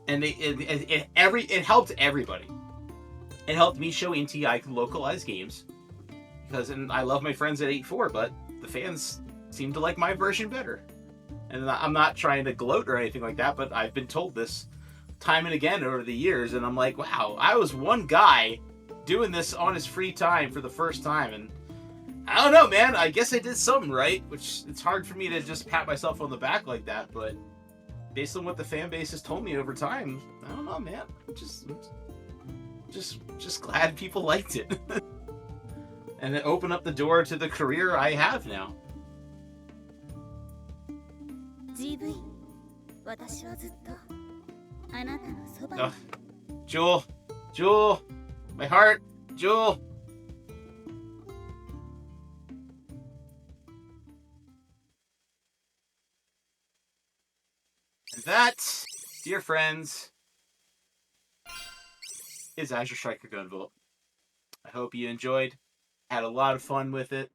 And it helped everybody. It helped me show Inti I can localize games. And I love my friends at 8.4, but the fans seem to like my version better. And I'm not trying to gloat or anything like that, but I've been told this time and again over the years, and I'm like, wow, I was one guy doing this on his free time for the first time, and I don't know, man, I guess I did something right, which it's hard for me to just pat myself on the back like that, but based on what the fan base has told me over time, I don't know, man, I'm just glad people liked it. And it opened up the door to the career I have now. GV, 私はずっとあなたのそばに。Jewel, my heart, Jewel. And that friends, is Azure Striker Gunvolt. I hope you enjoyed. Had a lot of fun with it.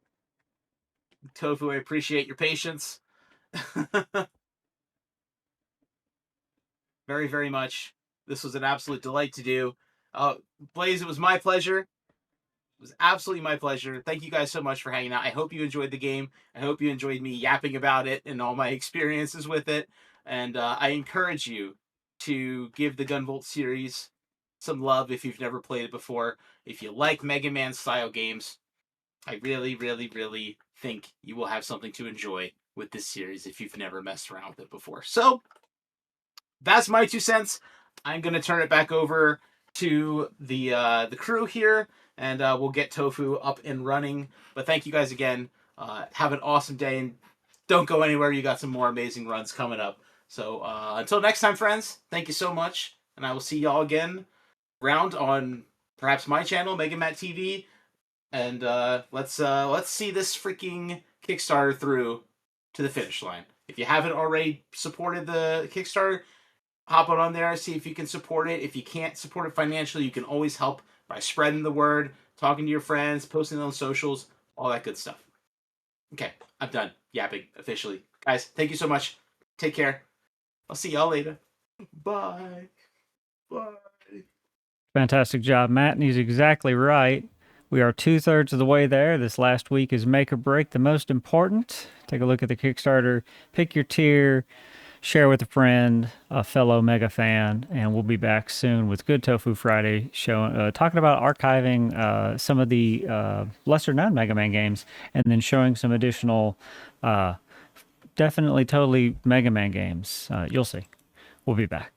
Tofu, I appreciate your patience. Very, very much. This was an absolute delight to do. Blaze, it was my pleasure. It was absolutely my pleasure. Thank you guys so much for hanging out. I hope you enjoyed the game. I hope you enjoyed me yapping about it and all my experiences with it. And I encourage you to give the Gunvolt series some love if you've never played it before. If you like Mega Man style games, I really, really, really think you will have something to enjoy with this series if you've never messed around with it before. So that's my 2 cents. I'm going to turn it back over to the crew here, and we'll get Tofu up and running. But thank you guys again. Have an awesome day, and don't go anywhere. You got some more amazing runs coming up. So until next time, friends, thank you so much, and I will see y'all again around on perhaps my channel, Mega Matt TV, and let's see this freaking Kickstarter through to the finish line. If you haven't already supported the Kickstarter, hop on there, see if you can support it. If you can't support it financially, you can always help by spreading the word, talking to your friends, posting it on socials, all that good stuff. Okay, I'm done yapping officially. Guys, thank you so much. Take care. I'll see y'all later. Bye. Bye. Fantastic job, Matt, and he's exactly right. We are 2/3 of the way there. This last week is make or break, the most important. Take a look at the Kickstarter, pick your tier, share with a friend, a fellow Mega fan, and we'll be back soon with Good Tofu Friday, talking about archiving some of the lesser-known Mega Man games, and then showing some additional, definitely totally Mega Man games. You'll see. We'll be back.